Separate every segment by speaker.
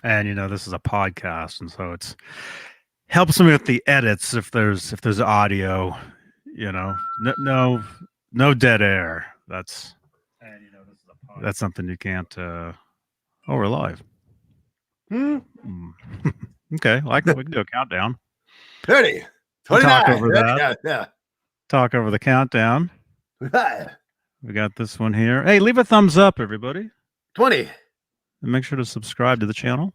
Speaker 1: And this is a podcast, and so it's helps me with the edits if there's audio. No dead air. That's something you can't. Oh, we're live. Okay, we can do a countdown.
Speaker 2: 30, 29.
Speaker 1: Talk over that.
Speaker 2: Yeah.
Speaker 1: Talk over the countdown. We got this one here. Hey, leave a thumbs up, everybody.
Speaker 2: 20.
Speaker 1: And make sure to subscribe to the channel.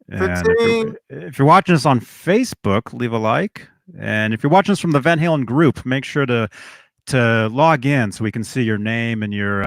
Speaker 1: And if you're watching us on Facebook, leave a like. And if you're watching us from the Van Halen group, make sure to log in so we can see your name and your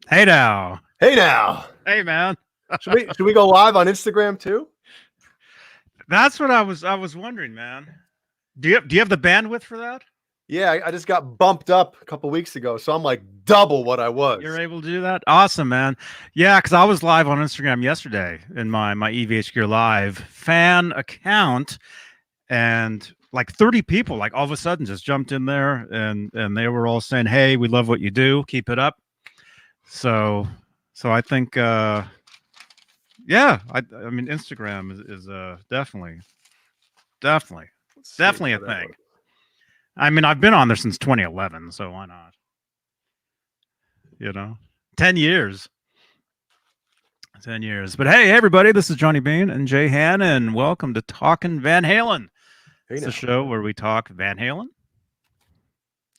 Speaker 1: Hey now.
Speaker 2: Hey now.
Speaker 1: Hey man.
Speaker 2: Should we go live on Instagram too?
Speaker 1: That's what I was wondering, man. Do you have the bandwidth for that?
Speaker 2: Yeah, I just got bumped up a couple weeks ago, so I'm like double what I was.
Speaker 1: You're able to do that? Awesome, man. Yeah, because I was live on Instagram yesterday in my EVH Gear Live fan account, and like 30 people, like all of a sudden, just jumped in there, and they were all saying, "Hey, we love what you do. Keep it up." So I think, yeah, I mean, Instagram is definitely a thing. I mean, I've been on there since 2011, so why not? 10 years. 10 years. But hey, everybody, this is Johnny Beane and Jay Hanna, and welcome to Talkin Van Halen. It's a show where we talk Van Halen.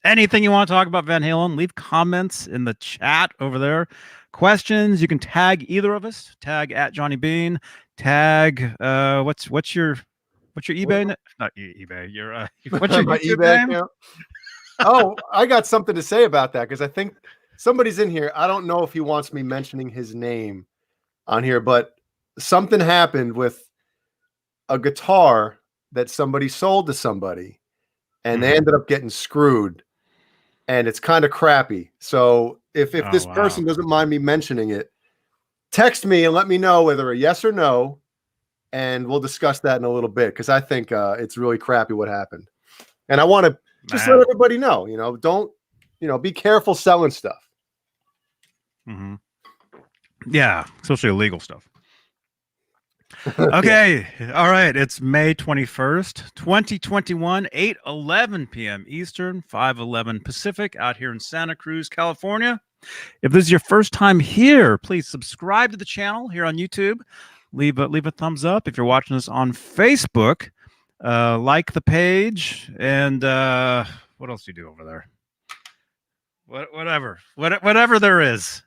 Speaker 1: Anything you want to talk about Van Halen, leave comments in the chat over there. Questions, you can tag either of us. Tag at Johnny Beane. Tag what's your eBay? Not eBay. Your what's your
Speaker 2: eBay name? Oh, I got something to say about that because I think somebody's in here. I don't know if he wants me mentioning his name on here, but something happened with a guitar that somebody sold to somebody, and they ended up getting screwed. And it's kind of crappy. So if this person doesn't mind me mentioning it, text me and let me know whether a yes or no, and we'll discuss that in a little bit because I think it's really crappy what happened. And I want to just let everybody know, don't, be careful selling stuff.
Speaker 1: Mm-hmm. Yeah, especially illegal stuff. Okay. All right. It's May 21st, 2021, 8:11 p.m. Eastern, 5:11 Pacific, out here in Santa Cruz, California. If this is your first time here, please subscribe to the channel here on YouTube. Leave a thumbs up. If you're watching us on Facebook, like the page, and what else do you do over there? Whatever there is,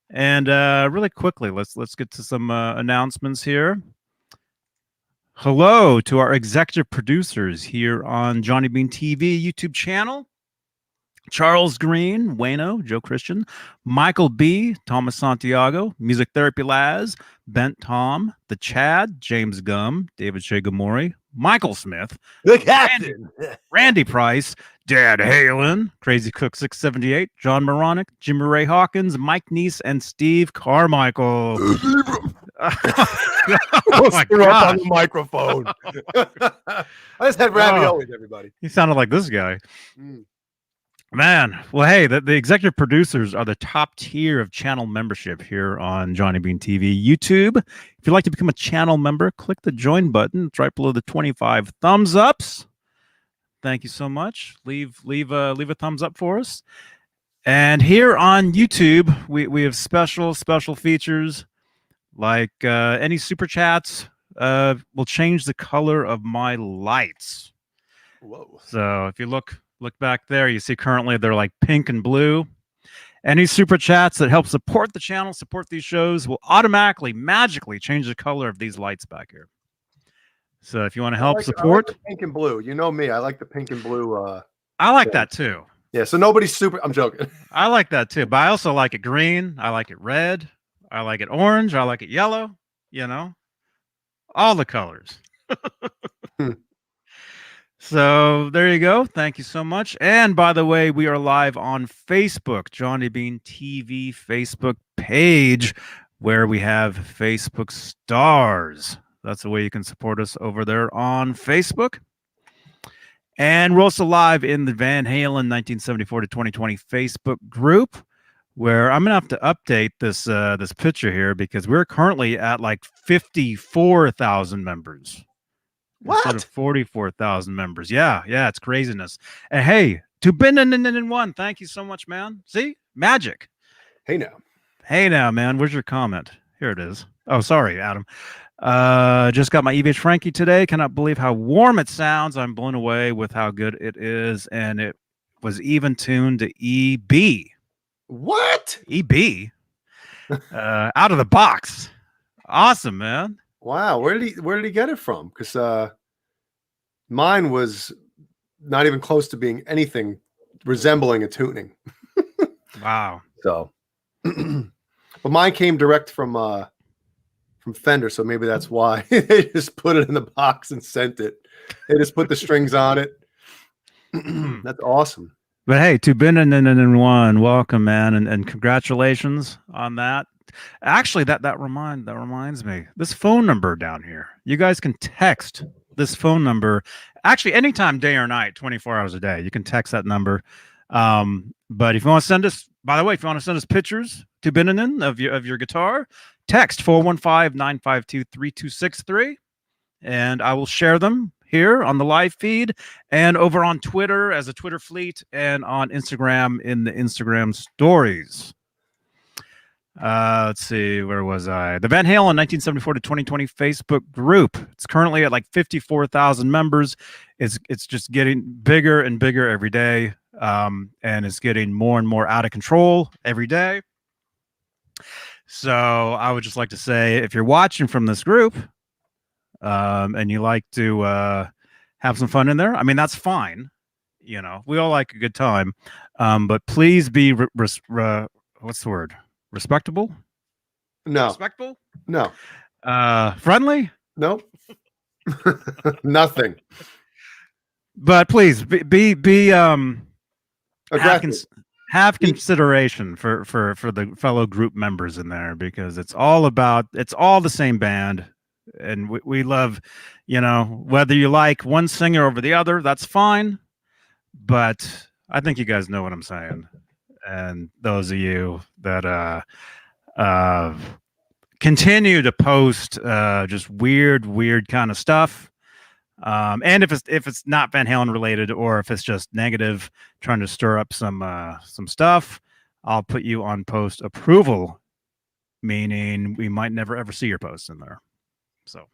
Speaker 1: And really quickly, let's get to some announcements here. Hello to our executive producers here on Johnny Beane TV YouTube channel. Charles Green, Wayno, Joe Christian, Michael B, Thomas Santiago, Music Therapy Laz, Bent Tom, The Chad, James Gum, David Shea Gamori, Michael Smith,
Speaker 2: the Captain,
Speaker 1: Randy Price, Dad Halen, Crazy Cook 678, John Moronic, Jimmy Ray Hawkins, Mike Neese, and Steve Carmichael.
Speaker 2: Oh my God! On the microphone. I just had raviolis, everybody.
Speaker 1: He sounded like this guy. Man, well, hey, the executive producers are the top tier of channel membership here on Johnny Beane TV YouTube. If you'd like to become a channel member, click the join button. It's right below the 25 thumbs ups. Thank you so much. Leave a thumbs up for us. And here on YouTube, we have special features like any super chats will change the color of my lights. Whoa! So if you look back there, you see currently they're like pink and blue. Any super chats that help support the channel, support these shows, will automatically, magically change the color of these lights back here. So if you want to help support,
Speaker 2: I like the pink and blue. You know me, I like the pink and blue.
Speaker 1: I like that too.
Speaker 2: Yeah, so nobody's super. I'm joking.
Speaker 1: I like that too, but I also like it green. I like it red. I like it orange. I like it yellow. You know, all the colors. So there you go. Thank you so much. And by the way, we are live on Facebook, Johnny Beane TV Facebook page, where we have Facebook stars. That's the way you can support us over there on Facebook. And we're also live in the Van Halen 1974 to 2020 Facebook group, where I'm gonna have to update this this picture here because we're currently at like 54,000 members.
Speaker 2: What?
Speaker 1: Instead of 44,000 members. Yeah, it's craziness. And hey, to Beane, thank you so much, man. See? Magic.
Speaker 2: Hey
Speaker 1: now, man. Where's your comment? Here it is. Oh, sorry, Adam. Just got my EVH Frankie today. Cannot believe how warm it sounds. I'm blown away with how good it is. And it was even tuned to EB.
Speaker 2: What?
Speaker 1: EB? Out of the box. Awesome, man.
Speaker 2: Wow, where did he get it from? Because mine was not even close to being anything resembling a tuning.
Speaker 1: Wow.
Speaker 2: So, but mine came direct from Fender, so maybe that's why they just put it in the box and sent it. They just put the strings on it. That's awesome.
Speaker 1: But hey, to Beane, welcome, man, and congratulations on that. Actually, that reminds me. This phone number down here, you guys can text this phone number. Actually, anytime, day or night, 24 hours a day, you can text that number. But if you want to send us, by the way, if you want to send us pictures to Beane of your guitar, text 415-952-3263, and I will share them here on the live feed and over on Twitter as a Twitter fleet and on Instagram in the Instagram stories. Let's see, where was I? The Van Halen 1974 to 2020 Facebook group. It's currently at like 54,000 members. It's just getting bigger and bigger every day, and it's getting more and more out of control every day. So I would just like to say, if you're watching from this group, and you like to have some fun in there, I mean, that's fine. You know, we all like a good time, but please be what's the word? Respectable?
Speaker 2: No.
Speaker 1: Respectful?
Speaker 2: No.
Speaker 1: Friendly?
Speaker 2: No. Nothing.
Speaker 1: But please be have consideration for the fellow group members in there, because it's all the same band, and we love, you know, whether you like one singer over the other, that's fine, but I think you guys know what I'm saying. And those of you that continue to post just weird kind of stuff, and if it's not Van Halen related, or if it's just negative, trying to stir up some stuff, I'll put you on post approval, meaning we might never ever see your posts in there. So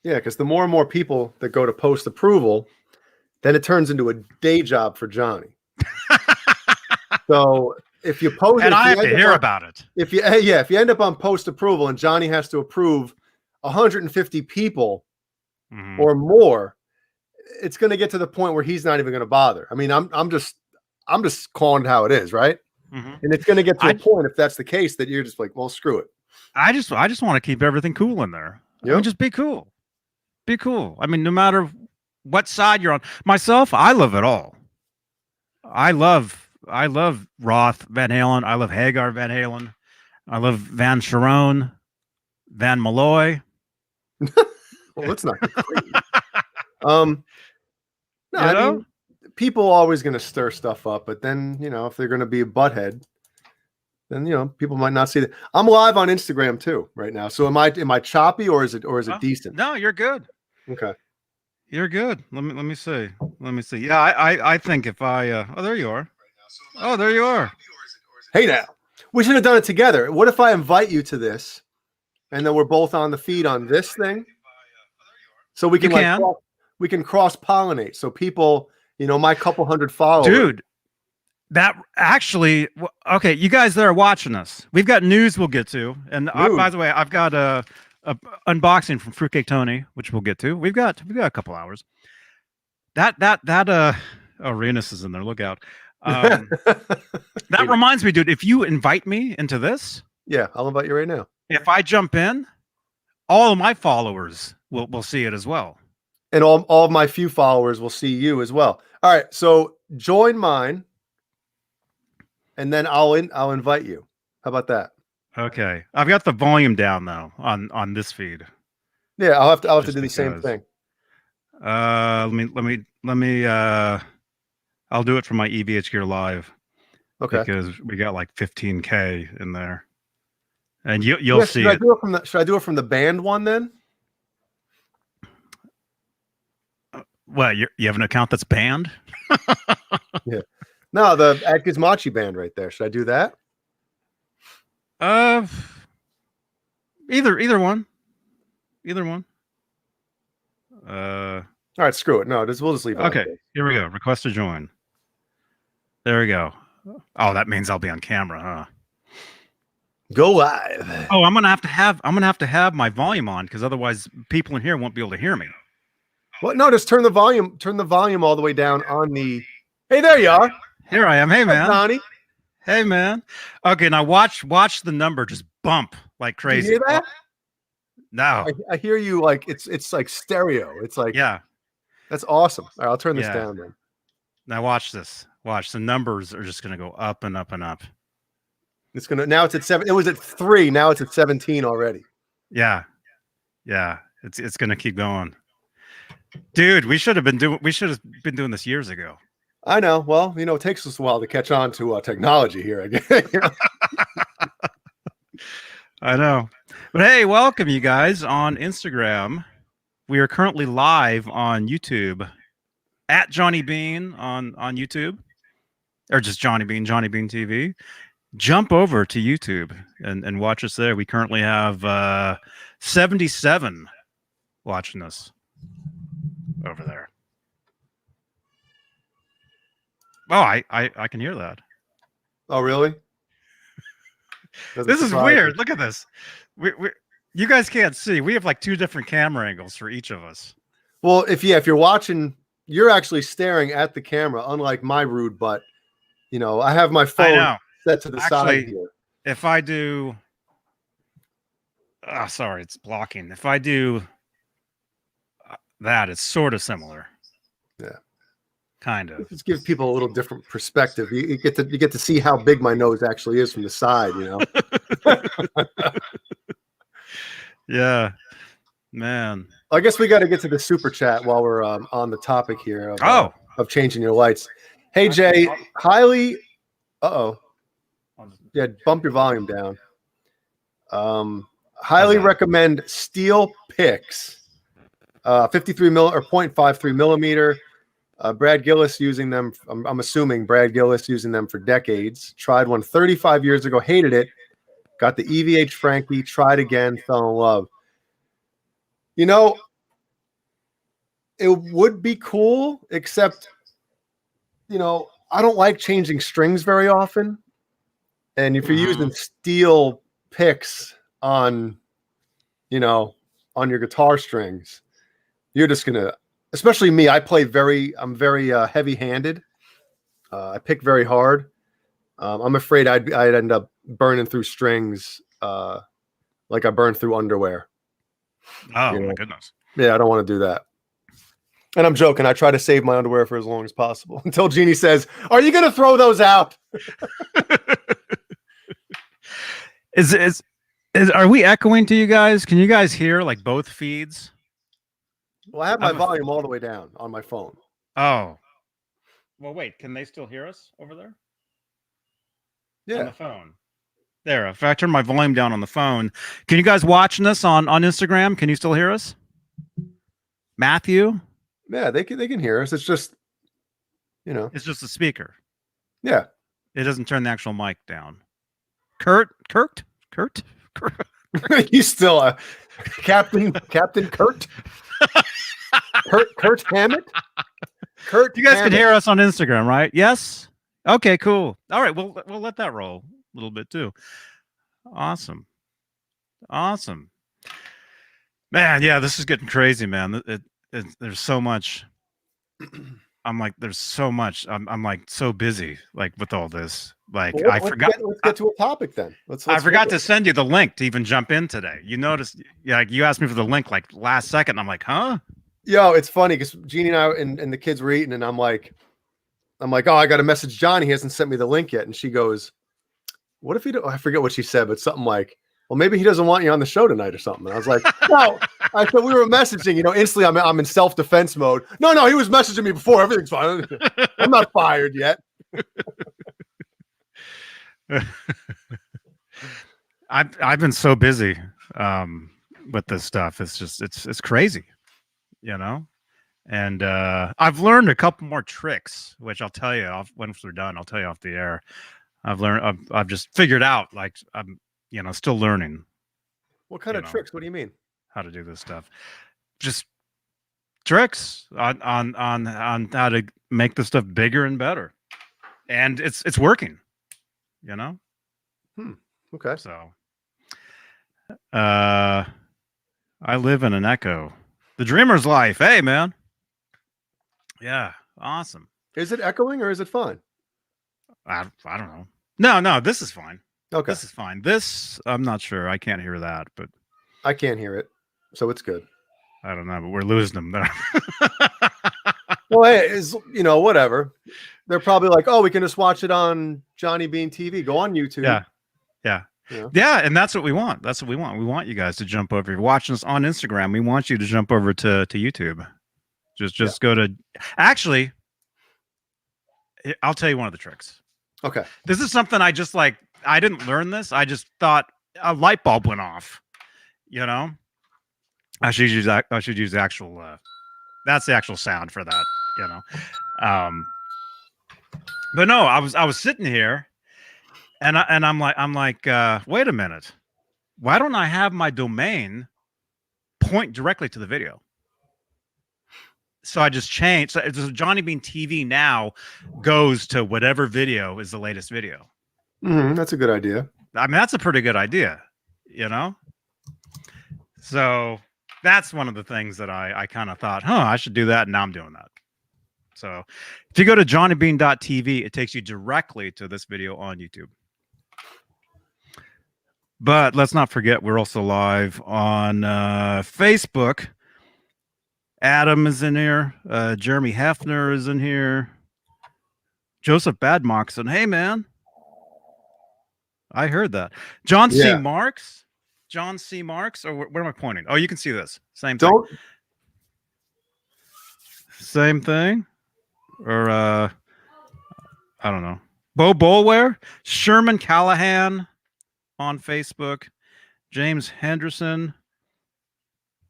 Speaker 2: yeah, because the more and more people that go to post approval, then it turns into a day job for Johnny. So if you post,
Speaker 1: and I have to hear about it.
Speaker 2: If you end up on post approval and Johnny has to approve 150 people or more, it's going to get to the point where he's not even going to bother. I mean, I'm just calling it how it is, right? And it's going to get to a point, if that's the case, that you're just like, well, screw it.
Speaker 1: I just want to keep everything cool in there.
Speaker 2: Yep.
Speaker 1: I mean, just be cool. Be cool. I mean, no matter what side you're on. Myself, I love it all. I love Roth Van Halen. I love Hagar Van Halen. I love Van Sharon, Van Malloy.
Speaker 2: Well, let's not get crazy. No, I mean, people are always going to stir stuff up, but then, you know, if they're going to be a butthead, then, you know, people might not see that. I'm live on Instagram too right now. So am I choppy, or is it decent?
Speaker 1: No, you're good.
Speaker 2: Okay.
Speaker 1: You're good. Let me see. Yeah, I think if I oh, there you are. Oh, there you are.
Speaker 2: Hey now. We should have done it together. What if I invite you to this and then we're both on the feed on this thing? So we can we can cross pollinate. So people, you know, my couple hundred followers.
Speaker 1: Dude, That actually, okay, you guys that are watching us, we've got news we'll get to, and by the way, I've got a unboxing from Fruitcake Tony, which we'll get to. We've got a couple hours. Oh, Renus is in there. Look out. That reminds me, dude. If you invite me into this,
Speaker 2: yeah, I'll invite you right now.
Speaker 1: If I jump in, all of my followers will see it as well,
Speaker 2: and all of my few followers will see you as well. All right, so join mine. And then I'll invite you. How about that?
Speaker 1: Okay. I've got the volume down though on this feed.
Speaker 2: Yeah, I'll have to do the same thing.
Speaker 1: Let me I'll do it from my EVH Gear Live.
Speaker 2: Okay.
Speaker 1: Because we got like 15K in there. And you'll see it.
Speaker 2: Should I do it from the band one then?
Speaker 1: Well, you have an account that's banned?
Speaker 2: Yeah. No, the Gizmochi band right there. Should I do that?
Speaker 1: Either one.
Speaker 2: All right, screw it. No, we'll just leave it.
Speaker 1: Okay, here we go. Request to join. There we go. Oh, that means I'll be on camera, huh?
Speaker 2: Go live.
Speaker 1: Oh, I'm gonna have to have my volume on because otherwise people in here won't be able to hear me.
Speaker 2: Well, no, just turn the volume all the way down on the. Hey, there you are.
Speaker 1: Here I am. Hey, man.
Speaker 2: Donnie.
Speaker 1: Hey, man. Okay, now watch the number just bump like crazy.
Speaker 2: You hear that?
Speaker 1: No.
Speaker 2: I hear you like it's like stereo. It's like,
Speaker 1: yeah.
Speaker 2: That's awesome. All right, I'll turn this down then.
Speaker 1: Now watch this. Watch. The numbers are just gonna go up and up and up.
Speaker 2: Now it's at 7. It was at 3. Now it's at 17 already.
Speaker 1: Yeah. Yeah. It's gonna keep going. Dude, we should have been doing this years ago.
Speaker 2: I know. Well, it takes us a while to catch on to technology here again.
Speaker 1: I know. But hey, welcome you guys on Instagram. We are currently live on YouTube at Johnny Beane on YouTube, or just Johnny Beane TV. Jump over to YouTube and watch us there. We currently have 77 watching us over there. Oh, I can hear that.
Speaker 2: Oh, really?
Speaker 1: This is weird. Look at this. You guys can't see. We have like 2 different camera angles for each of us.
Speaker 2: Well, if you're watching, you're actually staring at the camera, unlike my rude butt. I have my phone set to the side here.
Speaker 1: If I do, sorry, it's blocking. If I do that, it's sort of similar.
Speaker 2: Yeah.
Speaker 1: Kind of.
Speaker 2: Just give people a little different perspective. You get to see how big my nose actually is from the side,
Speaker 1: Yeah, man.
Speaker 2: I guess we got to get to the super chat while we're on the topic here of changing your lights. Hey Jay, highly. Yeah, bump your volume down. Highly recommend steel picks, 53 mil or 0.53 millimeter. Brad Gillis using them. I'm assuming Brad Gillis using them for decades. Tried one 35 years ago, hated it. Got the EVH Frankie, tried again, fell in love. It would be cool, except, I don't like changing strings very often. And if you're using steel picks on your guitar strings, you're just going to, especially me, I'm very heavy-handed. I pick very hard. I'm afraid I'd end up burning through strings like I burned through underwear.
Speaker 1: Oh, my goodness.
Speaker 2: Yeah, I don't want to do that. And I'm joking. I try to save my underwear for as long as possible until Jeannie says, "Are you going to throw those out?"
Speaker 1: Are we echoing to you guys? Can you guys hear like both feeds?
Speaker 2: Well, I have my volume all the way down on my phone.
Speaker 1: Oh. Well, wait. Can they still hear us over there?
Speaker 2: Yeah.
Speaker 1: On the phone. There. If I turn my volume down on the phone, can you guys watching this on Instagram? Can you still hear us? Matthew?
Speaker 2: Yeah, they can hear us. It's just,
Speaker 1: It's just a speaker.
Speaker 2: Yeah.
Speaker 1: It doesn't turn the actual mic down. Kurt?
Speaker 2: You still Captain Kurt? Kurt Hammett?
Speaker 1: You guys can hear us on Instagram, right? Yes? Okay, cool. All right, we'll let that roll a little bit too. Awesome. Awesome. Man, yeah, this is getting crazy, man. There's so much. I'm like, there's so much. I'm like so busy, like with all this. Like
Speaker 2: Well,
Speaker 1: I forgot.
Speaker 2: let's get to a topic then.
Speaker 1: I
Speaker 2: Let's
Speaker 1: forgot to send you the link to even jump in today. You noticed, yeah, like you asked me for the link like last second. I'm like, huh?
Speaker 2: Yo, it's funny because Jeannie and I and the kids were eating, and I'm like, oh, I got to message Johnny. He hasn't sent me the link yet. And she goes, what if he don't? I forget what she said, but something like, well, maybe he doesn't want you on the show tonight or something. And I was like, no. I said we were messaging, instantly I'm in self-defense mode. No, he was messaging me before. Everything's fine. I'm not fired yet.
Speaker 1: I've been so busy with this stuff. It's just it's crazy, And I've learned a couple more tricks, which I'll tell you once we're done. I'll tell you off the air. I've just figured out, like, I'm still learning.
Speaker 2: What kind of tricks? What do you mean?
Speaker 1: How to do this stuff? Just tricks on how to make this stuff bigger and better, and it's working.
Speaker 2: Okay.
Speaker 1: So, I live in an echo. The dreamer's life. Hey, man. Yeah, awesome.
Speaker 2: Is it echoing or is it fine?
Speaker 1: I don't know. No, this is fine.
Speaker 2: Okay.
Speaker 1: This is fine. This, I'm not sure. I can't hear that, but
Speaker 2: I can't hear it, so it's good.
Speaker 1: I don't know, but we're losing them there.
Speaker 2: Well, hey, whatever. They're probably like, oh, we can just watch it on Johnny Beane TV. Go on YouTube.
Speaker 1: Yeah, and that's what we want. That's what we want. We want you guys to jump over. If you're watching us on Instagram, we want you to jump over to YouTube. Just go to. Actually, I'll tell you one of the tricks.
Speaker 2: Okay.
Speaker 1: This is something I just like. I didn't learn this. I just thought a light bulb went off. I should use that. I should use the actual. That's the actual sound for that. But no, I was sitting here, and I'm like, wait a minute. Why don't I have my domain point directly to the video? So I just changed. So Johnny Beane TV now goes to whatever video is the latest video.
Speaker 2: That's a good idea.
Speaker 1: I mean, that's a pretty good idea, So that's one of the things that I kind of thought, I should do that. And now I'm doing that. So if you go to johnnybeane.tv, it takes you directly to this video on YouTube. But let's not forget, we're also live on Facebook. Adam is in here. Jeremy Hefner is in here. Joseph Badmoxon. Hey, man. I heard that. John C. Marks. John C. Marks. Or where am I pointing? Oh, you can see this. Same thing. Same thing. Or, I don't know. Bo Bolware. Sherman Callahan on Facebook. James Henderson.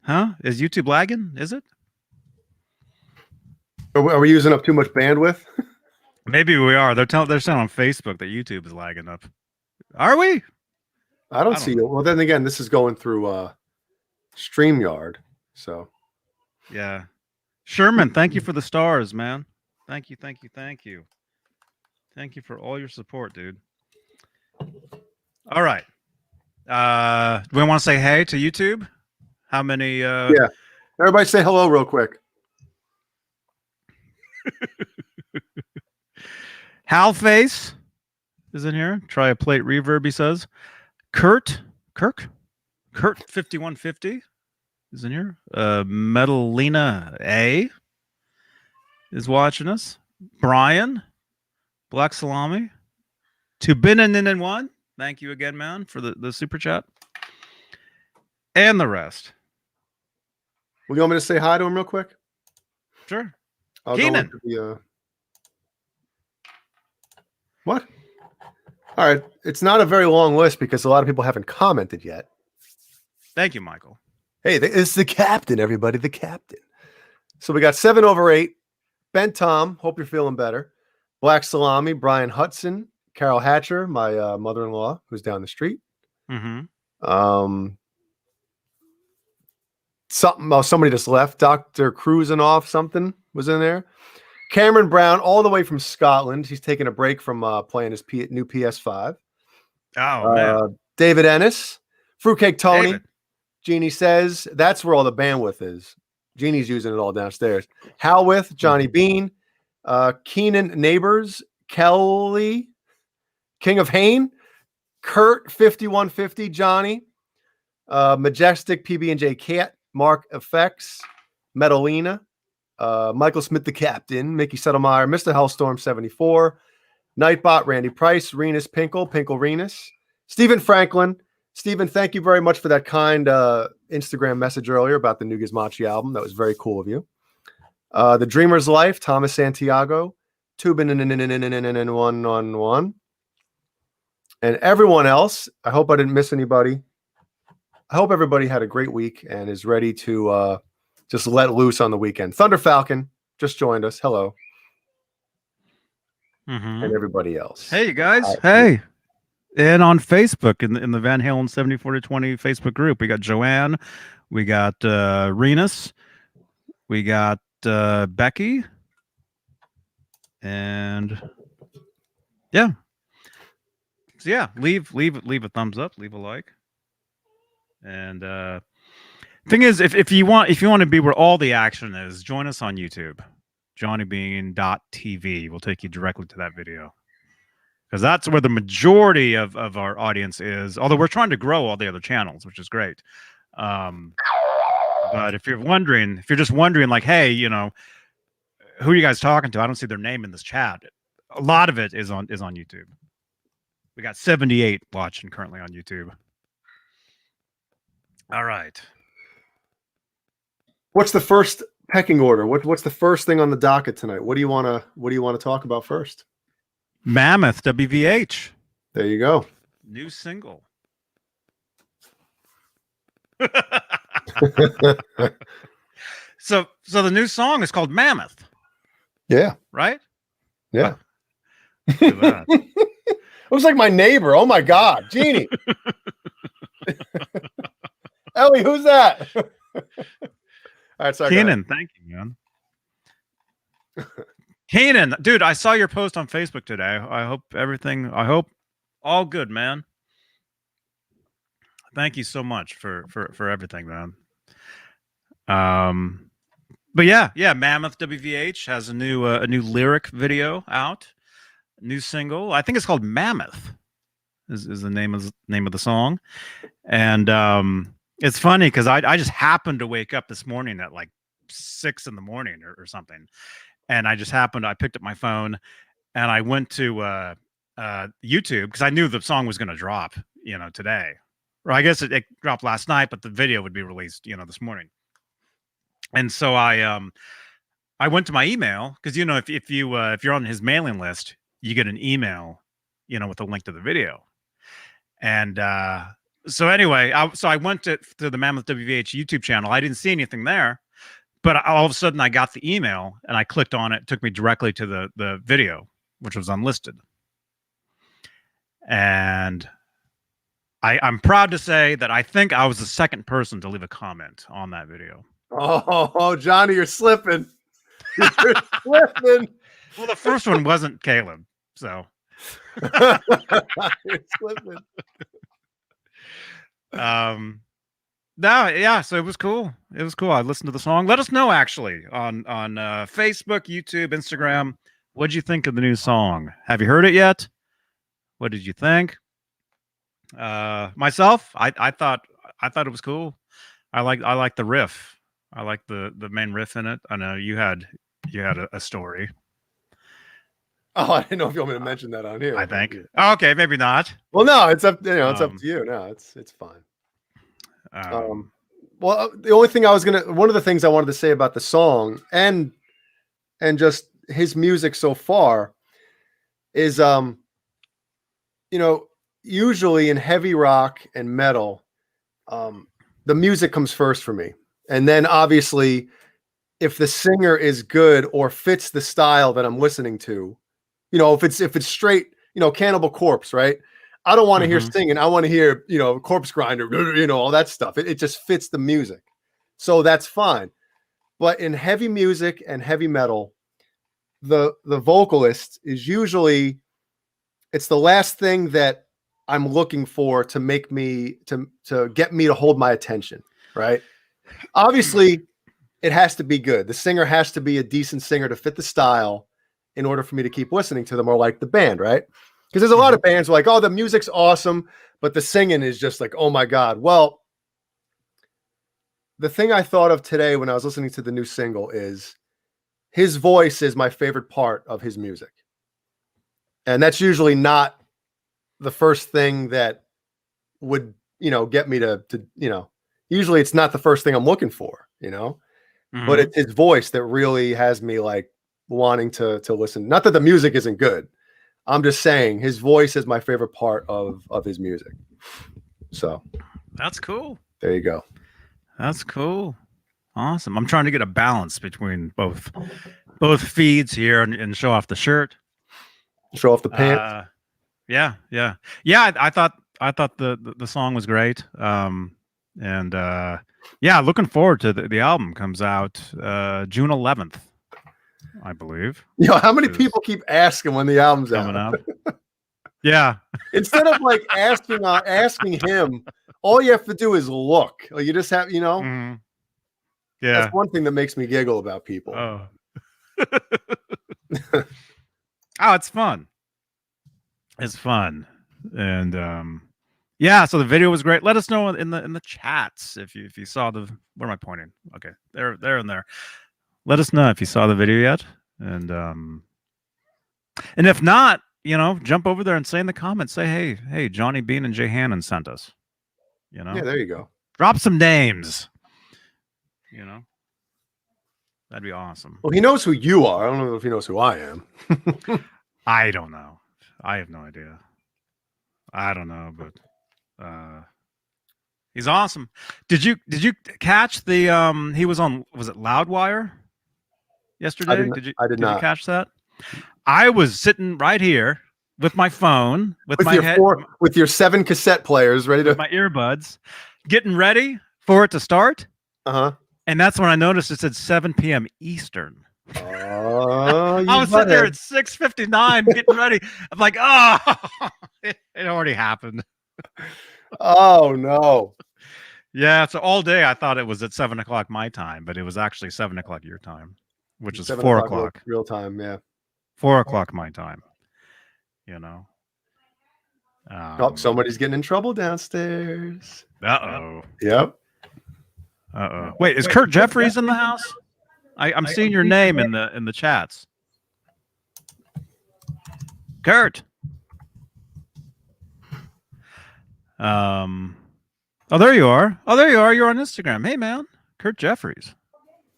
Speaker 1: Huh? Is YouTube lagging? Is it?
Speaker 2: Are we using up too much bandwidth?
Speaker 1: Maybe we are. They're saying on Facebook that YouTube is lagging up. Are we?
Speaker 2: I don't see it. Well, then again, this is going through StreamYard. So
Speaker 1: yeah. Sherman, thank you for the stars, man. Thank you. Thank you for all your support, dude. All right. Do we want to say hey to YouTube? How many
Speaker 2: yeah. Everybody say hello real quick.
Speaker 1: Halface is in here. Try a plate reverb, he says. Kirk 5150 is in here. Metalina A is watching us. Brian, Black Salami, Tubinin one. Thank you again, man, for the super chat. And the rest.
Speaker 2: Well, you want me to say hi to him real quick?
Speaker 1: Sure.
Speaker 2: Keenan. What? All right. It's not a very long list because a lot of people haven't commented yet.
Speaker 1: Thank you, Michael.
Speaker 2: Hey, it's the captain, everybody. The captain. So we got 7 over 8. Ben Tom. Hope you're feeling better. Black Salami. Brian Hudson. Carol Hatcher, my mother-in-law, who's down the street. Somebody just left. Dr. Cruising off something was in there. Cameron Brown, all the way from Scotland. He's taking a break from playing his new PS5.
Speaker 1: Oh, man.
Speaker 2: David Ennis, Fruitcake Tony.
Speaker 1: David.
Speaker 2: Jeannie says that's where all the bandwidth is. Jeannie's using it all downstairs. Howith, Johnny Beane, Keenan Neighbors, Kelly, King of Hain, Kurt 5150, Johnny, Majestic PB&J Cat, Mark Effects, Metalina, Michael Smith the Captain, Mickey Settlemeyer, Mr. Hellstorm 74, Nightbot, Randy Price, Renus Pinkle, Pinkle Renus, Stephen Franklin. Stephen, thank you very much for that kind Instagram message earlier about the new Gizmochi album. That was very cool of you. The Dreamer's Life, Thomas Santiago, Tubin 111, and everyone else. I hope I didn't miss anybody. I hope everybody had a great week and is ready to just let loose on the weekend. Thunder Falcon just joined us. Hello. And everybody else.
Speaker 1: Hey, you guys. Hey. And on Facebook, in the Van Halen 74-20 Facebook group, we got Joanne, we got Renus, we got Becky, and yeah. So yeah, leave a thumbs up, leave a like. And thing is, if you want to be where all the action is, join us on YouTube. JohnnyBeane.tv will take you directly to that video. Because that's where the majority of our audience is. Although we're trying to grow all the other channels, which is great. But if you're just wondering, like, hey, you know, who are you guys talking to? I don't see their name in this chat. A lot of it is on YouTube. We got 78 watching currently on YouTube. All right.
Speaker 2: What's the first pecking order? What's the first thing on the docket tonight? What do you want to talk about first?
Speaker 1: Mammoth WVH.
Speaker 2: There you go.
Speaker 1: New single. So the new song is called Mammoth.
Speaker 2: Yeah.
Speaker 1: Right?
Speaker 2: Yeah.
Speaker 1: Look at that.
Speaker 2: Looks like my neighbor. Oh my God. Jeannie. Ellie, who's that? All right, sorry.
Speaker 1: Keenan, thank you, man. Keenan, dude, I saw your post on Facebook today. I hope all good, man. Thank you so much for everything, man. But yeah, Mammoth WVH has a new lyric video out, new single. I think it's called Mammoth. Is the name of the song, and it's funny because I just happened to wake up this morning at like 6 in the morning or something. And I picked up my phone and I went to YouTube because I knew the song was going to drop, you know, today. Or I guess it dropped last night, but the video would be released, you know, this morning. And so I went to my email because, you know, if you're on his mailing list, you get an email, you know, with a link to the video. And so anyway, I went to the Mammoth WVH YouTube channel. I didn't see anything there. But all of a sudden, I got the email, and I clicked on it. It took me directly to the video, which was unlisted. And I'm proud to say that I think I was the second person to leave a comment on that video.
Speaker 2: Oh, Johnny, you're slipping. You're slipping.
Speaker 1: Well, the first one wasn't Caleb, so.
Speaker 2: You're slipping.
Speaker 1: No, yeah, so it was cool. It was cool. I listened to the song. Let us know actually on Facebook, YouTube, Instagram. What did you think of the new song? Have you heard it yet? What did you think? Myself, I thought it was cool. I like the riff. I like the main riff in it. I know you had a story.
Speaker 2: Oh, I didn't know if you want me to mention that on here.
Speaker 1: I think. Oh, okay, maybe not.
Speaker 2: Well, no, it's up. You know, it's up to you. No, it's fine. Well, the only thing one of the things I wanted to say about the song and just his music so far is, you know, usually in heavy rock and metal, the music comes first for me. And then obviously if the singer is good or fits the style that I'm listening to, you know, if it's straight, you know, Cannibal Corpse, right? I don't want to hear singing. I want to hear, you know, Corpse Grinder, you know, all that stuff. It just fits the music. So that's fine. But in heavy music and heavy metal, the vocalist is usually, it's the last thing that I'm looking for to make me to get me to hold my attention, right? Obviously, it has to be good. The singer has to be a decent singer to fit the style in order for me to keep listening to them or like the band, right? Because there's a lot of bands who are like, oh, the music's awesome, but the singing is just like, oh my God. Well, the thing I thought of today when I was listening to the new single is his voice is my favorite part of his music. And that's usually not the first thing that would, get me to, usually it's not the first thing I'm looking for, but it's his voice that really has me like wanting to listen. Not that the music isn't good. I'm just saying his voice is my favorite part of his music. So
Speaker 1: that's cool.
Speaker 2: There you go.
Speaker 1: That's cool. Awesome. I'm trying to get a balance between both feeds here and show off the shirt.
Speaker 2: Show off the pants.
Speaker 1: Yeah. I thought the song was great. Looking forward to the album comes out June 11th, I believe.
Speaker 2: How many people keep asking when the album's
Speaker 1: coming
Speaker 2: out?
Speaker 1: Yeah.
Speaker 2: Instead of like asking him, all you have to do is look. Like you just have,
Speaker 1: Yeah.
Speaker 2: That's one thing that makes me giggle about people.
Speaker 1: Oh. Oh, it's fun. It's fun. And so the video was great. Let us know in the chats if you saw the, where am I pointing? Okay. There and there. Let us know if you saw the video yet. And if not, jump over there and say in the comments, say, hey, Johnny Beane and Jay Hannon sent us.
Speaker 2: Yeah, there you go.
Speaker 1: Drop some names. That'd be awesome.
Speaker 2: Well, he knows who you are. I don't know if he knows who I am.
Speaker 1: I don't know. I have no idea. I don't know, but he's awesome. Did you catch the he was on, was it Loudwire yesterday? Did you catch that? I was sitting right here with my phone, with my head,
Speaker 2: with your 7 cassette players ready to,
Speaker 1: with my earbuds, getting ready for it to start. And that's when I noticed it said 7 p.m. Eastern.
Speaker 2: Oh,
Speaker 1: I was sitting there at 6:59 getting ready. I'm like, it already happened.
Speaker 2: Oh no.
Speaker 1: Yeah, so all day I thought it was at 7 o'clock my time, but it was actually 7 o'clock your time, which is 4 o'clock
Speaker 2: real time. Yeah,
Speaker 1: 4 o'clock my time.
Speaker 2: Somebody's getting in trouble downstairs.
Speaker 1: Yep. Wait, is Kurt Jeffries in the house? I'm seeing your name in the chats. Kurt. Oh, there you are. You're on Instagram. Hey, man. Kurt Jeffries.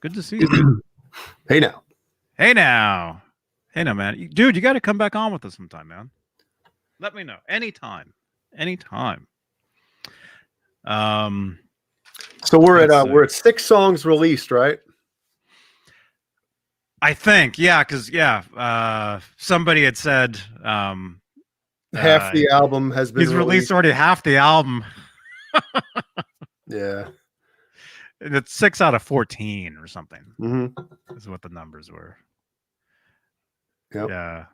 Speaker 1: Good to see you.
Speaker 2: Hey now,
Speaker 1: man. Dude, you got to come back on with us sometime, man. Let me know. Anytime.
Speaker 2: So we're at 6 songs released, right?
Speaker 1: I think, because somebody had said
Speaker 2: half the album has been
Speaker 1: released already. Half the album.
Speaker 2: Yeah,
Speaker 1: and it's 6 out of 14 or something. Is what the numbers were.
Speaker 2: Yep.
Speaker 1: Yeah.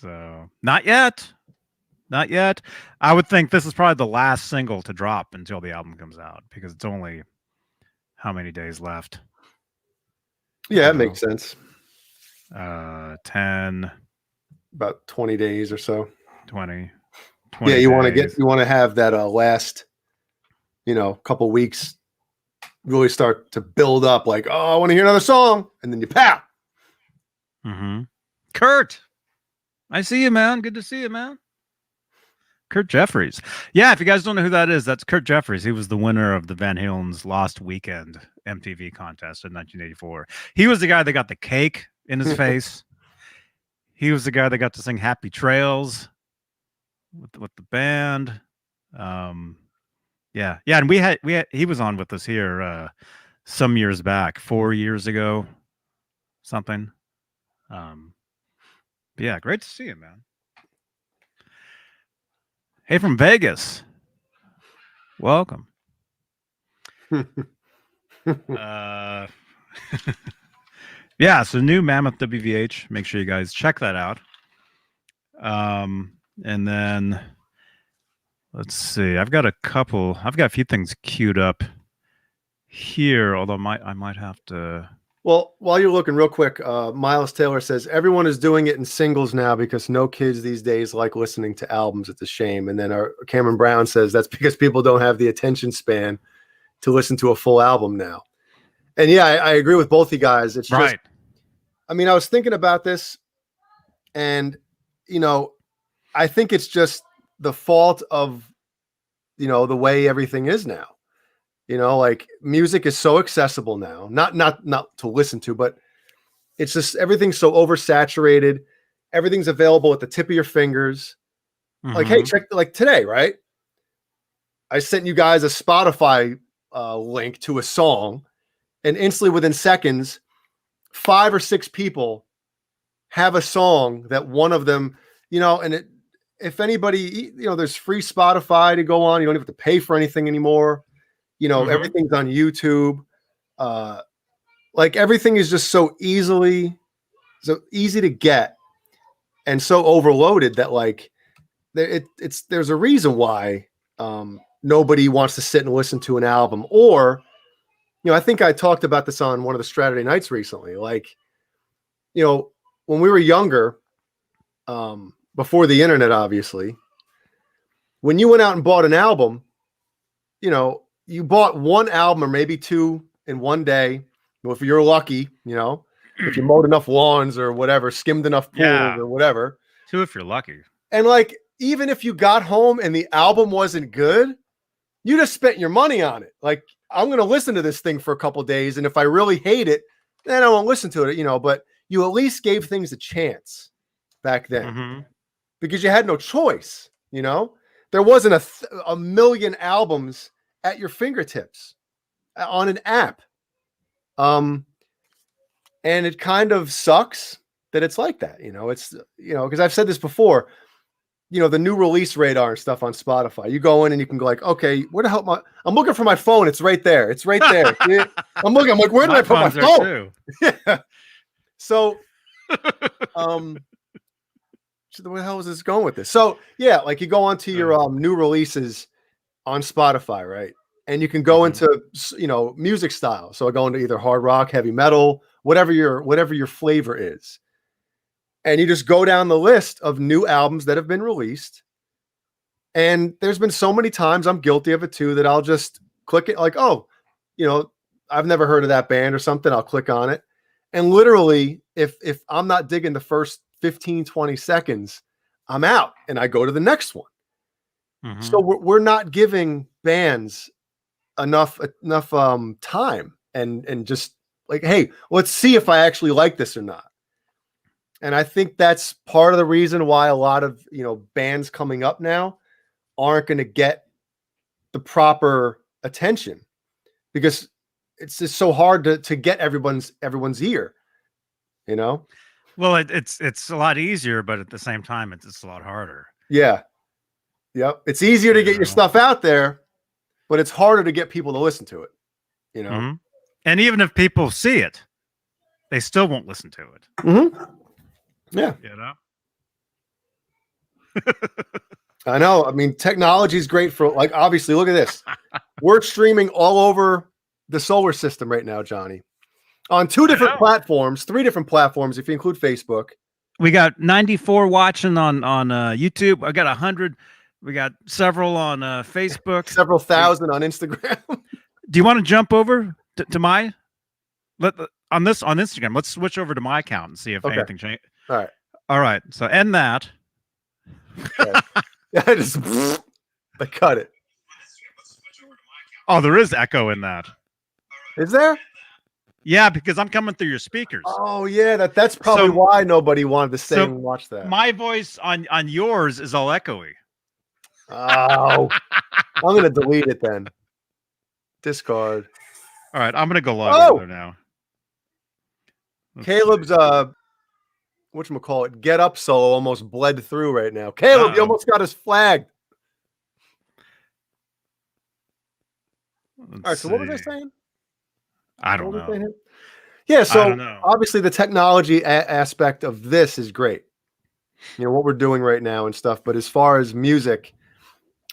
Speaker 1: So not yet. I would think this is probably the last single to drop until the album comes out, because it's only how many days left.
Speaker 2: Yeah, it makes sense.
Speaker 1: 10,
Speaker 2: about 20 days or so.
Speaker 1: 20
Speaker 2: yeah, you want to have that last couple weeks really start to build up, like, oh, I want to hear another song, and then you pow.
Speaker 1: Kurt, I see you, man. Good to see you, man. Kurt Jeffries. Yeah, if you guys don't know who that is, that's Kurt Jeffries. He was the winner of the Van Halen's Lost Weekend MTV contest in 1984. He was the guy that got the cake in his face. He was the guy that got to sing Happy Trails with the band. And he was on with us here some years back, 4 years ago, something. Yeah, great to see you, man. Hey, from Vegas. Welcome. Yeah, so new Mammoth WVH. Make sure you guys check that out. And then let's see. I've got a few things queued up here, although I might have to.
Speaker 2: Well, while you're looking real quick, Miles Taylor says everyone is doing it in singles now because no kids these days like listening to albums. It's a shame. And then our Cameron Brown says that's because people don't have the attention span to listen to a full album now. And yeah, I agree with both you guys. It's
Speaker 1: Right.
Speaker 2: just, I mean, I was thinking about this, and I think it's just the fault of the way everything is now. Like music is so accessible now, not to listen to, but it's just everything's so oversaturated. Everything's available at the tip of your fingers. Like, hey, check, like today, right? I sent you guys a Spotify link to a song, and instantly within seconds, 5 or 6 people have a song that one of them, and if anybody, there's free Spotify to go on. You don't have to pay for anything anymore. Everything's on YouTube. Like everything is just so easy to get and so overloaded that like there's a reason why nobody wants to sit and listen to an album. Or I think I talked about this on one of the Saturday nights recently. Like, when we were younger, before the internet, obviously, when you went out and bought an album, you bought one album or maybe 2 in one day. Well, if you're lucky, if you mowed enough lawns or whatever, skimmed enough pools or whatever.
Speaker 1: 2 if you're lucky.
Speaker 2: And like, even if you got home and the album wasn't good, you just spent your money on it. Like, I'm going to listen to this thing for a couple of days, and if I really hate it, then I won't listen to it, but you at least gave things a chance back then because you had no choice. There wasn't a million albums at your fingertips on an app. And it kind of sucks that it's like that. It's, because I've said this before, the new release radar and stuff on Spotify. You go in and you can go like, okay, where the hell I'm looking for my phone. It's right there. It's right there. I'm like, where did I put my phone? Yeah. So, where the hell is this going with this? So yeah, like you go onto your new releases on Spotify, right? And you can go into music style. So I go into either hard rock, heavy metal, whatever your flavor is. And you just go down the list of new albums that have been released. And there's been so many times, I'm guilty of it too, that I'll just click it like, oh, I've never heard of that band or something. I'll click on it. And literally, if I'm not digging the first 15, 20 seconds, I'm out and I go to the next one. So we're not giving bands enough time and just like, hey, let's see if I actually like this or not. And I think that's part of the reason why a lot of bands coming up now aren't going to get the proper attention, because it's just so hard to get everyone's ear.
Speaker 1: Well, it's a lot easier, but at the same time, it's a lot harder.
Speaker 2: Yeah. Yep. It's easier to get your stuff out there, but it's harder to get people to listen to it.
Speaker 1: And even if people see it, they still won't listen to it.
Speaker 2: Yeah.
Speaker 1: I
Speaker 2: know. I mean, technology is great for, like, obviously, look at this. We're streaming all over the solar system right now, Johnny, on 2 different platforms, 3 different platforms, if you include Facebook.
Speaker 1: We got 94 watching on YouTube. I got 100. We got several on Facebook.
Speaker 2: Several thousand on Instagram.
Speaker 1: Do you want to jump over to my on Instagram? Let's switch over to my account and see if anything changed.
Speaker 2: All
Speaker 1: right. So end that.
Speaker 2: Okay. I cut it.
Speaker 1: Oh, there is echo in that.
Speaker 2: Is there?
Speaker 1: Yeah, because I'm coming through your speakers.
Speaker 2: Oh yeah, that's probably why nobody wanted to stay and watch that.
Speaker 1: My voice on yours is all echoey.
Speaker 2: Oh, I'm gonna delete it then. Discard.
Speaker 1: All right, I'm gonna go live there now.
Speaker 2: Caleb's whatchamacallit, get up solo almost bled through right now. Caleb, you almost got us flagged. All right, so what was I saying?
Speaker 1: I don't know.
Speaker 2: Yeah,
Speaker 1: I
Speaker 2: so
Speaker 1: don't know.
Speaker 2: obviously the technology aspect of this is great. What we're doing right now and stuff. But as far as music,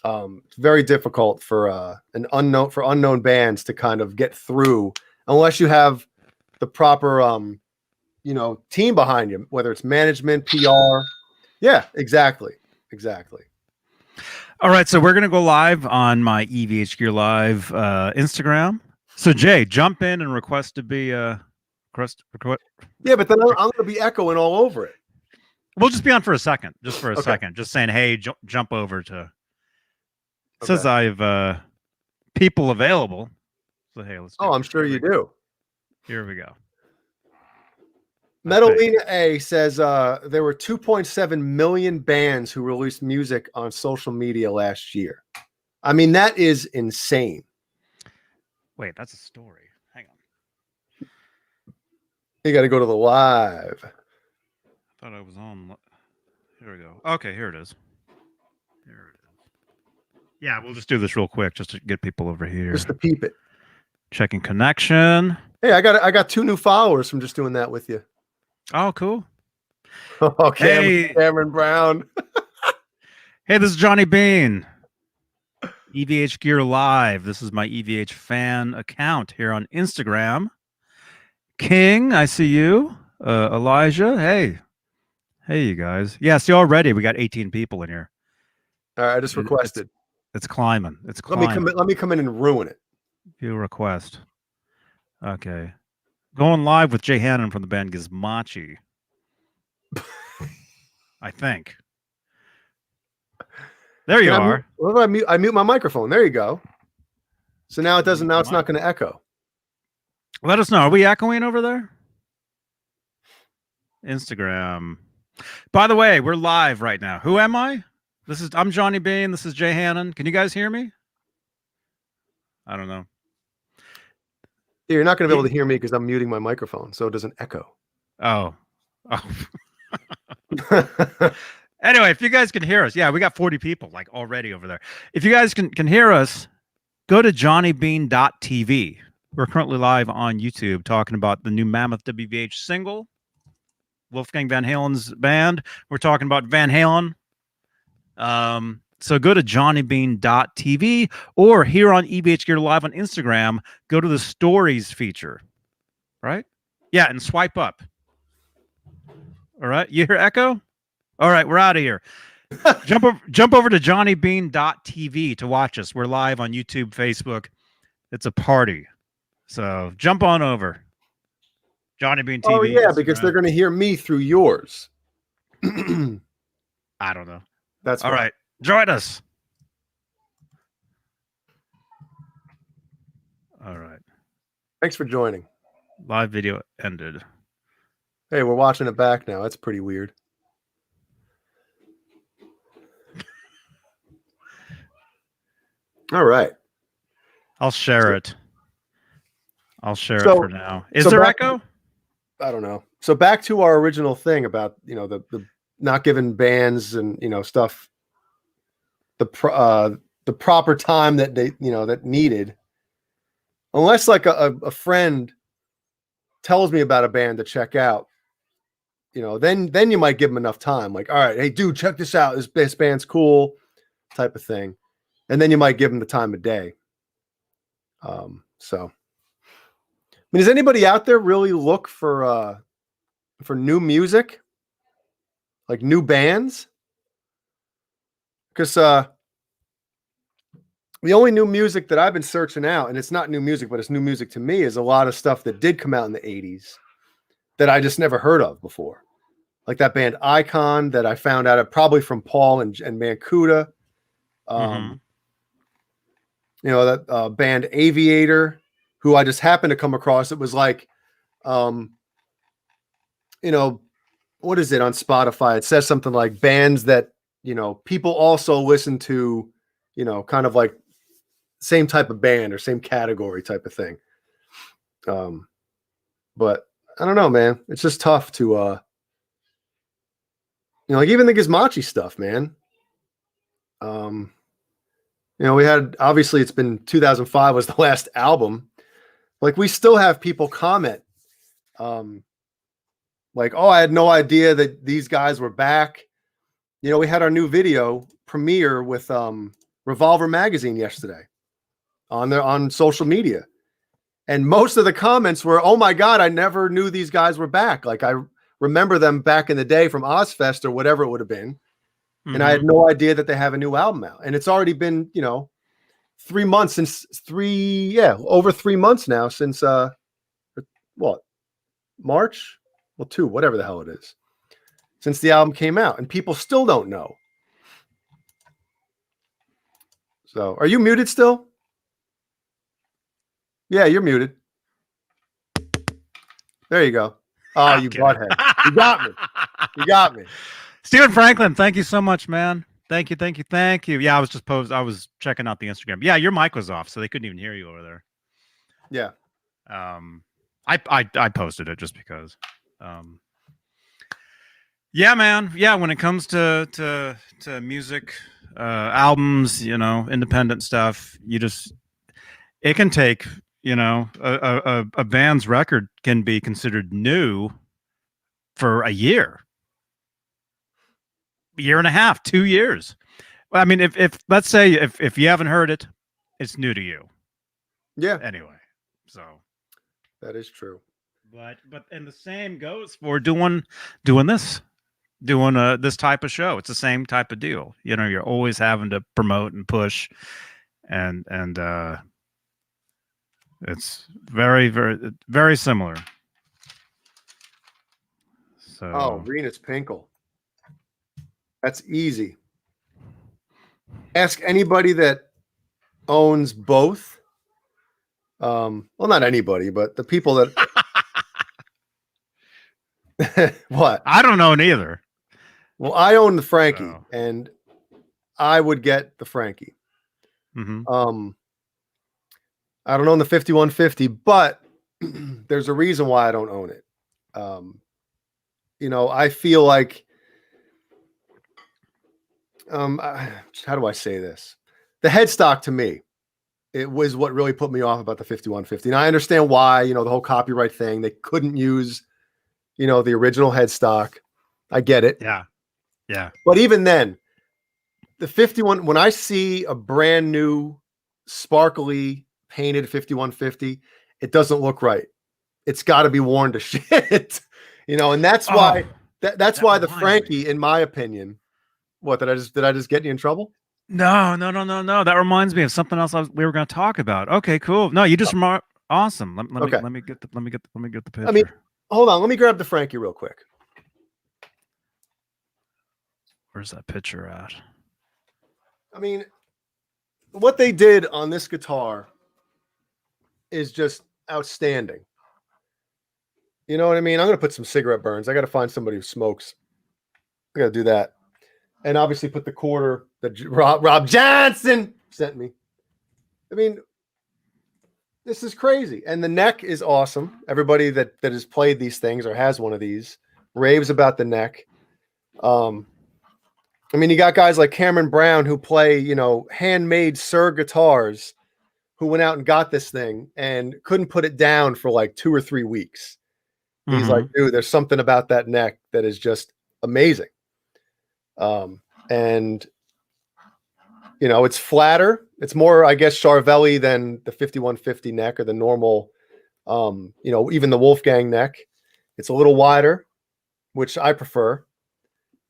Speaker 2: it's very difficult for unknown bands to kind of get through unless you have the proper team behind you, whether it's management, PR. Yeah, exactly.
Speaker 1: All right, so we're gonna go live on my EVH Gear Live Instagram. So Jay, jump in and request to be request.
Speaker 2: Yeah, but then I'm going to be echoing all over it.
Speaker 1: We'll just be on for a second, just for a
Speaker 2: Okay.
Speaker 1: second, just saying, hey, jump over to. It
Speaker 2: Okay.
Speaker 1: says I've people available. So hey, let's.
Speaker 2: I'm sure you do.
Speaker 1: Here we go.
Speaker 2: Metalina A says there were 2.7 million bands who released music on social media last year. I mean, that is insane.
Speaker 1: Wait, that's a story. Hang on.
Speaker 2: You got to go to the live.
Speaker 1: I thought I was on. Here we go. Okay, here it is. Yeah, we'll just do this real quick just to get people over here.
Speaker 2: Just to peep it.
Speaker 1: Checking connection.
Speaker 2: Hey, I got 2 new followers from just doing that with you.
Speaker 1: Oh, cool.
Speaker 2: Okay, hey. Cameron Brown.
Speaker 1: Hey, this is Johnny Beane. EVH Gear Live. This is my EVH fan account here on Instagram. King, I see you. Elijah, hey. Hey, you guys. Yeah, see, already we got 18 people in here.
Speaker 2: All right, I just requested.
Speaker 1: It's climbing. It's climbing.
Speaker 2: Let me come in and ruin it.
Speaker 1: View request. Okay. Going live with Jay Hannon from the band Gizmachi. I think. There you are.
Speaker 2: What do I mute? I mute my microphone. There you go. So now it doesn't. Now it's not going to echo.
Speaker 1: Let us know. Are we echoing over there? Instagram. By the way, we're live right now. Who am I? I'm Johnny Beane. This is Jay Hannon. Can you guys hear me? I don't know.
Speaker 2: Yeah, you're not going to be able to hear me because I'm muting my microphone, so it doesn't echo.
Speaker 1: Oh. Anyway, if you guys can hear us, yeah, we got 40 people like already over there. If you guys can hear us, go to johnnybean.tv. We're currently live on YouTube talking about the new Mammoth WVH single, Wolfgang Van Halen's band. We're talking about Van Halen. So go to johnnybean.tv or here on EVH Gear Live on Instagram, go to the stories feature, right? Yeah, and swipe up. All right, you hear echo? All right, we're out of here. Jump over to johnnybean.tv to watch us. We're live on YouTube, Facebook. It's a party. So jump on over. Johnny Bean TV.
Speaker 2: Oh, yeah, because they're going to hear me through yours.
Speaker 1: I don't know.
Speaker 2: That's
Speaker 1: all right. Join us. All right.
Speaker 2: Thanks for joining.
Speaker 1: Live video ended.
Speaker 2: Hey, we're watching it back now. That's pretty weird. All right.
Speaker 1: I'll share it. I'll share it for now. Is there echo?
Speaker 2: I don't know. So back to our original thing about, the not giving bands and, stuff the proper time that they, that needed. Unless like a friend tells me about a band to check out, then you might give them enough time. Like, all right, hey, dude, check this out. This band's cool, type of thing. And then you might give them the time of day. So, I mean, does anybody out there really look for new music, like new bands? Because the only new music that I've been searching out, and it's not new music, but it's new music to me, is a lot of stuff that did come out in the 80s that I just never heard of before. Like that band Icon that I found out probably from Paul and Mancuda. That band Aviator, who I just happened to come across. It was like, what is it on Spotify? It says something like bands that, people also listen to, kind of like same type of band or same category type of thing. But I don't know, man. It's just tough to, like even the Gizmachi stuff, man. We had, obviously it's been 2005 was the last album. Like we still have people comment Like, oh, I had no idea that these guys were back. You know, we had our new video premiere with Revolver Magazine yesterday on social media. And most of the comments were, oh my God, I never knew these guys were back. Like, I remember them back in the day from Ozfest or whatever it would have been. And I had no idea that they have a new album out. And it's already been, you know, 3 months since over 3 months now since, what, March? Well, 2, whatever the hell it is, since the album came out. And people still don't know. So, are you muted still? Yeah, you're muted. There you go. Oh, you butthead. You got me. You got me.
Speaker 1: Stephen Franklin, thank you so much, man. Thank you, thank you, thank you. Yeah, I was checking out the Instagram. Yeah, your mic was off, so they couldn't even hear you over there.
Speaker 2: Yeah.
Speaker 1: I posted it just because. Yeah, man. Yeah, when it comes to music, albums, you know, independent stuff, it can take, you know, a band's record can be considered new for a year and a half, 2 years. I mean, if let's say if you haven't heard it, it's new to you.
Speaker 2: Yeah.
Speaker 1: Anyway, so
Speaker 2: that is true.
Speaker 1: But and the same goes for doing this type of show. It's the same type of deal. You know, you're always having to promote and push, and it's very, very, very similar. So,
Speaker 2: oh, Renus Pinkle. That's easy. Ask anybody that owns both. Well, not anybody, but the people that. What?
Speaker 1: I don't know neither.
Speaker 2: Well, I own the Frankie, and I would get the Frankie.
Speaker 1: Mm-hmm.
Speaker 2: I don't own the 5150, but there's a reason why I don't own it. You know, I feel like, how do I say this? The headstock to me, it was what really put me off about the 5150. And I understand why, you know, the whole copyright thing, they couldn't use, you know, the original headstock. I get it.
Speaker 1: Yeah. Yeah.
Speaker 2: But even then, the 51, when I see a brand new sparkly painted 5150, it doesn't look right. It's got to be worn to shit, you know, and that's why that's why the Frankie, in my opinion, what did I just get you in trouble?
Speaker 1: No. That reminds me of something else we were going to talk about. Okay, cool. No, you just awesome. Let me get the picture.
Speaker 2: I mean, hold on. Let me grab the Frankie real quick.
Speaker 1: Where's that picture at?
Speaker 2: I mean, what they did on this guitar is just outstanding. You know what I mean? I'm going to put some cigarette burns. I got to find somebody who smokes. I got to do that. And obviously put the quarter that Rob Johnson sent me. I mean, this is crazy. And the neck is awesome. Everybody that has played these things or has one of these raves about the neck. I mean, you got guys like Cameron Brown who play, you know, handmade Sir guitars, who went out and got this thing and couldn't put it down for like 2 or 3 weeks. Mm-hmm. He's like, dude, there's something about that neck that is just amazing. And, you know, it's flatter. It's more, I guess, Charvelli than the 5150 neck or the normal, you know, even the Wolfgang neck. It's a little wider, which I prefer.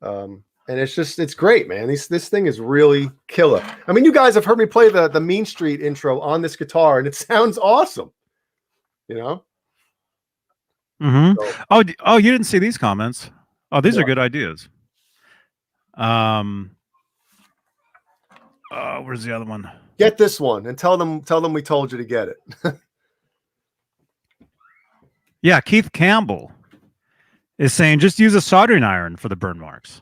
Speaker 2: And it's great, man. This thing is really killer. I mean, you guys have heard me play the Mean Street intro on this guitar, and it sounds awesome. You know?
Speaker 1: Mm-hmm. So, oh, you didn't see these comments. Oh, these are good ideas. Where's the other one?
Speaker 2: Get this one and tell them we told you to get it.
Speaker 1: Yeah, Keith Campbell is saying just use a soldering iron for the burn marks.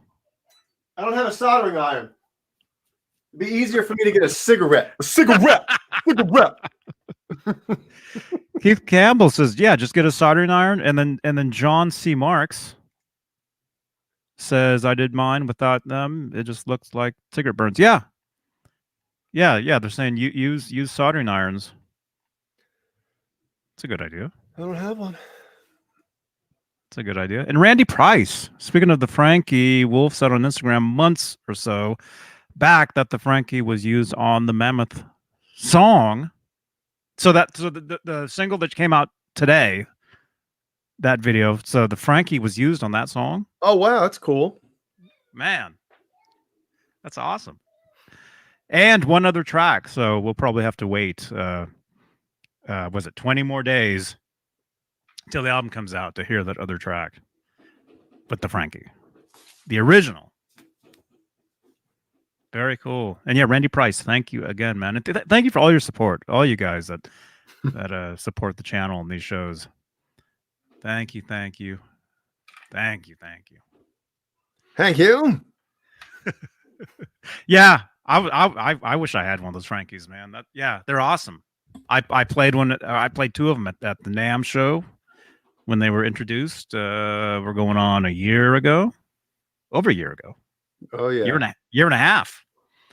Speaker 2: I don't have a soldering iron. It'd be easier for me to get a cigarette. Cigarette.
Speaker 1: Keith Campbell says, yeah, just get a soldering iron. And then John C. Marks says, I did mine without them. It just looks like cigarette burns. Yeah. They're saying use soldering irons. It's a good idea.
Speaker 2: I don't have one.
Speaker 1: It's a good idea. And Randy Price, speaking of the Frankie, Wolf said on Instagram months or so back that the Frankie was used on the Mammoth song. So the single that came out today, that video, so the Frankie was used on that song.
Speaker 2: Oh wow, that's cool.
Speaker 1: Man, that's awesome. And one other track, so we'll probably have to wait. Was it 20 more days till the album comes out to hear that other track? But the Frankie, the original. Very cool. And yeah, Randy Price, thank you again, man. And thank you for all your support, all you guys that support the channel and these shows. Thank you, thank you, thank you, thank you,
Speaker 2: thank you.
Speaker 1: Yeah, I wish I had one of those Frankies, man. Yeah, they're awesome. I played one. I played two of them at the NAMM show when they were introduced. We're going on a year ago, over a year ago.
Speaker 2: Oh yeah,
Speaker 1: year and a half.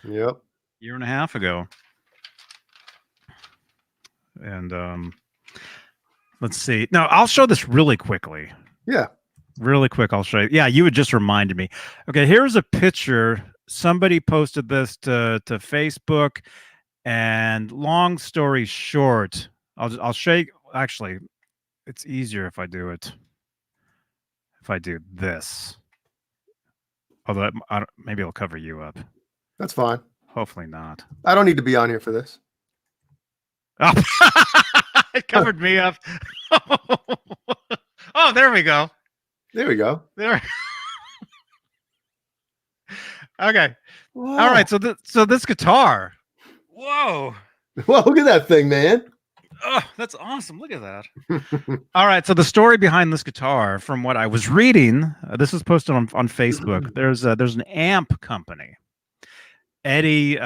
Speaker 2: Yep,
Speaker 1: year and a half ago. And let's see. Now I'll show this really quickly.
Speaker 2: Yeah,
Speaker 1: really quick. I'll show you. Yeah, you had just reminded me. Okay, here's a picture. Somebody posted this to Facebook. And long story short, I'll show you. Actually, it's easier if I do it. If I do this. Although maybe it'll cover you up.
Speaker 2: That's fine.
Speaker 1: Hopefully not.
Speaker 2: I don't need to be on here for this.
Speaker 1: Oh, it covered me up. Oh, there we go.
Speaker 2: There we go.
Speaker 1: There. Okay.
Speaker 2: Wow.
Speaker 1: All right. So this guitar. Whoa.
Speaker 2: Well, look at that thing, man.
Speaker 1: Oh, that's awesome. Look at that. All right. So the story behind this guitar, from what I was reading, this was posted on Facebook. There's an amp company. Eddie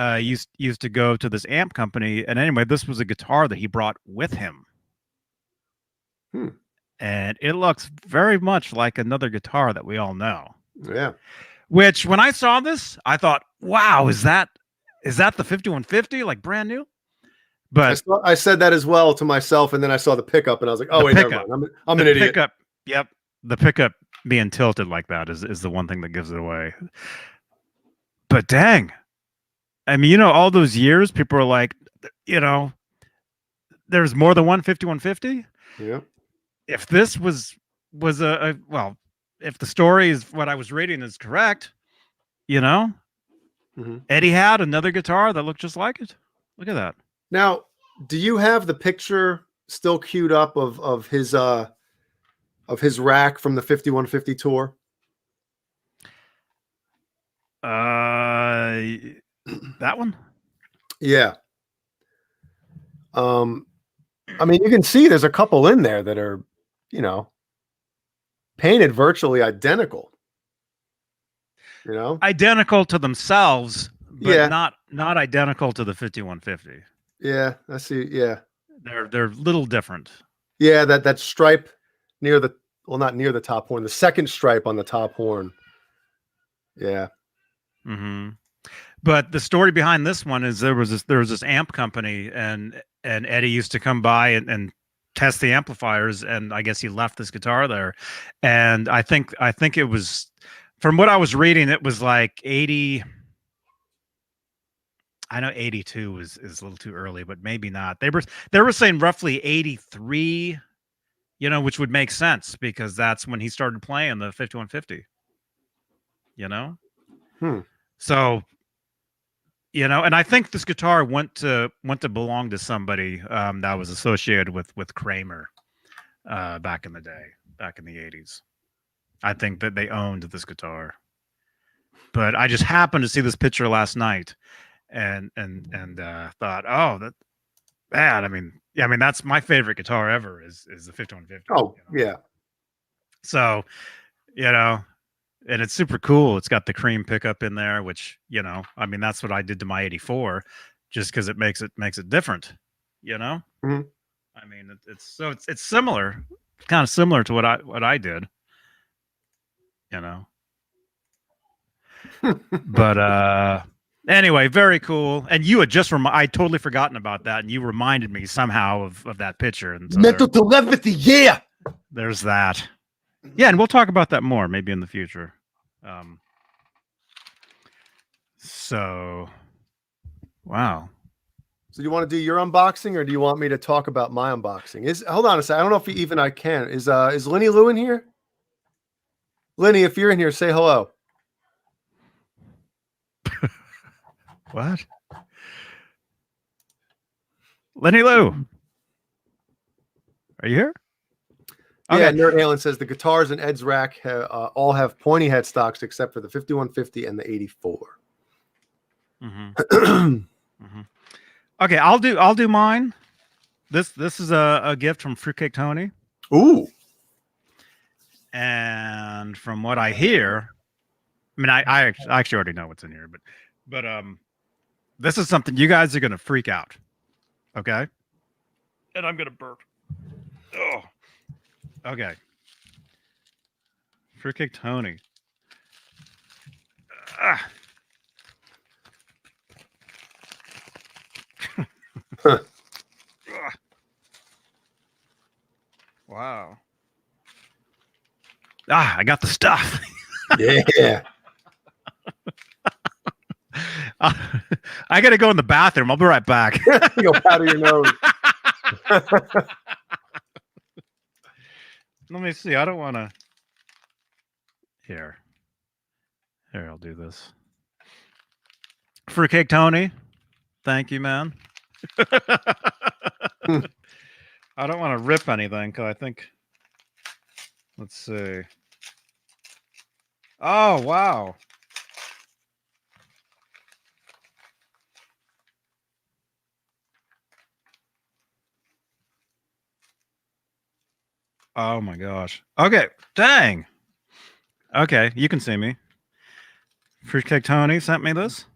Speaker 1: used to go to this amp company. And anyway, this was a guitar that he brought with him. And it looks very much like another guitar that we all know.
Speaker 2: Yeah.
Speaker 1: Which, when I saw this, I thought, wow, is that the 5150, like brand new? But
Speaker 2: I said that as well to myself, and then I saw the pickup, and I was like, "Oh wait, never mind. I'm an idiot."
Speaker 1: Pickup, yep, the pickup being tilted like that is the one thing that gives it away. But dang, I mean, all those years, people are like, there's more than one 5150.
Speaker 2: Yeah.
Speaker 1: If this was a well, if the story is what I was reading is correct, Eddie had another guitar that looked just like it. Look at that.
Speaker 2: Now, do you have the picture still queued up of his rack from the 5150 tour?
Speaker 1: That one?
Speaker 2: Yeah. I mean, you can see there's a couple in there that are, painted virtually identical.
Speaker 1: Identical to themselves, but
Speaker 2: yeah,
Speaker 1: not identical to the 5150.
Speaker 2: Yeah, I see. Yeah,
Speaker 1: they're a little different.
Speaker 2: Yeah, that stripe near the not near the top horn, the second stripe on the top horn. Yeah.
Speaker 1: But the story behind this one is there was this amp company, and Eddie used to come by and test the amplifiers, and I guess he left this guitar there, and I think it was, from what I was reading, it was like 80. I know 82 is a little too early, but maybe not. They were saying roughly 83, which would make sense because that's when he started playing the 5150. So, and I think this guitar went to belong to somebody that was associated with Kramer back in the day, back in the 80s. I think that they owned this guitar. But I just happened to see this picture last night. And thought, oh, that I mean, that's my favorite guitar ever is the 5150.
Speaker 2: Oh, yeah.
Speaker 1: So, and it's super cool. It's got the cream pickup in there, which, that's what I did to my 84, just because it makes it different, I mean, it's similar, kind of similar to what I did, but anyway, very cool. And you had just I'd totally forgotten about that, and you reminded me somehow of that picture. And so
Speaker 2: mental telepathy, yeah.
Speaker 1: There's that. Yeah, and we'll talk about that more maybe in the future. So, wow.
Speaker 2: So do you want to do your unboxing, or do you want me to talk about my unboxing? Hold on a second. I don't know if even I can. Is Lenny Lou in here? Lenny, if you're in here, say hello.
Speaker 1: What? Lenny Lou, are you here?
Speaker 2: Yeah,
Speaker 1: Okay.
Speaker 2: Nerd Halen says the guitars in Ed's rack all have pointy headstocks except for the 5150 and the 84.
Speaker 1: Okay, I'll do mine. This is a gift from Fruitcake Tony.
Speaker 2: Ooh.
Speaker 1: And from what I hear, I mean, I actually already know what's in here, but this is something you guys are gonna freak out. Okay. And I'm gonna burp. Oh. Okay. Fruitcake Tony. Wow. I got the stuff.
Speaker 2: Yeah.
Speaker 1: I gotta go in the bathroom. I'll be right back.
Speaker 2: Go powder your nose.
Speaker 1: Let me see. I don't want to. Here, I'll do this. Fruitcake Tony, thank you, man. I don't want to rip anything because I think. Let's see. Oh, wow. Oh my gosh. Okay. Dang. Okay. You can see me. Fruitcake Tony sent me this.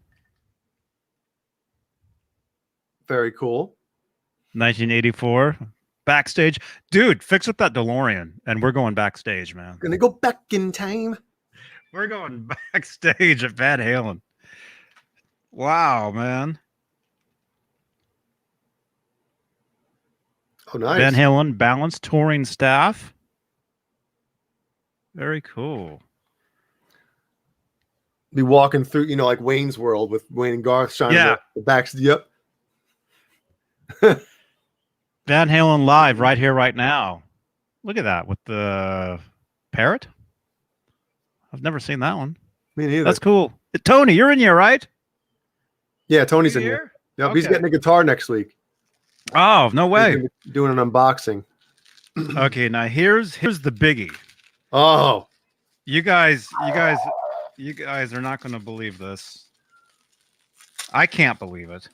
Speaker 2: Very cool.
Speaker 1: 1984. Backstage. Dude, fix up that DeLorean and we're going backstage, man.
Speaker 2: Gonna go back in time.
Speaker 1: We're going backstage at Van Halen. Wow, man.
Speaker 2: Oh, nice.
Speaker 1: Van Halen balanced touring staff. Very cool.
Speaker 2: Be walking through, like Wayne's World with Wayne and Garth shining the backs. Yep.
Speaker 1: Van Halen live right here, right now. Look at that with the parrot. I've never seen that one.
Speaker 2: Me neither.
Speaker 1: That's cool. Tony, you're in here, right?
Speaker 2: Yeah, Tony's in here. Yep, okay. He's getting a guitar next week.
Speaker 1: Oh, no way.
Speaker 2: Doing an unboxing.
Speaker 1: Okay, now here's the biggie.
Speaker 2: Oh.
Speaker 1: You guys are not going to believe this. I can't believe it.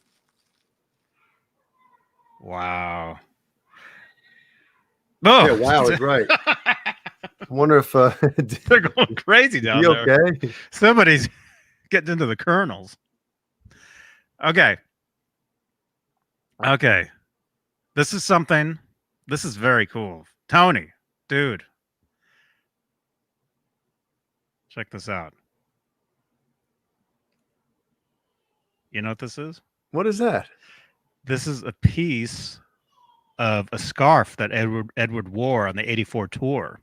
Speaker 1: Wow. Oh,
Speaker 2: yeah, wow, is right. I wonder if
Speaker 1: they're going crazy down there.
Speaker 2: Okay?
Speaker 1: Somebody's getting into the kernels. Okay. Okay. This is something. This is very cool. Tony, dude. Check this out. You know what this is?
Speaker 2: What is that?
Speaker 1: This is a piece of a scarf that Edward wore on the '84 tour.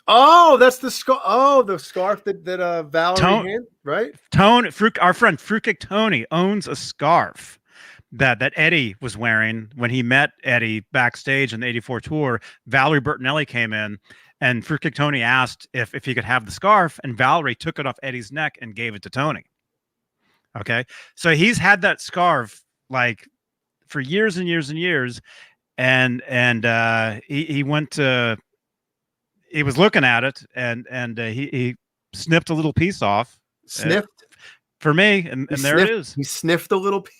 Speaker 2: Oh, that's the scarf. Oh, the scarf that Valerie had, right?
Speaker 1: Our friend Fruitcake Tony owns a scarf that Eddie was wearing when he met Eddie backstage on the '84 tour. Valerie Bertinelli came in, and Fruitcake Tony asked if he could have the scarf, and Valerie took it off Eddie's neck and gave it to Tony. Okay, so he's had that scarf like for years and years and years, and he went to. He was looking at it, and he snipped a little piece off.
Speaker 2: Sniffed
Speaker 1: for me, and there it is.
Speaker 2: He sniffed a little piece.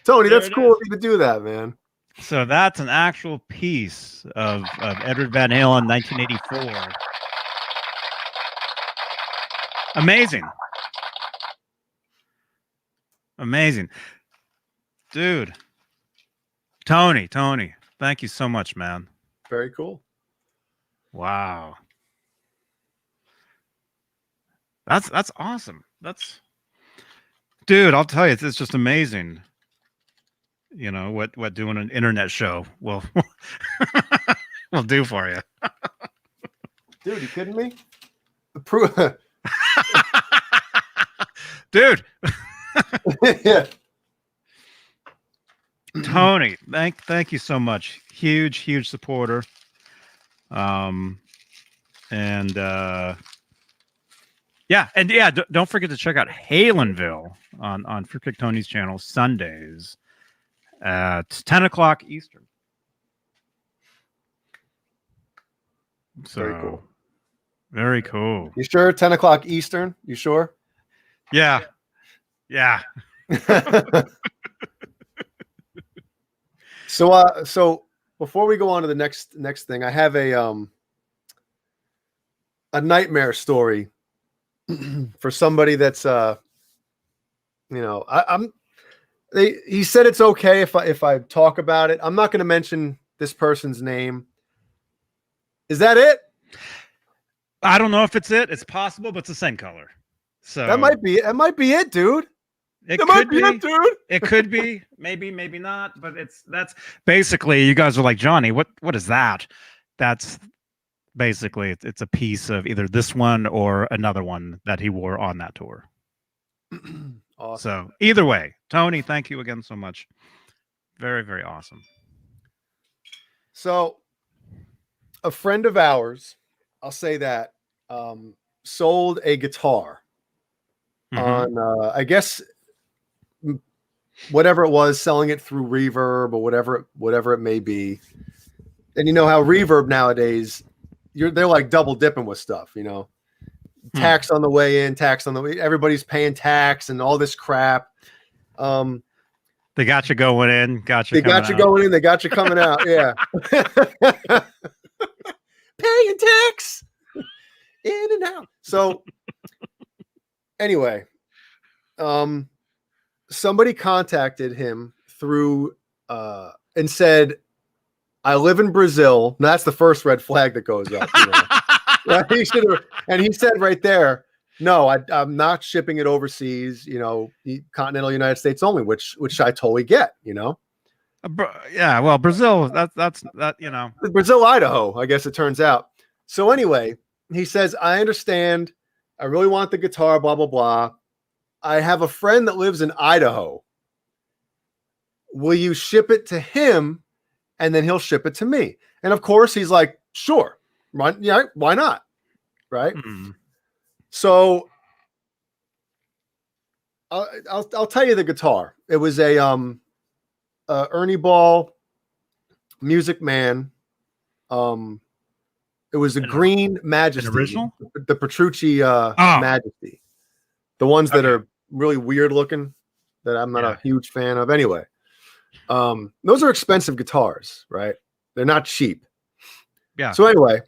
Speaker 2: Tony, that's cool of you to do that, man.
Speaker 1: So that's an actual piece of Edward Van Halen, 1984. Amazing. Amazing. Dude. Tony, thank you so much, man.
Speaker 2: Very cool.
Speaker 1: Wow. That's awesome. Dude, I'll tell you, it's just amazing. You know what doing an internet show will do for you.
Speaker 2: Dude, you kidding me?
Speaker 1: Dude,
Speaker 2: Yeah.
Speaker 1: Tony, thank you so much. Huge supporter. And don't forget to check out Halenville on Fruitcake Tony's channel Sundays at 10 o'clock Eastern. So,
Speaker 2: Very cool.
Speaker 1: Very cool.
Speaker 2: You sure? 10 o'clock Eastern? You sure?
Speaker 1: Yeah.
Speaker 2: So before we go on to the next thing, I have a nightmare story for somebody that's he said it's okay if I talk about it. I'm not going to mention this person's name. Is that it?
Speaker 1: I don't know if it's it. It's possible, but it's the same color. So
Speaker 2: that might be it, dude.
Speaker 1: It could be it, dude. It could be, maybe not, but that's basically, you guys are like, Johnny, what is that? That's basically it's a piece of either this one or another one that he wore on that tour. Awesome. So either way, Tony, thank you again so much. Very, very awesome.
Speaker 2: So a friend of ours, I'll say that, sold a guitar on I guess whatever it was, selling it through Reverb or whatever it may be. And you know how Reverb nowadays, they're like double dipping with stuff, tax on the way in, tax on the way. Everybody's paying tax and all this crap.
Speaker 1: They got you going in,
Speaker 2: they got you going in, they got you coming out. Yeah. Paying tax in and out. So anyway, somebody contacted him through and said, I live in Brazil. Now, that's the first red flag that goes up. He should have, and he said right there, no, I'm not shipping it overseas, continental United States only, which I totally get,
Speaker 1: Yeah, well, Brazil, that's
Speaker 2: Brazil, Idaho, I guess it turns out. So anyway, he says, I understand. I really want the guitar, blah, blah, blah. I have a friend that lives in Idaho. Will you ship it to him and then he'll ship it to me? And of course, he's like, sure. Yeah, why not? Right? Mm-hmm. So I'll tell you the guitar. It was a Ernie Ball Music Man. It was a green Majesty,
Speaker 1: an original,
Speaker 2: the Petrucci Majesty, the ones that are really weird looking that I'm not a huge fan of. Anyway, those are expensive guitars, right? They're not cheap.
Speaker 1: Yeah.
Speaker 2: So anyway,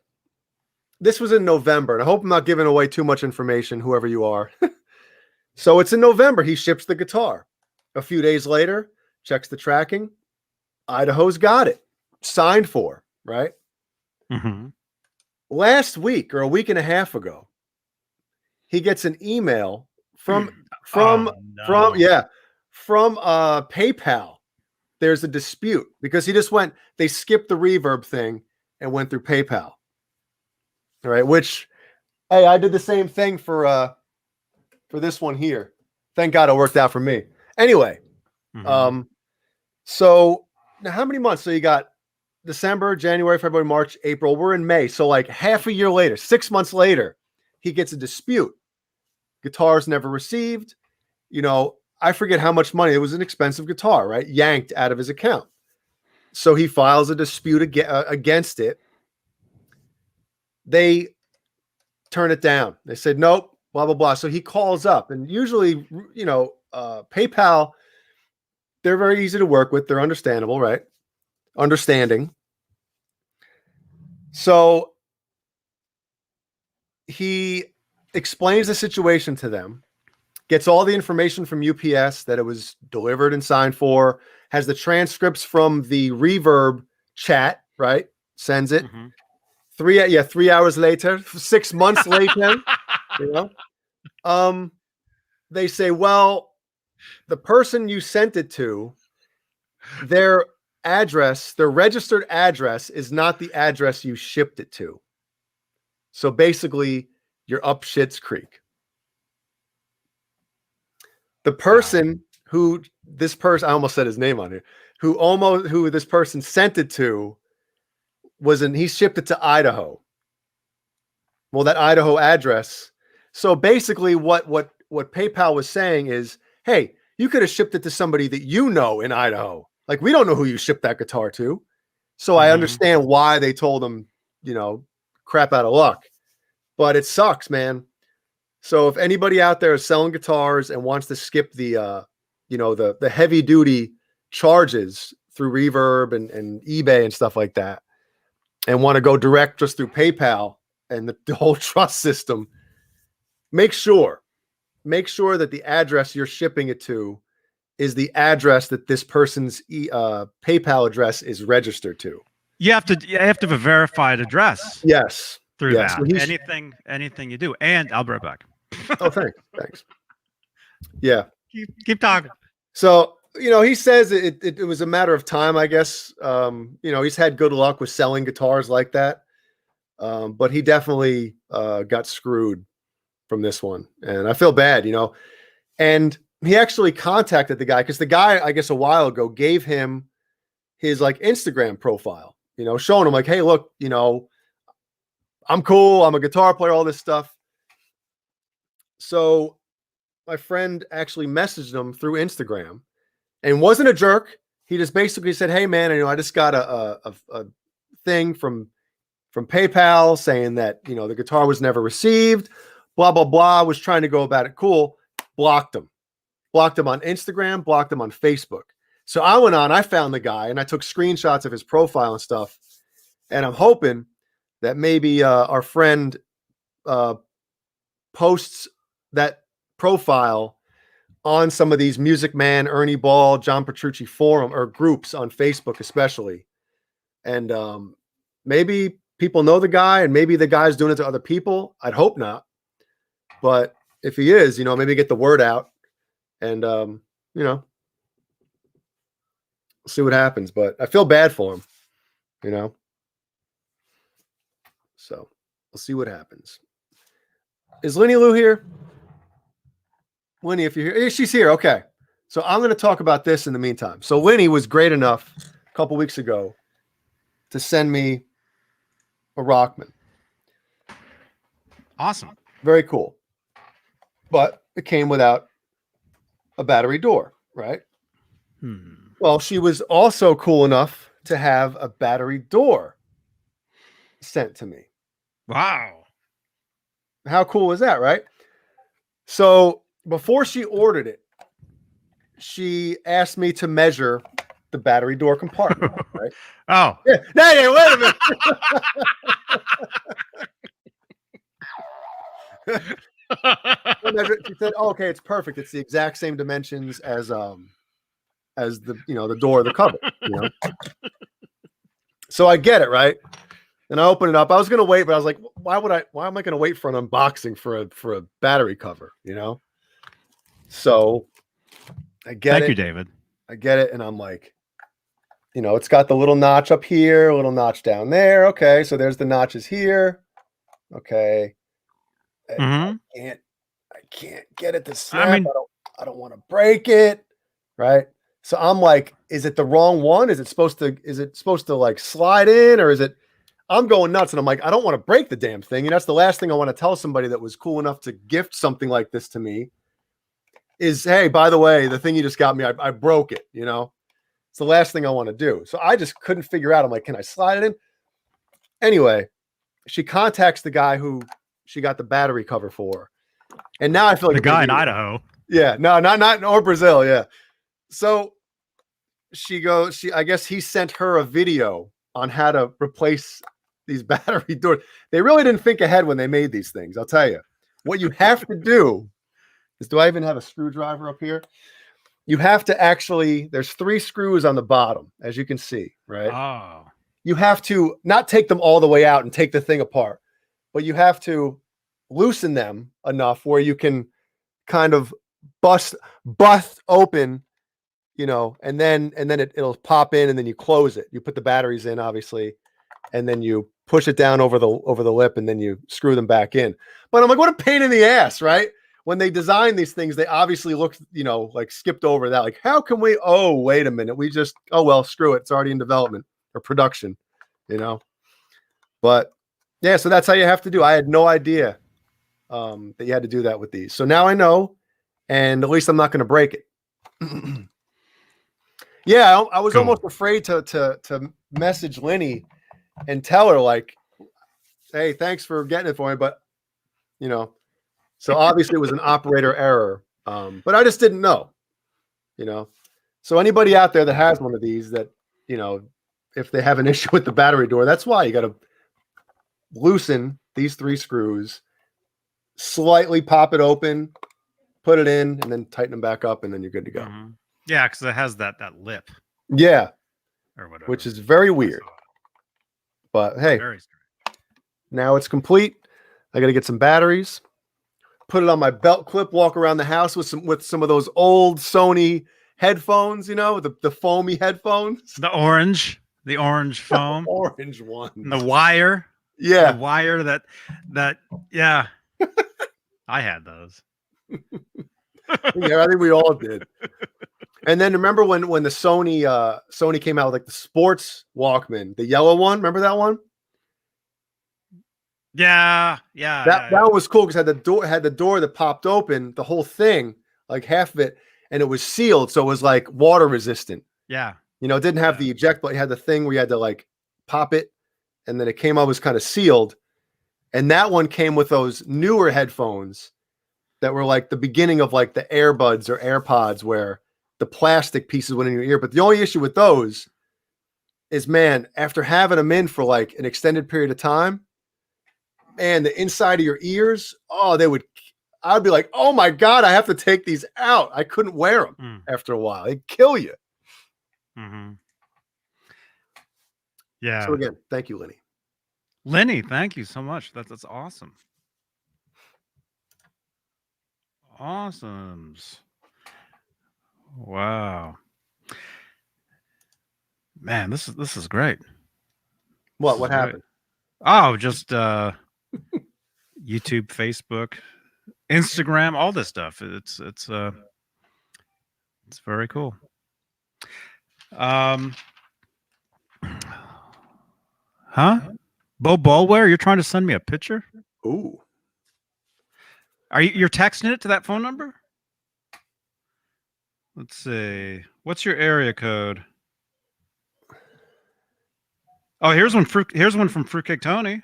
Speaker 2: this was in November, and I hope I'm not giving away too much information, whoever you are. So it's in November. He ships the guitar. A few days later, checks the tracking. Idaho's got it. Signed for, right?
Speaker 1: Mm-hmm.
Speaker 2: Last week or a week and a half ago, he gets an email from PayPal. There's a dispute because they skipped the Reverb thing and went through PayPal. All right, which, hey, I did the same thing for this one here. Thank God it worked out for me. Anyway, so now how many months? So you got December, January, February, March, April. We're in May. So like half a year later, 6 months later, he gets a dispute. Guitar's never received. I forget how much money. It was an expensive guitar, right? Yanked out of his account. So he files a dispute against it. They turn it down. They said, nope, blah, blah, blah. So he calls up, and usually, PayPal, they're very easy to work with. They're understandable, right? Understanding. So he explains the situation to them, gets all the information from UPS that it was delivered and signed for, has the transcripts from the Reverb chat, right? Sends it. 3 hours later, 6 months later, they say, well, the person you sent it to, their address, their registered address is not the address you shipped it to. So basically, you're up shit's creek. The person who this person, I almost said his name on here, who this person sent it to he shipped it to Idaho. Well, that Idaho address. So basically what PayPal was saying is, hey, you could have shipped it to somebody that you know in Idaho. Like, we don't know who you shipped that guitar to. So I understand why they told him, crap out of luck. But it sucks, man. So if anybody out there is selling guitars and wants to skip the the heavy duty charges through Reverb and eBay and stuff like that, and want to go direct just through PayPal and the whole trust system, make sure that the address you're shipping it to is the address that this person's PayPal address is registered to.
Speaker 1: You have to have a verified address.
Speaker 2: Yes.
Speaker 1: Through that. So anything you do. And I'll be right back.
Speaker 2: Oh, thanks. Yeah.
Speaker 1: Keep talking.
Speaker 2: So, he says it was a matter of time, I guess. He's had good luck with selling guitars like that. But he definitely got screwed from this one. And I feel bad, And he actually contacted the guy, because the guy, I guess a while ago, gave him his Instagram profile, showing him hey, look, I'm cool. I'm a guitar player, all this stuff. So my friend actually messaged him through Instagram and wasn't a jerk. He just basically said, hey man, I just got a thing from PayPal saying that, the guitar was never received, blah, blah, blah, was trying to go about it cool. Blocked him on Instagram, blocked him on Facebook. So I went on, I found the guy and I took screenshots of his profile and stuff. And I'm hoping that maybe our friend posts that profile on some of these Music Man, Ernie Ball, John Petrucci forum or groups on Facebook, especially. And maybe people know the guy and maybe the guy's doing it to other people. I'd hope not. But if he is, maybe get the word out and, see what happens. But I feel bad for him, So we'll see what happens. Is Lenny Lou here? Lenny, if you're here, she's here. Okay. So I'm going to talk about this in the meantime. So Lenny was great enough a couple weeks ago to send me a Rockman.
Speaker 1: Awesome.
Speaker 2: Very cool. But it came without a battery door, right? Well, she was also cool enough to have a battery door sent to me.
Speaker 1: Wow.
Speaker 2: How cool was that, right? So before she ordered it, she asked me to measure the battery door compartment, right?
Speaker 1: Oh.
Speaker 2: Yeah. Hey, wait a minute. She said, oh, okay, it's perfect. It's the exact same dimensions as the the door of the cupboard, So I get it, right? And I open it up. I was gonna wait, but I was like, why am I gonna wait for an unboxing for a battery cover, So I get it.
Speaker 1: Thank you, David.
Speaker 2: I get it, and I'm like, it's got the little notch up here, a little notch down there. Okay, so there's the notches here. Okay. I can't get it to snap. I don't want to break it. Right. So I'm like, is it the wrong one? Is it supposed to like slide in, or is it? I'm going nuts, and I'm like, I don't want to break the damn thing. And that's the last thing I want to tell somebody that was cool enough to gift something like this to me is, hey, by the way, the thing you just got me, I broke it. It's the last thing I want to do. So I just couldn't figure out. I'm like, can I slide it in? Anyway, she contacts the guy who she got the battery cover for. And now I feel like
Speaker 1: the guy in Idaho.
Speaker 2: Yeah, no, not or Brazil. Yeah. So I guess he sent her a video on how to replace these battery doors. They really didn't think ahead when they made these things. I'll tell you what you have to do is, do I even have a screwdriver up here? You have to there's 3 screws on the bottom, as you can see, right?
Speaker 1: Oh.
Speaker 2: You have to not take them all the way out and take the thing apart, but you have to loosen them enough where you can kind of bust open, and then it'll pop in, and then you close it. You put the batteries in, obviously, and then you push it down over the lip, and then you screw them back in. But I'm like, what a pain in the ass, right? When they design these things, they obviously looked, like skipped over that. Like, how can we? Oh, wait a minute. We just, oh well, screw it. It's already in development or production, But yeah, so that's how you have to do. I had no idea that you had to do that with these. So now I know, and at least I'm not going to break it. Yeah, I was almost afraid to message Lenny and tell her, like, hey, thanks for getting it for me, but so obviously it was an operator error, but I just didn't know. So anybody out there that has one of these, that if they have an issue with the battery door, that's why you got to loosen these 3 screws, slightly pop it open, put it in, and then tighten them back up, and then you're good to go.
Speaker 1: Mm-hmm. Yeah, because it has that lip.
Speaker 2: Yeah,
Speaker 1: or whatever,
Speaker 2: which is very weird. But hey, now it's complete. I got to get some batteries, put it on my belt clip, walk around the house with some of those old Sony headphones, the foamy headphones.
Speaker 1: The orange foam.
Speaker 2: Orange one.
Speaker 1: And the wire.
Speaker 2: Yeah.
Speaker 1: The wire that yeah. I had those.
Speaker 2: Yeah, I think we all did. And then remember when the Sony came out with like the sports Walkman, the yellow one? Remember that one?
Speaker 1: Yeah.
Speaker 2: That one was cool because had the door that popped open, the whole thing, like half of it, and it was sealed, so it was like water resistant.
Speaker 1: Yeah.
Speaker 2: It didn't have the eject, but it had the thing where you had to like pop it, and then it came out, was kind of sealed. And that one came with those newer headphones that were like the beginning of like the AirBuds or AirPods, where the plastic pieces went in your ear. But the only issue with those is, man, after having them in for like an extended period of time, and the inside of your ears, I'd be like, oh my God, I have to take these out. I couldn't wear them after a while. They'd kill you.
Speaker 1: Mm-hmm. Yeah.
Speaker 2: So again, thank you, Lenny.
Speaker 1: Lenny, thank you so much. That's awesome. Awesomes. Wow. Man, this is great.
Speaker 2: What happened?
Speaker 1: Oh, just YouTube, Facebook, Instagram, all this stuff. It's very cool. Huh? Bo Bolware, you're trying to send me a picture?
Speaker 2: Ooh.
Speaker 1: You're texting it to that phone number? Let's see. What's your area code? Oh, here's one from Fruitcake Tony.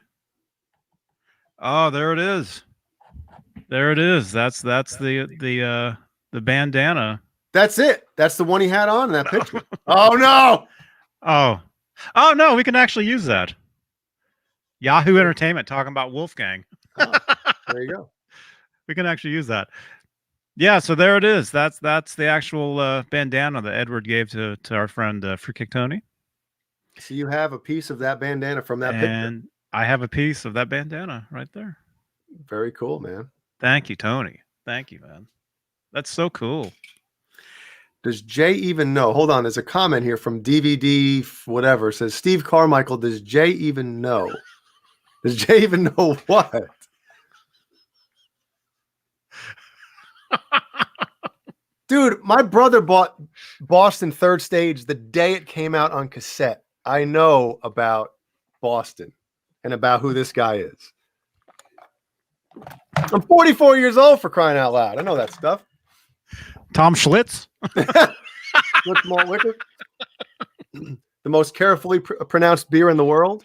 Speaker 1: Oh, there it is. There it is. That's the bandana.
Speaker 2: That's it. That's the one he had on in that picture. Oh no.
Speaker 1: Oh no, we can actually use that. Yahoo Entertainment talking about Wolfgang.
Speaker 2: Oh, there you go.
Speaker 1: We can actually use that. Yeah, so there it is. That's the actual bandana that Edward gave to our friend Fruitcake Tony.
Speaker 2: So you have a piece of that bandana from that picture.
Speaker 1: And I have a piece of that bandana right there.
Speaker 2: Very cool, man.
Speaker 1: Thank you, Tony. Thank you, man. That's so cool.
Speaker 2: Does Jay even know? Hold on. There's a comment here from DVD whatever. It says, Steve Carmichael, does Jay even know? Does Jay even know what? Dude, my brother bought Boston Third Stage the day it came out on cassette. I know about Boston and about who this guy is. I'm 44 years old, for crying out loud. I know that stuff.
Speaker 1: Tom Schlitz?
Speaker 2: Schlitz malt liquor? The most carefully pronounced beer in the world?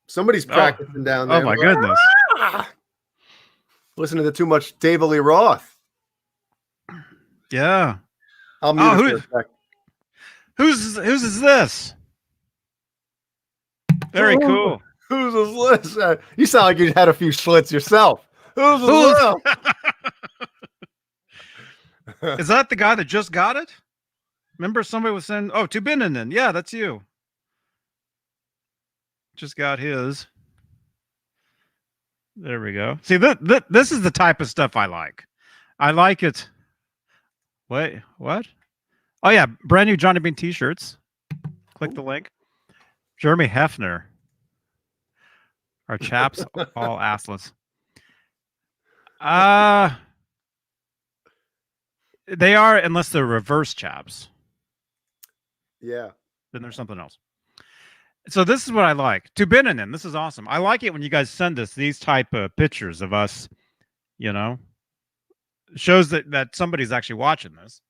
Speaker 2: Somebody's practicing down there.
Speaker 1: Oh, my goodness.
Speaker 2: Listening to too much David Lee Roth.
Speaker 1: Yeah.
Speaker 2: I'll mute it for a sec.
Speaker 1: Whose is this? Very cool.
Speaker 2: Who's this list? You sound like you had a few Schlitz yourself. Who's this?
Speaker 1: Is that the guy that just got it? Remember somebody was saying, oh, Tubininen. Yeah, that's you. Just got his. There we go. See, this is the type of stuff I like. I like it. Wait, what? Oh yeah, brand new Johnny Bean t-shirts. Click the link. Jeremy Hefner. Our chaps all assless. They are, unless they're reverse chaps.
Speaker 2: Yeah.
Speaker 1: Then there's something else. So this is what I like. Tubininen, this is awesome. I like it when you guys send us these type of pictures of us, you know. Shows that somebody's actually watching this.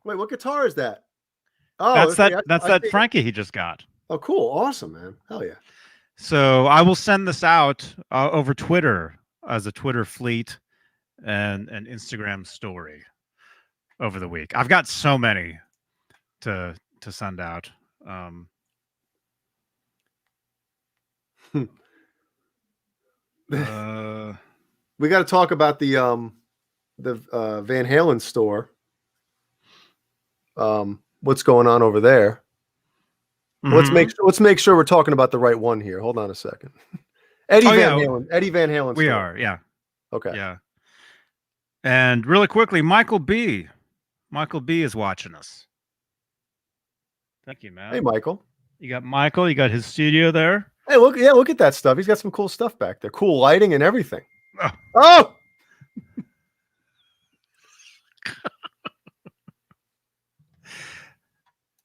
Speaker 2: Wait, what guitar is that? Oh,
Speaker 1: That's
Speaker 2: okay,
Speaker 1: that's that Frankie he just got.
Speaker 2: Oh, cool. Awesome, man. Hell yeah.
Speaker 1: So I will send this out over Twitter as a Twitter fleet and an Instagram story over the week. I've got so many to send out.
Speaker 2: We got to talk about the Van Halen store. What's going on over there?
Speaker 1: Mm-hmm.
Speaker 2: Let's make sure we're talking about the right one here. Hold on a second. Eddie Van Halen.
Speaker 1: We
Speaker 2: store.
Speaker 1: are, yeah.
Speaker 2: Okay.
Speaker 1: Yeah. And really quickly, Michael B. Michael B is watching us. Thank you, man.
Speaker 2: Hey, Michael.
Speaker 1: You got Michael. You got his studio there.
Speaker 2: Hey, look at that stuff. He's got some cool stuff back there. Cool lighting and everything.
Speaker 1: Oh.
Speaker 2: Oh!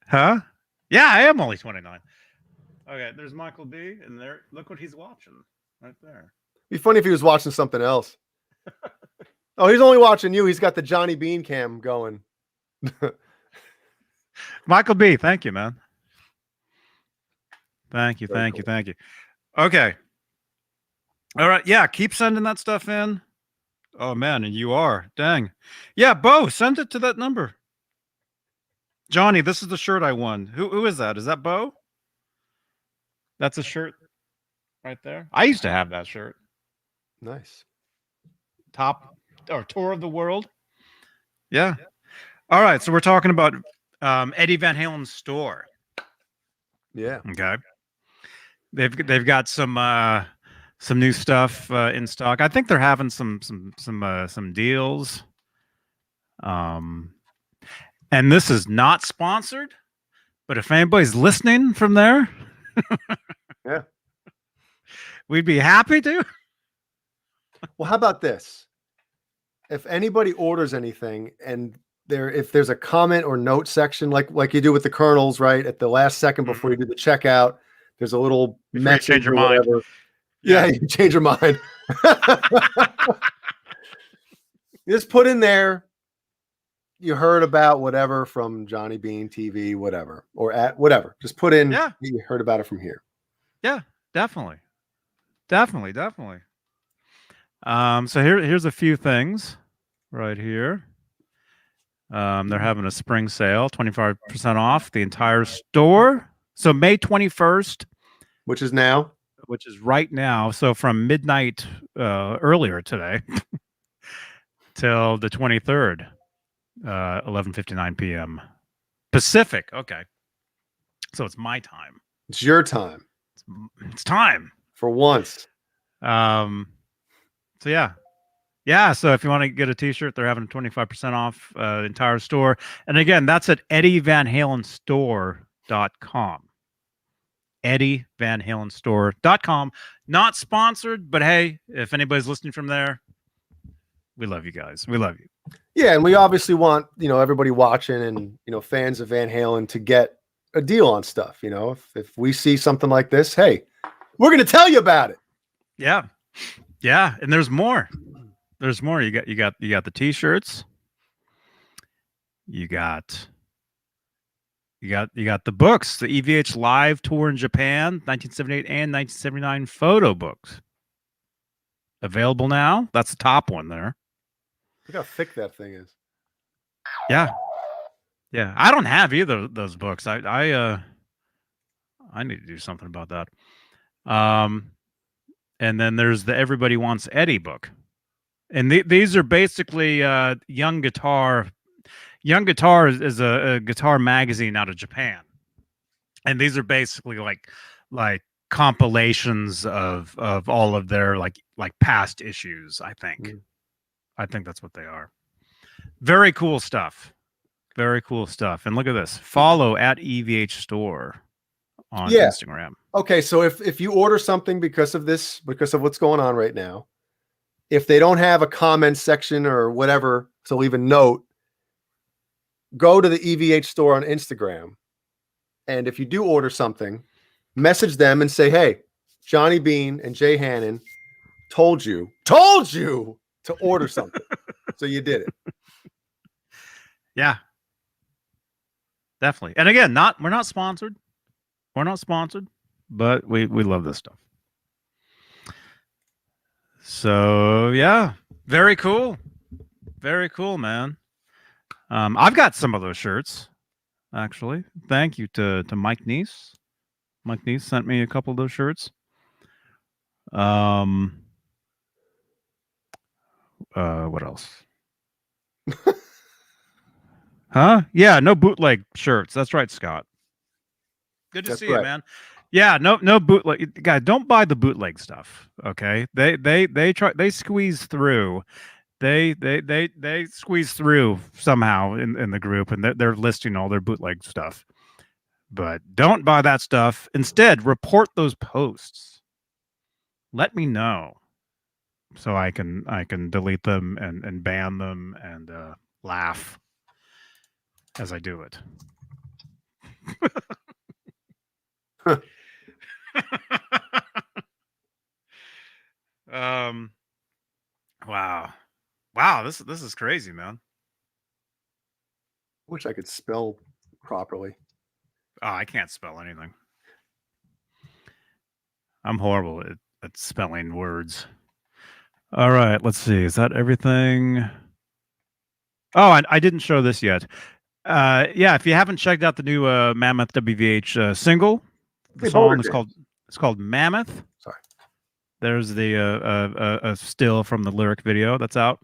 Speaker 1: Huh? Yeah, I am only 29. Okay, there's Michael B. And there, look what he's watching right there.
Speaker 2: It'd be funny if he was watching something else. Oh, he's only watching you. He's got the Johnny Bean cam going.
Speaker 1: Michael B, thank you, man. Thank you. Okay. All right. Yeah, keep sending that stuff in. Oh, man, and you are. Dang. Yeah, Bo, send it to that number. Johnny, this is the shirt I won. Who is that? Is that Bo? That's a shirt right there. I used to have that shirt.
Speaker 2: Nice.
Speaker 1: Top or tour of the world. Yeah. All right. So we're talking about Eddie Van Halen's store.
Speaker 2: Yeah.
Speaker 1: Okay. They've got some new stuff in stock. I think they're having some deals. And this is not sponsored, but if anybody's listening from there,
Speaker 2: yeah,
Speaker 1: we'd be happy to.
Speaker 2: Well, how about this? If anybody orders anything and if there's a comment or note section like you do with the kernels, right? At the last second before you do the checkout, there's a little message.
Speaker 1: Change your mind.
Speaker 2: Whatever. Yeah, you change your mind. Just put in there, you heard about whatever from Johnny Bean TV, whatever, or at whatever. Just put in, you heard about it from here.
Speaker 1: Yeah, definitely. So here's a few things right here. They're having a spring sale, 25% off the entire store. So May 21st,
Speaker 2: which is now,
Speaker 1: which is right now. So from midnight earlier today till the 23rd, 11:59 p.m. Pacific. Okay, so it's my time.
Speaker 2: It's your time.
Speaker 1: It's time
Speaker 2: for once.
Speaker 1: So yeah. So if you want to get a T-shirt, they're having 25% off the entire store. And again, that's at EddieVanHalenStore.com. EddieVanHalenStore.com. Not sponsored, but hey, if anybody's listening from there, we love you guys. We love you.
Speaker 2: Yeah, and we obviously want everybody watching and fans of Van Halen to get a deal on stuff. If we see something like this, hey, we're going to tell you about it.
Speaker 1: Yeah, and there's more. There's more. You got the T-shirts. You got the books, the EVH live tour in Japan, 1978 and 1979 photo books. Available now. That's the top one there.
Speaker 2: Look how thick that thing is.
Speaker 1: Yeah. I don't have either of those books. I need to do something about that. And then there's the Everybody Wants Eddie book. And these are basically Young Guitar. Young Guitar is a guitar magazine out of Japan. And these are basically like compilations of all of their like past issues, I think. I think that's what they are. Very cool stuff. Very cool stuff. And look at this. Follow at EVH Store on
Speaker 2: Yeah.
Speaker 1: Instagram.
Speaker 2: Okay, so if you order something because of what's going on right now, if they don't have a comment section or whatever to leave a note, go to the EVH Store on Instagram. And if you do order something, message them and say, hey, Johnny Beane and Jay Hannon told you to order something. So you did it.
Speaker 1: Yeah. Definitely. And again, we're not sponsored. We're not sponsored, but we love this stuff. So yeah, very cool. Very cool, man. I've got some of those shirts, actually. Thank you to Mike Neese. Mike Neese sent me a couple of those shirts. What else? Huh? Yeah, no bootleg shirts. That's right, Scott. Good to see you, man. Yeah, no bootleg. Guy, don't buy the bootleg stuff. Okay, they squeeze through. They squeeze through somehow in the group, and they're listing all their bootleg stuff. But don't buy that stuff. Instead, report those posts. Let me know so I can delete them and ban them and laugh as I do it. Wow, this is crazy, man.
Speaker 2: Wish I could spell properly.
Speaker 1: Oh, I can't spell anything. I'm horrible at spelling words. All right, let's see. Is that everything? Oh, I didn't show this yet. Yeah, if you haven't checked out the new Mammoth WVH single, the song is called Mammoth.
Speaker 2: Sorry.
Speaker 1: There's the still from the lyric video that's out.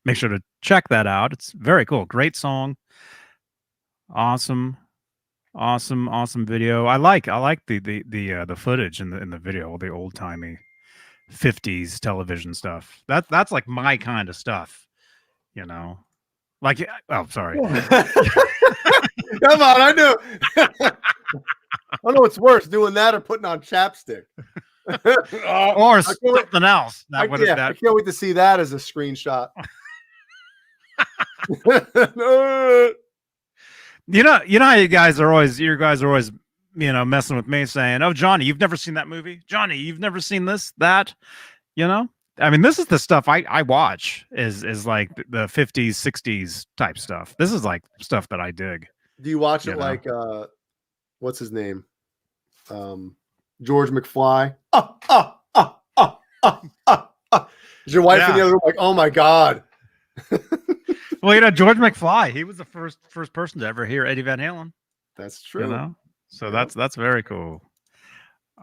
Speaker 1: Make sure to check that out. It's very cool. Great song. Awesome video. I like the footage in the video, the old timey 50s television stuff. That's like my kind of stuff, you know. Like, oh, sorry.
Speaker 2: Come on, I knew. I don't know what's worse, doing that or putting on chapstick.
Speaker 1: Or something else.
Speaker 2: I can't wait to see that as a screenshot.
Speaker 1: You know how you guys are always messing with me saying, oh, Johnny, you've never seen that movie? Johnny, you've never seen that, you know? I mean, this is the stuff I watch is like the 50s, 60s type stuff. This is like stuff that I dig.
Speaker 2: Do you watch it like what's his name? George McFly. Is your wife in the other room like, oh my God?
Speaker 1: Well, George McFly, he was the first person to ever hear Eddie Van Halen.
Speaker 2: That's true.
Speaker 1: You know? So that's very cool.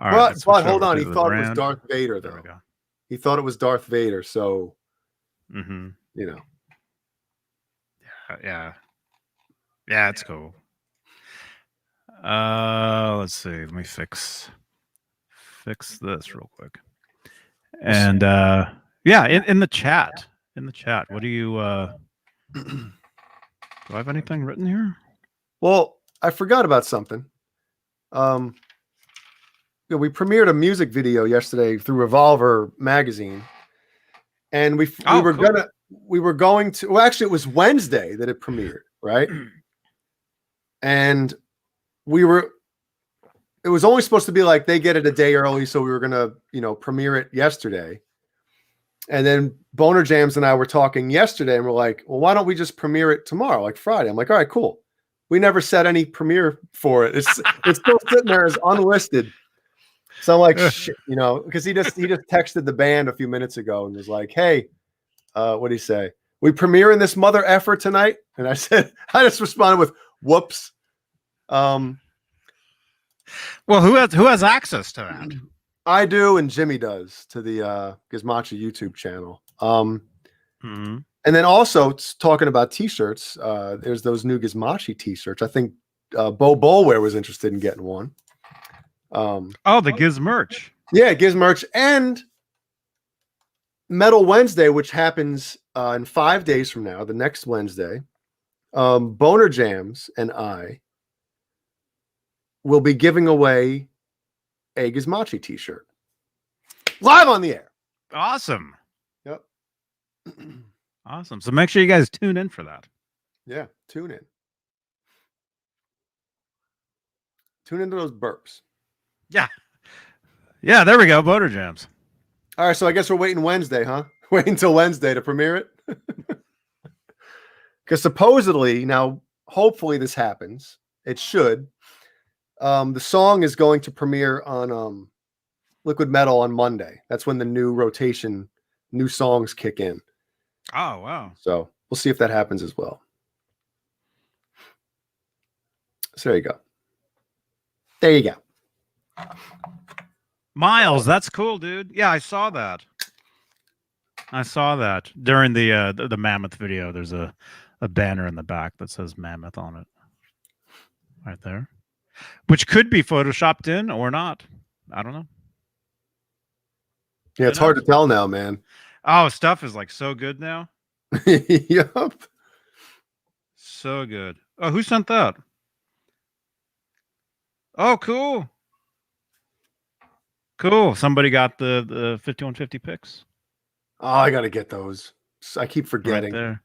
Speaker 1: All
Speaker 2: right, but hold on, he thought it was Darth Vader, though.
Speaker 1: There we go.
Speaker 2: He thought it was Darth Vader, so
Speaker 1: you
Speaker 2: know.
Speaker 1: Yeah, it's cool. Let's see. Let me fix this real quick. And yeah, in the chat. What do you do I have anything written here?
Speaker 2: Well, I forgot about something. We premiered a music video yesterday through Revolver magazine, and we were going to. Well, actually, it was Wednesday that it premiered, right? And it was only supposed to be like they get it a day early, so we were gonna, premiere it yesterday. And then Boner Jams and I were talking yesterday, and we're like, well, why don't we just premiere it tomorrow, like Friday? I'm like, all right, cool. We never set any premiere for it. It's still sitting there as unlisted. So I'm like, shit, because he just texted the band a few minutes ago and was like, hey, what'd he say? We premiering this mother effer tonight? And I just responded with, whoops.
Speaker 1: Well, who has access to that?
Speaker 2: I do, and Jimmy does, to the Gizmachi YouTube channel. And then also talking about t-shirts, there's those new Gizmachi t-shirts. I think Bo Bolware was interested in getting one.
Speaker 1: The Giz merch.
Speaker 2: Yeah, Giz merch and Metal Wednesday, which happens in 5 days from now, the next Wednesday. Boner Jams and I will be giving away a Gizmachi t-shirt live on the air.
Speaker 1: Awesome.
Speaker 2: Yep.
Speaker 1: Awesome. So make sure you guys tune in for that.
Speaker 2: Yeah, tune in. Tune into those burps.
Speaker 1: Yeah. Yeah, there we go. Boner Jams.
Speaker 2: All right, so I guess we're waiting Wednesday, huh? Waiting until Wednesday to premiere it. Because supposedly, now, hopefully this happens. It should. The song is going to premiere on Liquid Metal on Monday. That's when the new rotation, new songs kick in.
Speaker 1: Oh, wow.
Speaker 2: So we'll see if that happens as well. So there you go. There you go.
Speaker 1: Miles, that's cool, dude. Yeah, I saw that. I saw that during the Mammoth video. There's a banner in the back that says Mammoth on it. Right there. Which could be photoshopped in or not. I don't know.
Speaker 2: Yeah, it's hard to tell now, man.
Speaker 1: Oh, stuff is like so good now.
Speaker 2: Yup.
Speaker 1: So good. Oh, who sent that? Oh, cool. Cool. Somebody got the 5150 pics.
Speaker 2: Oh, I got to get those. I keep forgetting.
Speaker 1: Right there.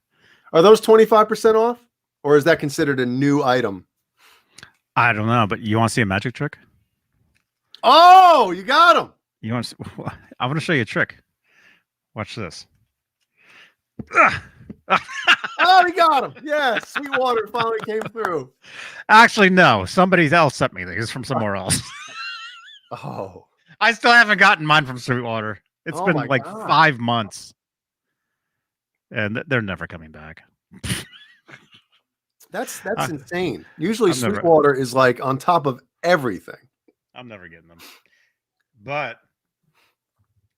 Speaker 2: Are those 25% off? Or is that considered a new item?
Speaker 1: I don't know, but you want to see a magic trick?
Speaker 2: Oh, you got them.
Speaker 1: You want to, I want to show you a trick. Watch this.
Speaker 2: Oh, we got them. Yeah, Sweetwater finally came through.
Speaker 1: Actually, no. Somebody else sent me these from somewhere else.
Speaker 2: Oh.
Speaker 1: I still haven't gotten mine from Sweetwater. It's been like
Speaker 2: God.
Speaker 1: 5 months. And they're never coming back.
Speaker 2: That's insane. Usually Sweetwater is like on top of everything.
Speaker 1: I'm never getting them. But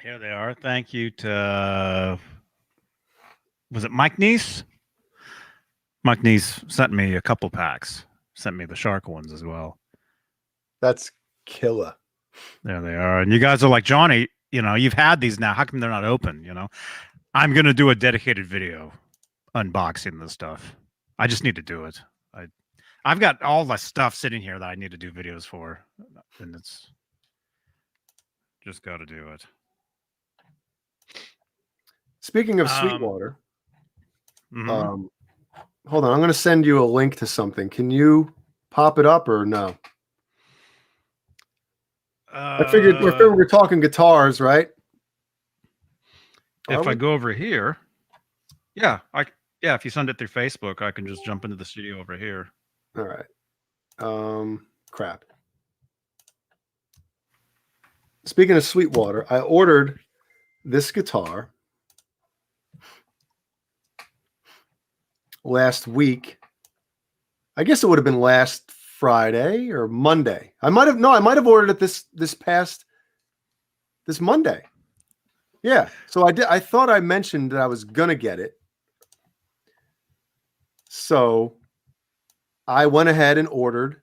Speaker 1: here they are. Thank you to was it Mike Neese? Mike Neese sent me a couple packs. Sent me the shark ones as well.
Speaker 2: That's killer.
Speaker 1: There they are. And you guys are like, Johnny, you know, you've had these now. How come they're not open? You know, I'm going to do a dedicated video unboxing this stuff. I just need to do it. I've got all the stuff sitting here that I need to do videos for. And it's just got to do it.
Speaker 2: Speaking of Sweetwater,
Speaker 1: Mm-hmm.
Speaker 2: Hold on. I'm going to send you a link to something. Can you pop it up or no? I figured we're talking guitars, right?
Speaker 1: If I go over here, yeah, if you send it through Facebook, I can just jump into the studio over here.
Speaker 2: All right. Crap. Speaking of Sweetwater, I ordered this guitar last week. I guess it would have been last Friday or Monday. I might have ordered it this Monday. Yeah. So I thought I mentioned that I was gonna get it. So I went ahead and ordered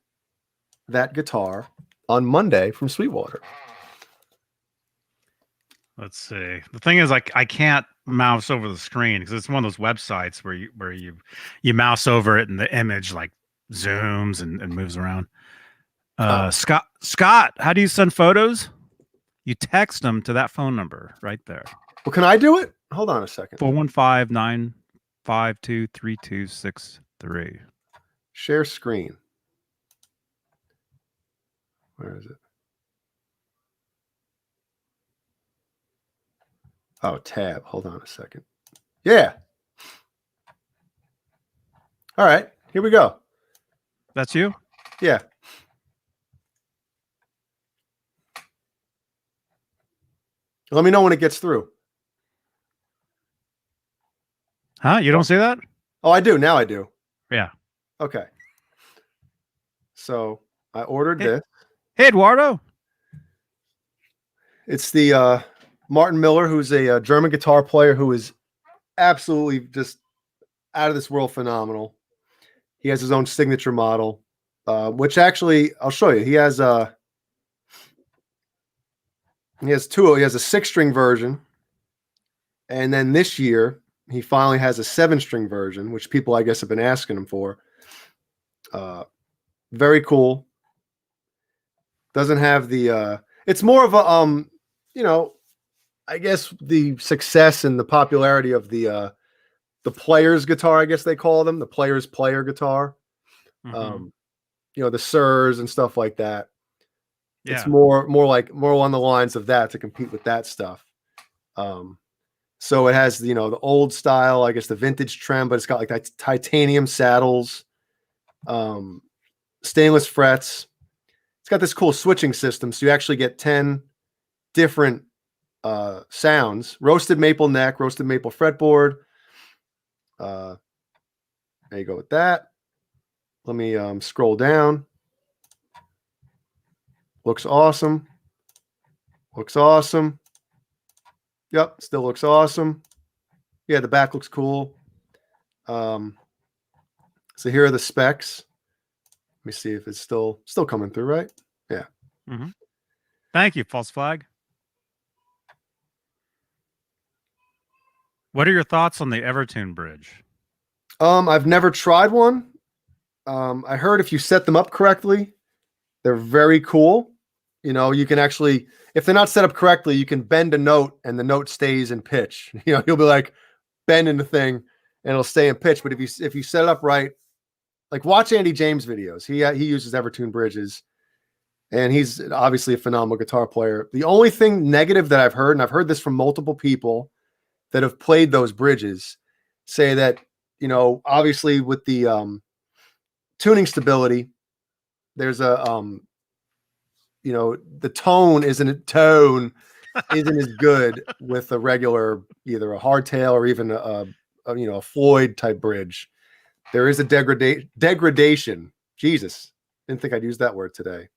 Speaker 2: that guitar on Monday from Sweetwater.
Speaker 1: Let's see. The thing is, like, I can't mouse over the screen because it's one of those websites where you mouse over it and the image like zooms and moves around. Scott, how do you send photos? You text them to that phone number right there.
Speaker 2: Well, can I do it? Hold on a second.
Speaker 1: 415-952-3263.
Speaker 2: Share screen. Where is it? Oh, tab. Hold on a second. Yeah. All right. Here we go.
Speaker 1: That's you?
Speaker 2: Yeah. Let me know when it gets through.
Speaker 1: Huh? You don't see that?
Speaker 2: Oh, I do. Now I do.
Speaker 1: Yeah.
Speaker 2: Okay. So I ordered this.
Speaker 1: Hey, Eduardo.
Speaker 2: It's the Martin Miller, who's a German guitar player who is absolutely just out of this world phenomenal. He has his own signature model, which actually I'll show you. He has two. He has a 6-string version, and then this year he finally has a 7-string version, which people, I guess, have been asking him for. Very cool. Doesn't have the it's more of a you know, I guess the success and the popularity of the player's guitar, I guess they call them, the player's player guitar.
Speaker 1: Mhm.
Speaker 2: You know, the Sirs and stuff like that. It's
Speaker 1: Yeah.
Speaker 2: more along the lines of that to compete with that stuff. So it has, you know, the old style, I guess the vintage trem, but it's got like that titanium saddles, stainless frets. It's got this cool switching system, so you actually get 10 different sounds: roasted maple neck, roasted maple fretboard. There you go with that. Let me scroll down. Looks awesome. Looks awesome. Yep, still looks awesome. Yeah, the back looks cool. So here are the specs. Let me see if it's still coming through, right? Yeah.
Speaker 1: Mm-hmm. Thank you, False Flag. What are your thoughts on the Evertune bridge?
Speaker 2: I've never tried one. I heard if you set them up correctly, they're very cool. You know, you can actually, if they're not set up correctly, you can bend a note and the note stays in pitch. You know, you'll be like bending the thing and it'll stay in pitch. But if you set it up right, like watch Andy James videos. He uses Evertune bridges, and he's obviously a phenomenal guitar player. The only thing negative that I've heard, and I've heard this from multiple people that have played those bridges, say that, you know, obviously with the tuning stability, there's a you know, the tone isn't as good with a regular, either a hardtail or even a you know, a Floyd type bridge. There is a degradation. Jesus, didn't think I'd use that word today.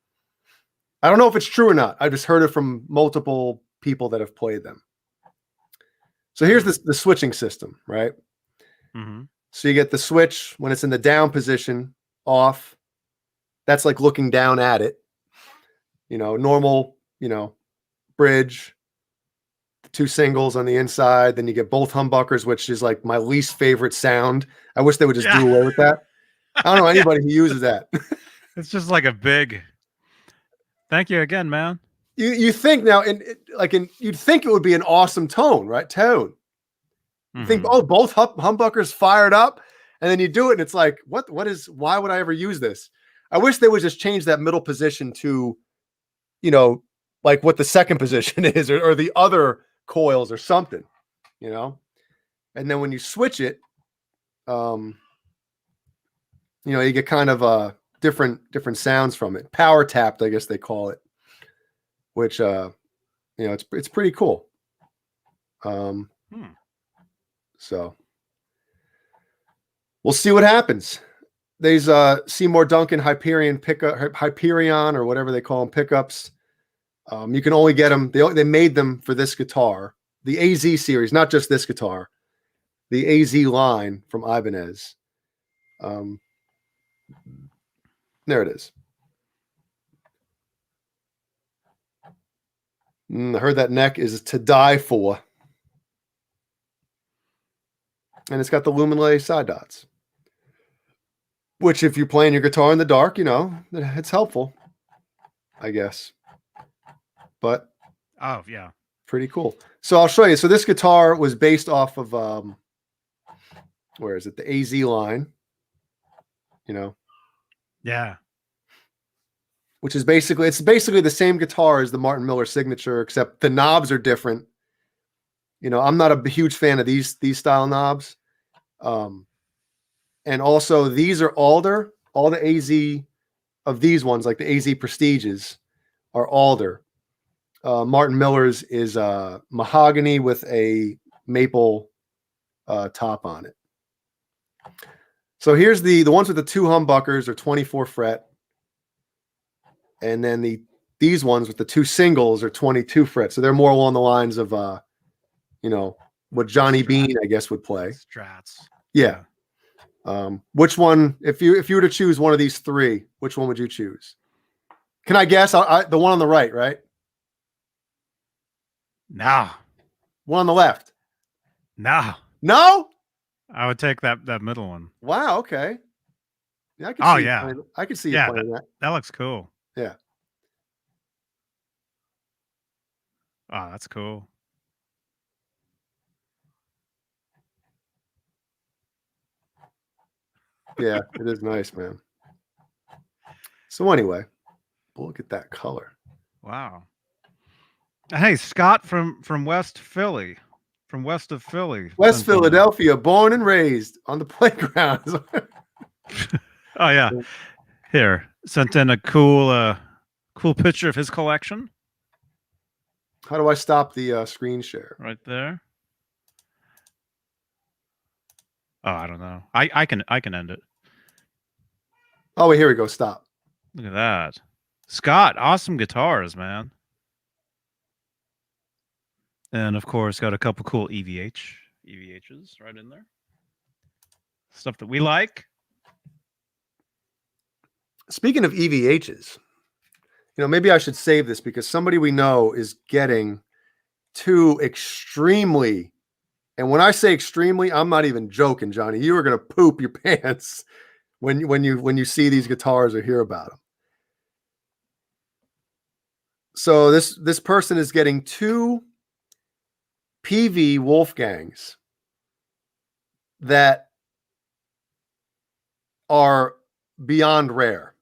Speaker 2: I don't know if it's true or not. I just heard it from multiple people that have played them. So here's the switching system, right?
Speaker 1: Mm-hmm.
Speaker 2: So you get the switch when it's in the down position, off. That's like looking down at it. You know, normal, you know, bridge, 2 singles on the inside. Then you get both humbuckers, which is like my least favorite sound. I wish they would just do away with that. I don't know anybody who uses that.
Speaker 1: It's just like a big. Thank you again, man.
Speaker 2: You think now, you'd think it would be an awesome tone, right? Tone. You think,
Speaker 1: Mm-hmm.
Speaker 2: oh, both humbuckers fired up, and then you do it, and it's like, why would I ever use this? I wish they would just change that middle position to, you know, like what the second position is, or the other coils or something, you know. And then when you switch it, you know, you get kind of different sounds from it. Power tapped, I guess they call it, which you know, it's pretty cool. So we'll see what happens. There's Seymour Duncan Hyperion, or whatever they call them, pickups. You can only get them. They made them for this guitar, the AZ series, not just this guitar, the AZ line from Ibanez. There it is. I heard that neck is to die for. And it's got the Luminlay side dots, which if you're playing your guitar in the dark, you know, it's helpful, I guess. But
Speaker 1: Oh yeah,
Speaker 2: pretty cool. So I'll show you. So this guitar was based off of where is it? The AZ line, you know.
Speaker 1: yeah.
Speaker 2: Which is basically the same guitar as the Martin Miller signature, except the knobs are different. You know, I'm not a huge fan of these style knobs. And also these are alder. All the AZ of these ones, like the AZ Prestiges, are alder. Martin Miller's is mahogany with a maple top on it. So here's the ones with the 2 humbuckers are 24 fret. And then these ones with the 2 singles are 22 fret. So they're more along the lines of you know, what Johnny Beane, I guess, would play.
Speaker 1: Strats.
Speaker 2: Yeah. Which one, if you were to choose one of these 3, which one would you choose? Can I guess? The one on the right, right?
Speaker 1: No.
Speaker 2: One on the left.
Speaker 1: No.
Speaker 2: No.
Speaker 1: I would take that middle one.
Speaker 2: Wow. Okay. Yeah, I can
Speaker 1: Oh
Speaker 2: see.
Speaker 1: yeah,
Speaker 2: I can see you
Speaker 1: yeah.
Speaker 2: playing that.
Speaker 1: That looks cool.
Speaker 2: Yeah.
Speaker 1: Oh, that's cool.
Speaker 2: Yeah, it is nice, man. So anyway, look at that color.
Speaker 1: Wow. Hey, Scott from West Philly, from west of Philly.
Speaker 2: West
Speaker 1: sent in a-
Speaker 2: Philadelphia, born and raised on the playground.
Speaker 1: Oh yeah. Here, sent in a cool picture of his collection
Speaker 2: How do I stop the screen share?
Speaker 1: right there. Oh, I don't know. I can end it.
Speaker 2: Oh, wait, here we go. Stop.
Speaker 1: Look at that. Scott, awesome guitars, man. And of course, got a couple cool EVHs right in there. Stuff that we like.
Speaker 2: Speaking of EVHs, maybe I should save this because somebody we know is getting two extremely, and when I say extremely, I'm not even joking, Johnny. You are going to poop your pants when you see these guitars or hear about them. So this person is getting two Peavey Wolfgangs that are beyond rare.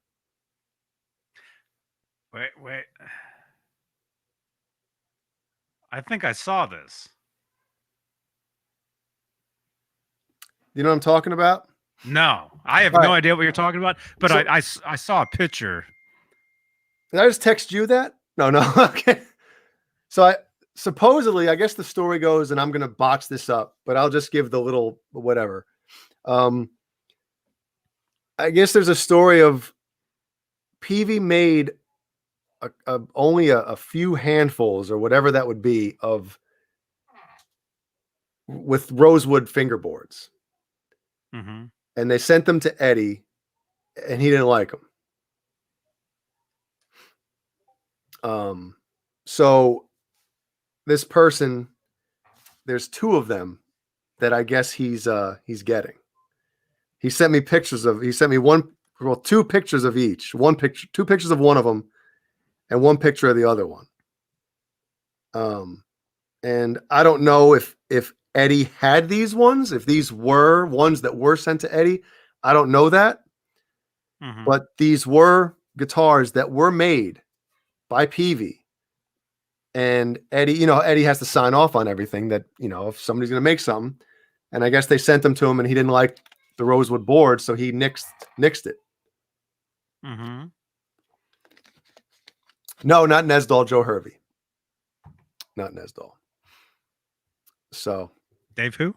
Speaker 1: Wait. I think I saw this.
Speaker 2: You know what I'm talking about?
Speaker 1: No, I have no idea what you're talking about, but so, I saw a picture.
Speaker 2: Did I just text you that? No. Okay. So supposedly, I guess the story goes, and I'm going to botch this up, but I'll just give the little whatever. I guess there's a story of Peavey made only a few handfuls or whatever that would be with rosewood fingerboards.
Speaker 1: Mm-hmm.
Speaker 2: And they sent them to Eddie, and he didn't like them. So this person, there's two of them that I guess he's getting. He sent me two pictures of each. Two pictures of one of them, and one picture of the other one. And I don't know if Eddie had these ones, if these were ones that were sent to Eddie. I don't know that. Mm-hmm. But these were guitars that were made by Peavey. And Eddie, Eddie has to sign off on everything that, if somebody's going to make something. And I guess they sent them to him and he didn't like the rosewood board, so he nixed it.
Speaker 1: Mm-hmm.
Speaker 2: No, not Nesdall, Joe Hervey. Not Nesdall. So
Speaker 1: Dave who?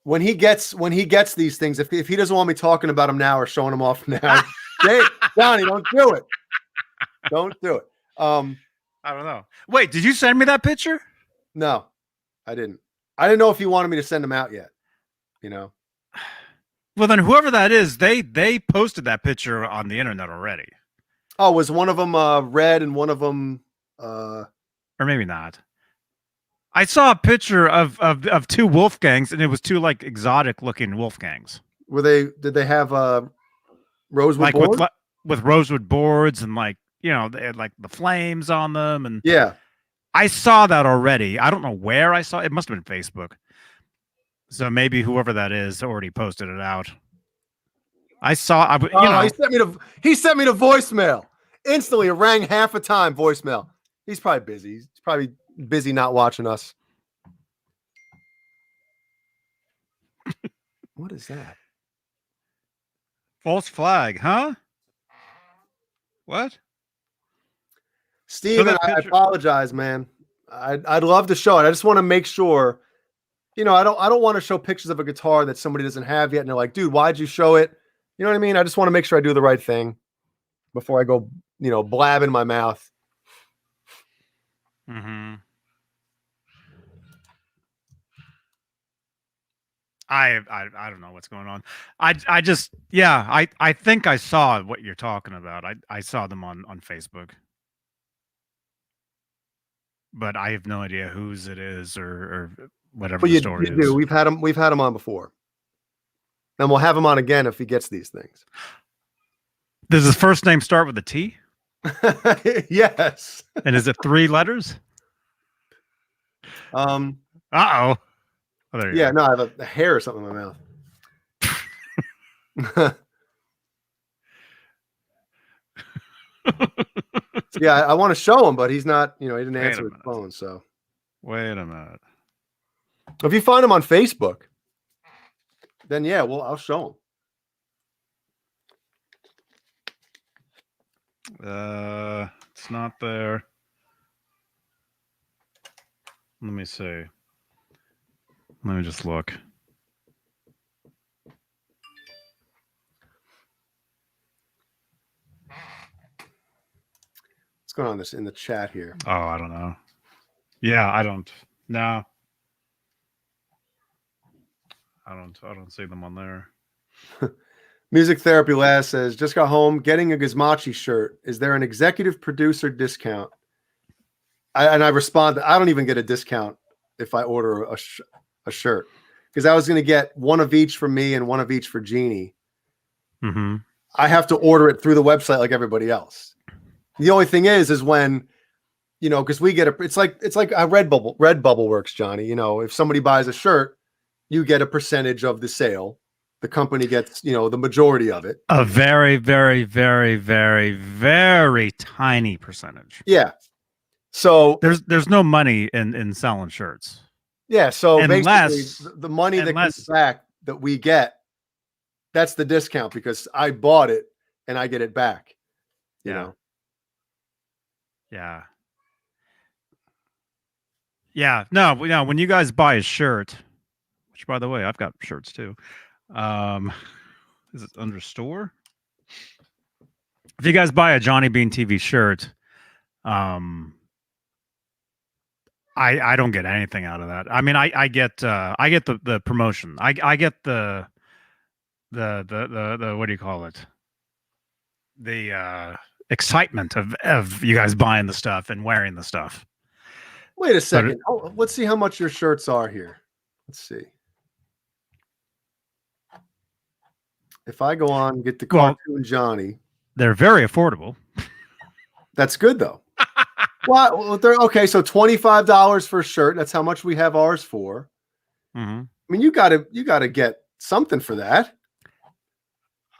Speaker 2: When he gets these things, if he doesn't want me talking about them now or showing them off now, Dave, Johnny, don't do it. Don't do it.
Speaker 1: I don't know. Wait, did you send me that picture?
Speaker 2: No, I didn't. I didn't know if you wanted me to send them out yet.
Speaker 1: Well, then whoever that is, they posted that picture on the internet already.
Speaker 2: Oh, was one of them red and one of them
Speaker 1: or maybe not. I saw a picture of two Wolfgangs, and it was two like exotic looking Wolfgangs.
Speaker 2: Did they have rosewood boards?
Speaker 1: with rosewood boards and they had like the flames on them, and
Speaker 2: yeah,
Speaker 1: I saw that already. I don't know where I saw it. It must have been Facebook. So maybe whoever that is already posted it out. I saw.
Speaker 2: He sent me the voicemail instantly. It rang half a time. Voicemail. He's probably busy. He's probably busy not watching us. What is that?
Speaker 1: False flag, huh? What?
Speaker 2: Steven, I apologize, man. I'd love to show it. I just want to make sure. I don't want to show pictures of a guitar that somebody doesn't have yet, and they're like, "Dude, why'd you show it?" You know what I mean? I just want to make sure I do the right thing before I go, blab in my mouth.
Speaker 1: Mm-hmm. I don't know what's going on. I think I saw what you're talking about. I saw them on Facebook. But I have no idea whose it is or whatever
Speaker 2: But
Speaker 1: the
Speaker 2: you
Speaker 1: story is.
Speaker 2: do. We've had him on before. And we'll have him on again if he gets these things.
Speaker 1: Does his first name start with a T?
Speaker 2: Yes.
Speaker 1: And is it 3 letters?
Speaker 2: Oh,
Speaker 1: there you
Speaker 2: yeah,
Speaker 1: go.
Speaker 2: no, I have a hair or something in my mouth. Yeah, I want to show him, but he's not, he didn't answer his phone. So
Speaker 1: wait a minute.
Speaker 2: If you find him on Facebook, then yeah, well, I'll show
Speaker 1: him. It's not there. Let me see. Let me just look.
Speaker 2: What's going on in the chat here?
Speaker 1: Oh, I don't know. Yeah, I don't. No. I don't see them on there.
Speaker 2: Music Therapy Last says, just got home getting a Gizmachi shirt. Is there an executive producer discount? I respond that I don't even get a discount if I order a shirt, because I was going to get one of each for me and one of each for Jeannie.
Speaker 1: Mm-hmm.
Speaker 2: I have to order it through the website like everybody else. The only thing is when, because we get it's like a Redbubble works, Johnny. If somebody buys a shirt, you get a percentage of the sale. The company gets, the majority of it.
Speaker 1: A very, very, very, very, very tiny percentage.
Speaker 2: Yeah. So
Speaker 1: there's no money in selling shirts.
Speaker 2: Yeah. So
Speaker 1: unless,
Speaker 2: basically the money that comes back that we get, that's the discount, because I bought it and I get it back. You know?
Speaker 1: Yeah. Yeah. No, when you guys buy a shirt, which by the way, I've got shirts too. Is it under store? If you guys buy a Johnny Beane TV shirt, I don't get anything out of that. I mean, I get the promotion. I get the what do you call it? The excitement of you guys buying the stuff and wearing the stuff.
Speaker 2: Wait a second. Let's see how much your shirts are here. Let's see. If I go on and get the cartoon Johnny,
Speaker 1: they're very affordable.
Speaker 2: That's good though. Well, they're okay. So $25 for a shirt. That's how much we have ours for.
Speaker 1: Mm-hmm.
Speaker 2: I mean, you gotta get something for that.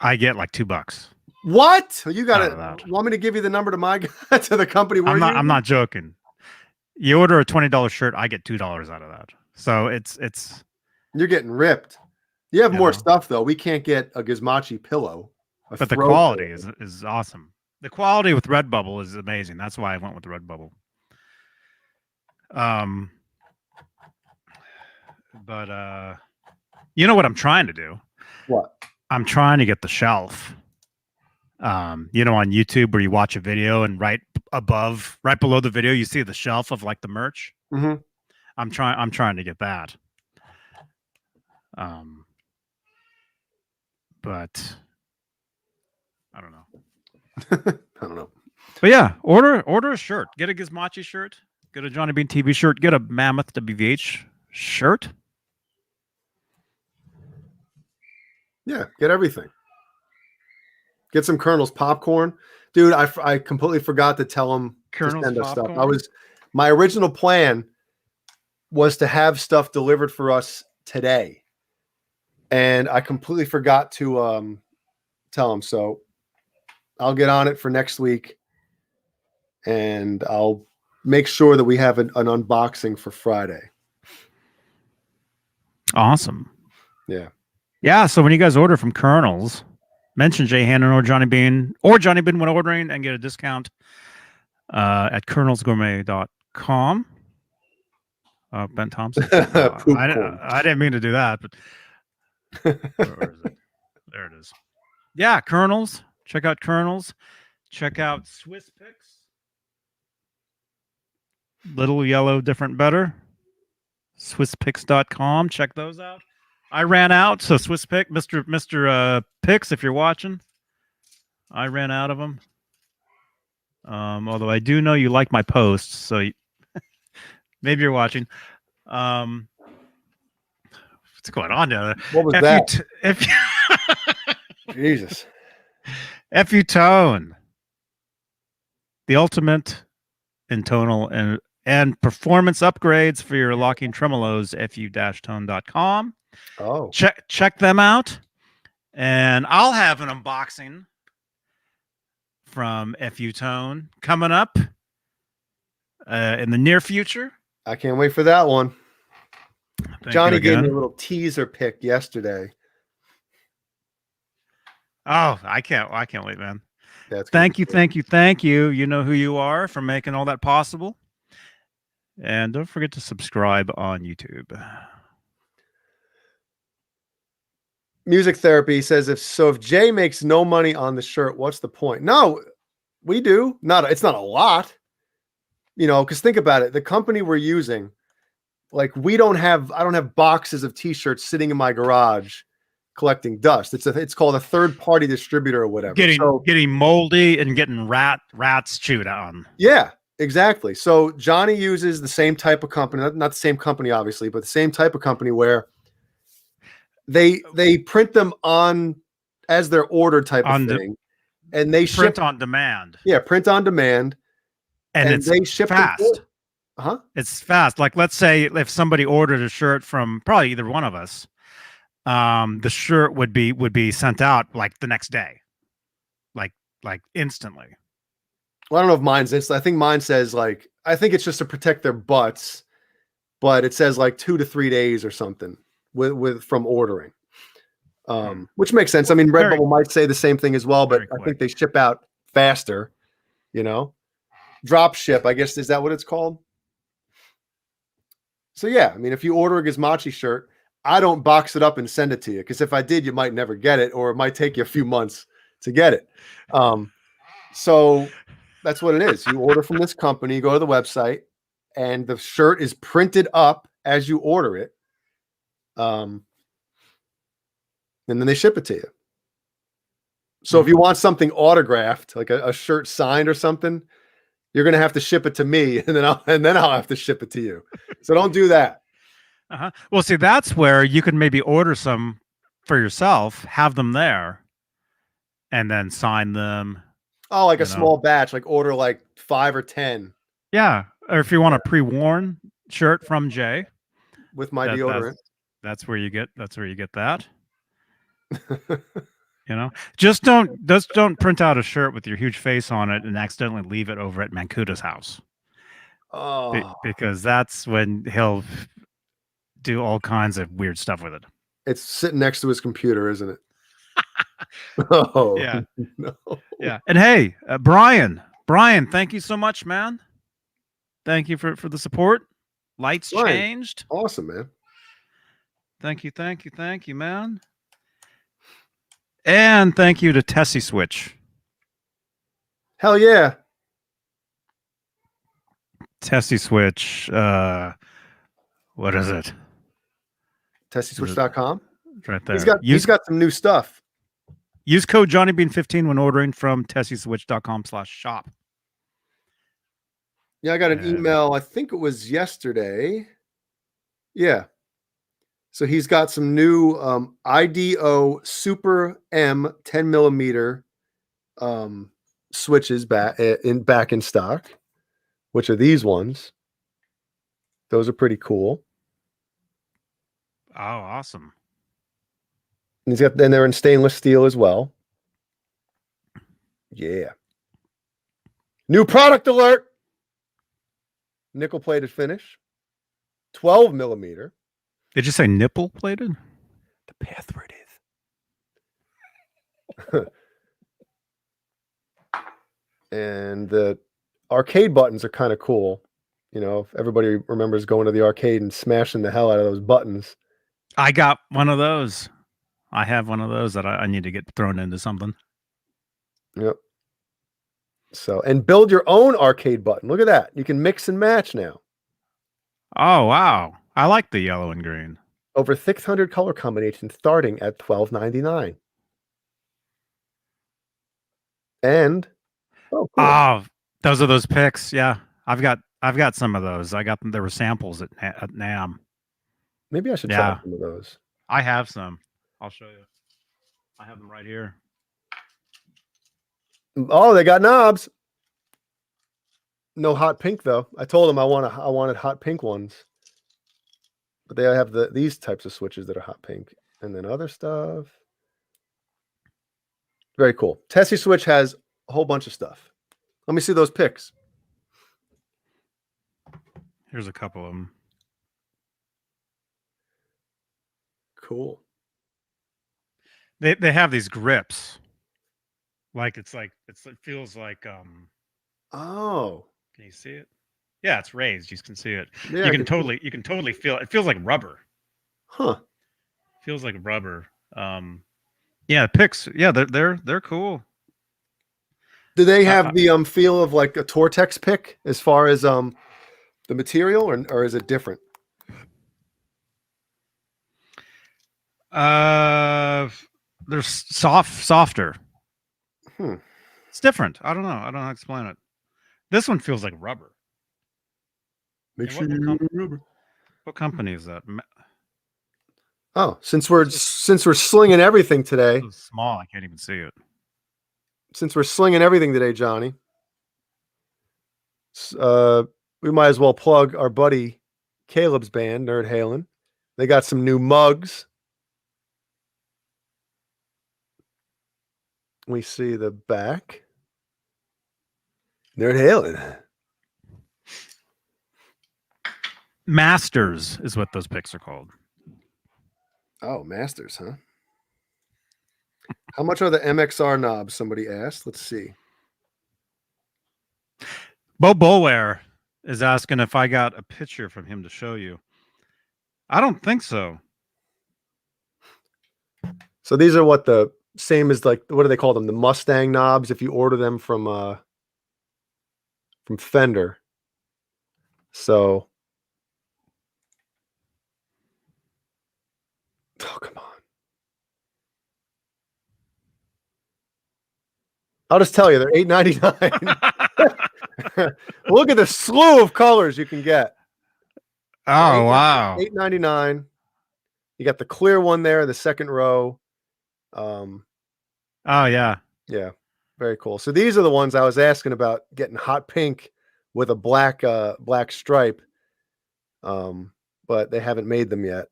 Speaker 1: I get like $2.
Speaker 2: What? You gotta want me to give you the number to my to the company?
Speaker 1: I'm not joking. You order a $20 shirt, I get $2 out of that. So it's
Speaker 2: you're getting ripped. You have more stuff though. We can't get a Gizmachi pillow.
Speaker 1: But the quality is awesome. The quality with Redbubble is amazing. That's why I went with Redbubble. But you know what I'm trying to do?
Speaker 2: What?
Speaker 1: I'm trying to get the shelf. On YouTube where you watch a video and right below the video you see the shelf of like the merch.
Speaker 2: Mm-hmm.
Speaker 1: I'm trying to get that. But I don't know.
Speaker 2: I don't know.
Speaker 1: But yeah, order a shirt. Get a Gizmachi shirt. Get a Johnny Beane TV shirt. Get a Mammoth WVH shirt.
Speaker 2: Yeah, get everything. Get some Colonel's popcorn, dude. I completely forgot to tell him to send us stuff. My original plan was to have stuff delivered for us today, and I completely forgot to tell him. So I'll get on it for next week, and I'll make sure that we have an unboxing for Friday.
Speaker 1: Awesome.
Speaker 2: Yeah.
Speaker 1: Yeah. So when you guys order from Colonel's, mention Jay Hannon or Johnny Beane when ordering and get a discount at colonelsgourmet.com. Ben Thompson. I didn't mean to do that, but where is it? There it is. Yeah, Colonel's. Check out Colonel's. Check out Swiss Picks. Little Yellow, Different Better. SwissPicks.com. Check those out. I ran out, so Swiss Pick, Mr. Picks, if you're watching, I ran out of them. Although I do know you like my posts, so maybe you're watching. What's going on there?
Speaker 2: What was
Speaker 1: F
Speaker 2: that?
Speaker 1: you, if you,
Speaker 2: Jesus.
Speaker 1: F you tone, the ultimate in tonal and performance upgrades for your locking tremolos. fu-tone.com.
Speaker 2: Oh,
Speaker 1: Check them out, and I'll have an unboxing from FU Tone coming up in the near future.
Speaker 2: I can't wait for that one.
Speaker 1: Thank
Speaker 2: Johnny gave me
Speaker 1: again.
Speaker 2: a little teaser pic yesterday.
Speaker 1: Oh, I can't wait, man.
Speaker 2: That's
Speaker 1: Thank you. You know who you are for making all that possible. And don't forget to subscribe on YouTube.
Speaker 2: Music Therapy says if Jay makes no money on the shirt, what's the point? No, we do. It's not a lot. You know, because think about it. The company we're using, like I don't have boxes of t-shirts sitting in my garage collecting dust. It's called a third-party distributor or whatever.
Speaker 1: Getting moldy and getting rats chewed on.
Speaker 2: Yeah, exactly. So Johnny uses the same type of company, not the same company, obviously, but the same type of company where they print them on as their order type of thing, and they
Speaker 1: print
Speaker 2: ship
Speaker 1: on demand.
Speaker 2: Yeah, print on demand,
Speaker 1: and
Speaker 2: they ship
Speaker 1: fast.
Speaker 2: It's
Speaker 1: fast. Like, let's say if somebody ordered a shirt from probably either one of us, the shirt would be sent out like the next day, like instantly.
Speaker 2: Well, I don't know if mine's instant. I think mine says I think it's just to protect their butts, but it says 2 to 3 days or something with from ordering, which makes sense. I mean, Redbubble might say the same thing as well, but I think they ship out faster. You know, drop ship. I guess, is that what it's called? So yeah, I mean, if you order a Gizmochi shirt, I don't box it up and send it to you, because if I did, you might never get it, or it might take you a few months to get it. So that's what it is. You order from this company, you go to the website, and the shirt is printed up as you order it. And then they ship it to you. So if you want something autographed, like a shirt signed or something, you're going to have to ship it to me, and then I'll have to ship it to you. So don't do that.
Speaker 1: Well, see, that's where you can maybe order some for yourself, have them there, and then sign them.
Speaker 2: Oh, like a small batch, like order 5 or 10.
Speaker 1: Yeah, or if you want a pre-worn shirt from Jay
Speaker 2: with my deodorant,
Speaker 1: that's where you get that. You know, just don't print out a shirt with your huge face on it and accidentally leave it over at Mancuta's house.
Speaker 2: Oh,
Speaker 1: because that's when he'll do all kinds of weird stuff with it.
Speaker 2: It's sitting next to his computer, isn't it? Oh,
Speaker 1: yeah.
Speaker 2: No.
Speaker 1: Yeah. And hey, Brian, thank you so much, man. Thank you for the support. Lights changed.
Speaker 2: Awesome, man.
Speaker 1: Thank you, man. And thank you to Tessie Switch.
Speaker 2: Hell yeah.
Speaker 1: Tessie Switch. What is it?
Speaker 2: TessieSwitch.com.
Speaker 1: Right there.
Speaker 2: He's got some new stuff.
Speaker 1: Use code JohnnyBean15 when ordering from TessieSwitch.com/shop.
Speaker 2: Yeah, I got an email. I think it was yesterday. Yeah. So he's got some new IDO Super M 10 millimeter switches back in stock, which are these ones. Those are pretty cool.
Speaker 1: Oh, awesome.
Speaker 2: And they're in stainless steel as well. Yeah. New product alert. Nickel plated finish. 12 millimeter.
Speaker 1: Did you say nipple plated?
Speaker 2: The password is. And the arcade buttons are kind of cool. You know, if everybody remembers going to the arcade and smashing the hell out of those buttons.
Speaker 1: I got one of those. I have one of those that I need to get thrown into something.
Speaker 2: Yep. So, and build your own arcade button. Look at that. You can mix and match now.
Speaker 1: Oh, wow. I like the yellow and green.
Speaker 2: Over 600 color combinations starting at $12.99. And
Speaker 1: cool. Oh, those are those picks. Yeah. I've got some of those. I got them. There were samples at NAM.
Speaker 2: Maybe I should try some of those.
Speaker 1: I have some. I'll show you. I have them right here.
Speaker 2: Oh, they got knobs. No hot pink though. I told them I wanted hot pink ones, but they have these types of switches that are hot pink, and then other stuff. Very cool. Tessie Switch has a whole bunch of stuff. Let me see those picks.
Speaker 1: Here's a couple of them.
Speaker 2: Cool.
Speaker 1: They have these grips. It feels like
Speaker 2: Oh.
Speaker 1: Can you see it? Yeah, it's raised. You can see it.
Speaker 2: Yeah,
Speaker 1: you can totally feel it. It feels like rubber.
Speaker 2: Huh.
Speaker 1: Feels like rubber. Yeah, picks. Yeah, they're cool.
Speaker 2: Do they have the feel of like a Tortex pick as far as the material, or is it different?
Speaker 1: They're softer. It's different. I don't know. I don't know how to explain it. This one feels like rubber.
Speaker 2: Make sure rubber.
Speaker 1: What company is that?
Speaker 2: Oh, since we're slinging everything today.
Speaker 1: It's so small, I can't even see it.
Speaker 2: Since we're slinging everything today, Johnny, we might as well plug our buddy Caleb's band, Nerd Halen. They got some new mugs. We see the back. Nerd Halen.
Speaker 1: Masters is what those picks are called.
Speaker 2: Oh, Masters, huh? How much are the MXR knobs? Somebody asked. Let's see.
Speaker 1: Bo Bolware is asking if I got a picture from him to show you. I don't think so.
Speaker 2: So these are what the same as, like, what do they call them? The Mustang knobs if you order them from Fender. So, oh, come on. I'll just tell you, they're $8.99. Look at the slew of colors you can get.
Speaker 1: Oh, wow.
Speaker 2: $8.99. You got the clear one there, the second row.
Speaker 1: Oh, yeah.
Speaker 2: Yeah, very cool. So these are the ones I was asking about, getting hot pink with a black stripe. But they haven't made them yet.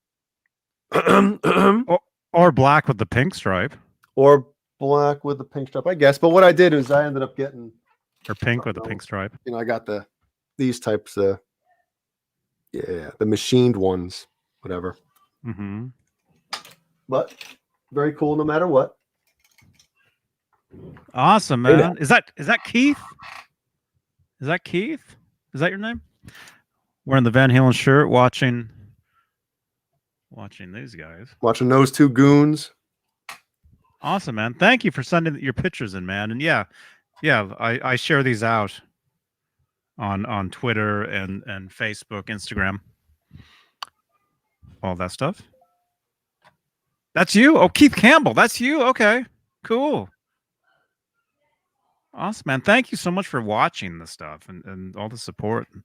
Speaker 1: or black with the pink stripe.
Speaker 2: Or black with the pink stripe, I guess. But what I did is I ended up getting,
Speaker 1: or pink with the pink stripe.
Speaker 2: You know, I got these types of, the machined ones, whatever.
Speaker 1: Mm-hmm.
Speaker 2: But very cool no matter what.
Speaker 1: Awesome, man. Is that Keith? Is that Keith? Is that your name? Wearing the Van Halen shirt, watching these guys.
Speaker 2: Watching those two goons.
Speaker 1: Awesome, man. Thank you for sending your pictures in, man. And yeah, I share these out on Twitter and Facebook, Instagram, all that stuff. That's you? Oh, Keith Campbell. That's you. Okay, cool. Awesome, man. Thank you so much for watching this stuff and all the support and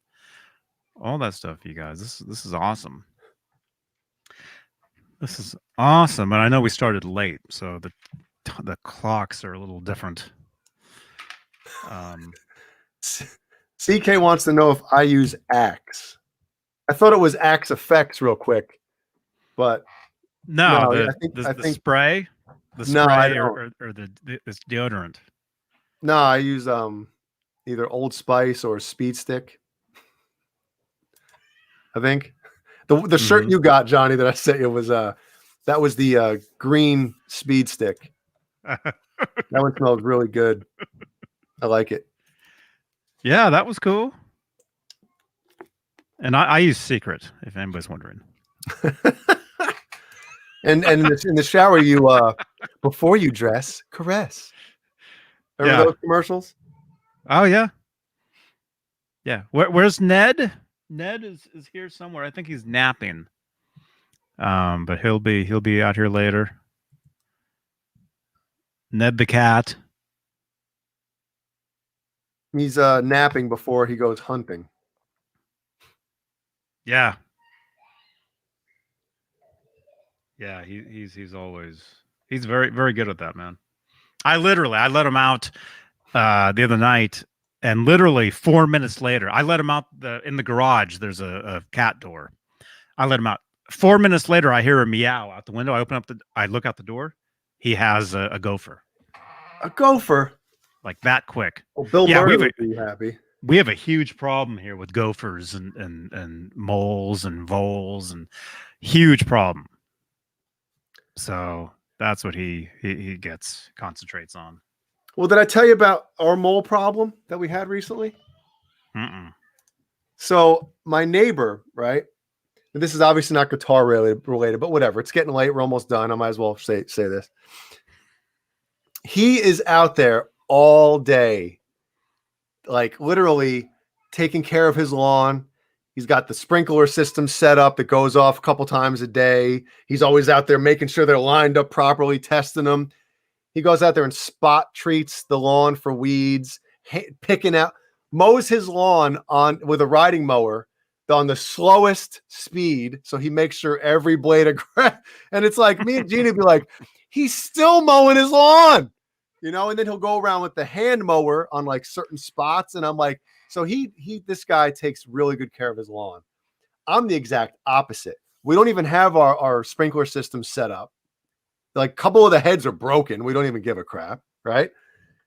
Speaker 1: all that stuff, you guys. This is awesome. This is awesome. And I know we started late, so the clocks are a little different.
Speaker 2: CK wants to know if I use Axe. I thought it was Axe Effects real quick, but
Speaker 1: no,
Speaker 2: I
Speaker 1: the
Speaker 2: think
Speaker 1: spray, or this deodorant.
Speaker 2: No, I use either Old Spice or Speed Stick. I think the shirt you got, Johnny, that I sent you was that was the green Speed Stick. That one smells really good. I like it.
Speaker 1: Yeah, that was cool. And I use Secret, if anybody's wondering.
Speaker 2: and in the shower, you before you dress, caress. Remember those commercials?
Speaker 1: Oh yeah. Yeah. Where's Ned? Ned is here somewhere. I think he's napping. But he'll be out here later. Ned the cat.
Speaker 2: He's napping before he goes hunting.
Speaker 1: Yeah. Yeah, he's always he's very very good at that, man. I let him out the other night, and literally 4 minutes later, I let him out in the garage. There's a cat door. I let him out. 4 minutes later, I hear a meow out the window. I look out the door. He has a gopher.
Speaker 2: A gopher.
Speaker 1: Like that quick.
Speaker 2: Well, Bill
Speaker 1: Yeah,
Speaker 2: Murray would be happy.
Speaker 1: we have a huge problem here with gophers and moles and voles, and huge problem. So that's what he concentrates on.
Speaker 2: Well, did I tell you about our mole problem that we had recently?
Speaker 1: Mm-mm.
Speaker 2: So my neighbor, right? And this is obviously not guitar related, but whatever. It's getting late. We're almost done. I might as well say this. He is out there all day, like literally taking care of his lawn. He's got the sprinkler system set up that goes off a couple times a day. He's always out there making sure they're lined up properly, testing them. He goes out there and spot treats the lawn for weeds, picking out, mows his lawn with a riding mower on the slowest speed. So he makes sure every blade of grass, and it's like me and Jeannie be like, he's still mowing his lawn, and then he'll go around with the hand mower on like certain spots. And I'm like, so this guy takes really good care of his lawn. I'm the exact opposite. We don't even have our sprinkler system set up. Like a couple of the heads are broken. We don't even give a crap, right?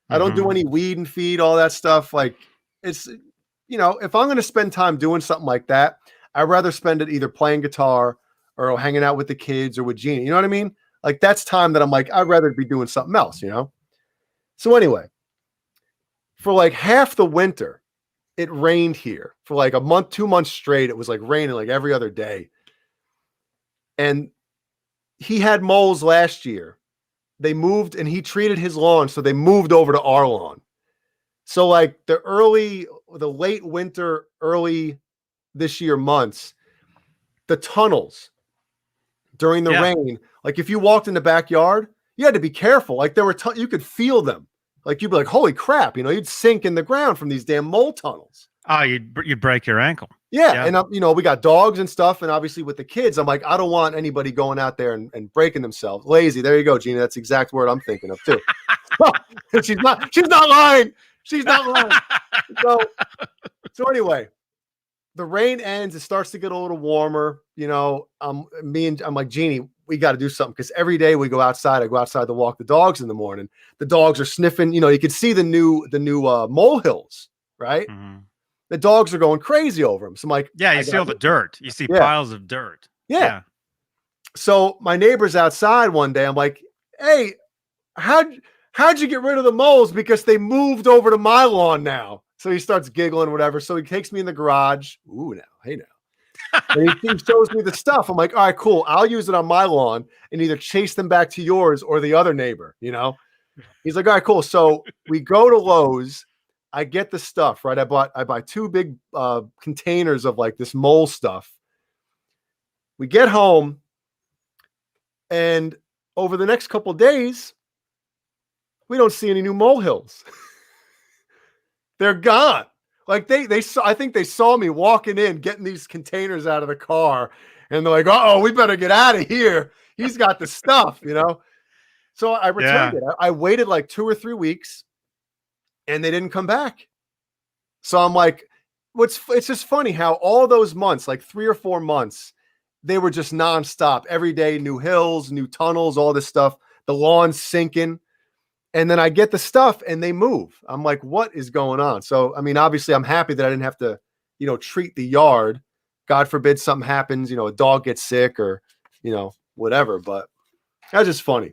Speaker 2: I don't do any weed and feed, all that stuff. Like it's, if I'm going to spend time doing something like that, I'd rather spend it either playing guitar or hanging out with the kids or with Jeannie. You know what I mean? Like that's time that I'm like, I'd rather be doing something else, So anyway, for like half the winter, it rained here for like a month, 2 months straight. It was like raining like every other day. And he had moles last year. They moved and he treated his lawn. So they moved over to our lawn. So like the late winter, early this year months, the tunnels during the rain, like if you walked in the backyard, you had to be careful. Like there were, you could feel them. Like you'd be like, holy crap, you'd sink in the ground from these damn mole tunnels.
Speaker 1: Oh, you'd break your ankle.
Speaker 2: Yeah. And, we got dogs and stuff. And obviously with the kids, I'm like, I don't want anybody going out there and breaking themselves. Lazy. There you go, Gina. That's the exact word I'm thinking of too. She's not lying. She's not lying. So anyway, the rain ends. It starts to get a little warmer. I'm like, Jeannie, we got to do something. Because every day we go outside, I go outside to walk the dogs in the morning. The dogs are sniffing, you can see the new molehills, right?
Speaker 1: Mm-hmm.
Speaker 2: The dogs are going crazy over them. So I'm like,
Speaker 1: yeah, you see all the dirt. You see piles of dirt.
Speaker 2: Yeah. So my neighbor's outside one day. I'm like, hey, how'd you get rid of the moles? Because they moved over to my lawn now. So he starts giggling, whatever. So he takes me in the garage. Ooh, now, hey now. And he shows me the stuff. I'm like, all right, cool. I'll use it on my lawn and either chase them back to yours or the other neighbor, He's like, all right, cool. So we go to Lowe's. I get the stuff, right? I buy 2 big containers of like this mole stuff. We get home, and over the next couple of days, we don't see any new molehills. They're gone. Like they saw, I think they saw me walking in, getting these containers out of the car, and they're like, "Uh-oh, we better get out of here. He's got the stuff, So I returned it. I waited like 2 or 3 weeks, and they didn't come back. So I'm like, it's just funny how all those months, like 3 or 4 months, they were just nonstop. Every day, new hills, new tunnels, all this stuff. The lawn's sinking. And then I get the stuff and they move. I'm like, what is going on? So, I mean, obviously I'm happy that I didn't have to, treat the yard. God forbid something happens, a dog gets sick or, whatever. But that's just funny,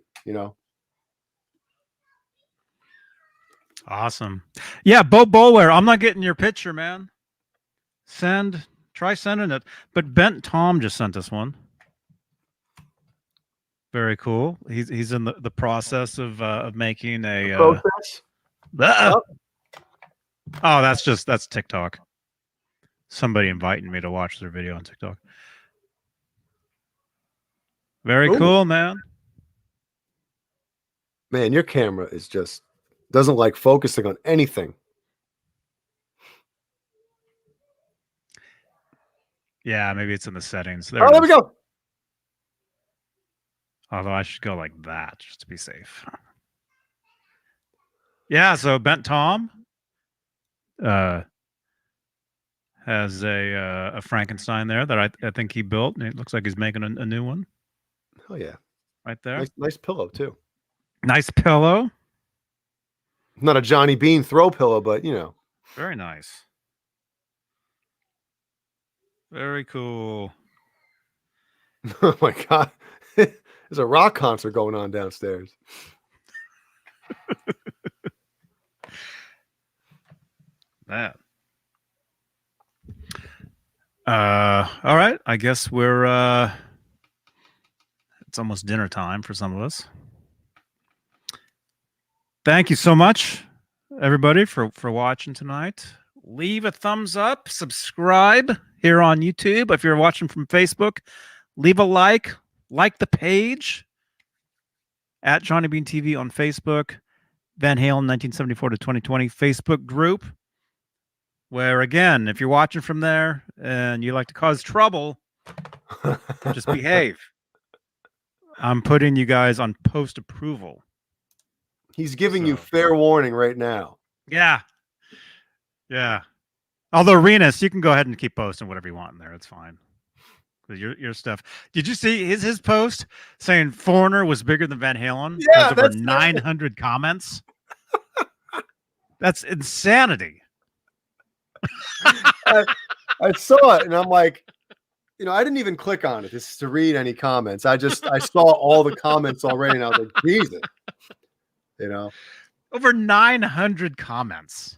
Speaker 1: Awesome. Yeah, Bo Bowler, I'm not getting your picture, man. Try sending it. But Bent Tom just sent us one. Very cool. He's in the process of making a
Speaker 2: process.
Speaker 1: Oh, that's TikTok. Somebody inviting me to watch their video on TikTok. Very cool, man.
Speaker 2: Man, your camera is just doesn't like focusing on anything.
Speaker 1: Yeah, maybe it's in the settings.
Speaker 2: There we go.
Speaker 1: Although I should go like that just to be safe. Yeah, so Bent Tom has a Frankenstein there that I think he built, and it looks like he's making a new one.
Speaker 2: Oh yeah,
Speaker 1: right there.
Speaker 2: Nice pillow too.
Speaker 1: Nice pillow.
Speaker 2: Not a Johnny Beane throw pillow, but you know,
Speaker 1: very nice. Very cool.
Speaker 2: Oh my god, there's a rock concert going on downstairs.
Speaker 1: That. All right. I guess we're it's almost dinner time for some of us. Thank you so much, everybody, for watching tonight. Leave a thumbs up, subscribe here on YouTube. If you're watching from Facebook, leave a like the page at Johnny Beane TV on Facebook, Van Halen 1974 to 2020 Facebook group, where again, if you're watching from there and you like to cause trouble, just behave. I'm putting you guys on post approval.
Speaker 2: He's giving you fair warning right now.
Speaker 1: Yeah. Yeah. Although Renus, you can go ahead and keep posting whatever you want in there. It's fine. Your stuff. Did you see his post saying Foreigner was bigger than Van Halen?
Speaker 2: Yeah,
Speaker 1: over 900 comments. That's insanity.
Speaker 2: I saw it and I'm like, you know, I didn't even click on it just to read any comments. I saw all the comments already and I was like, Jesus. You know,
Speaker 1: over 900 comments.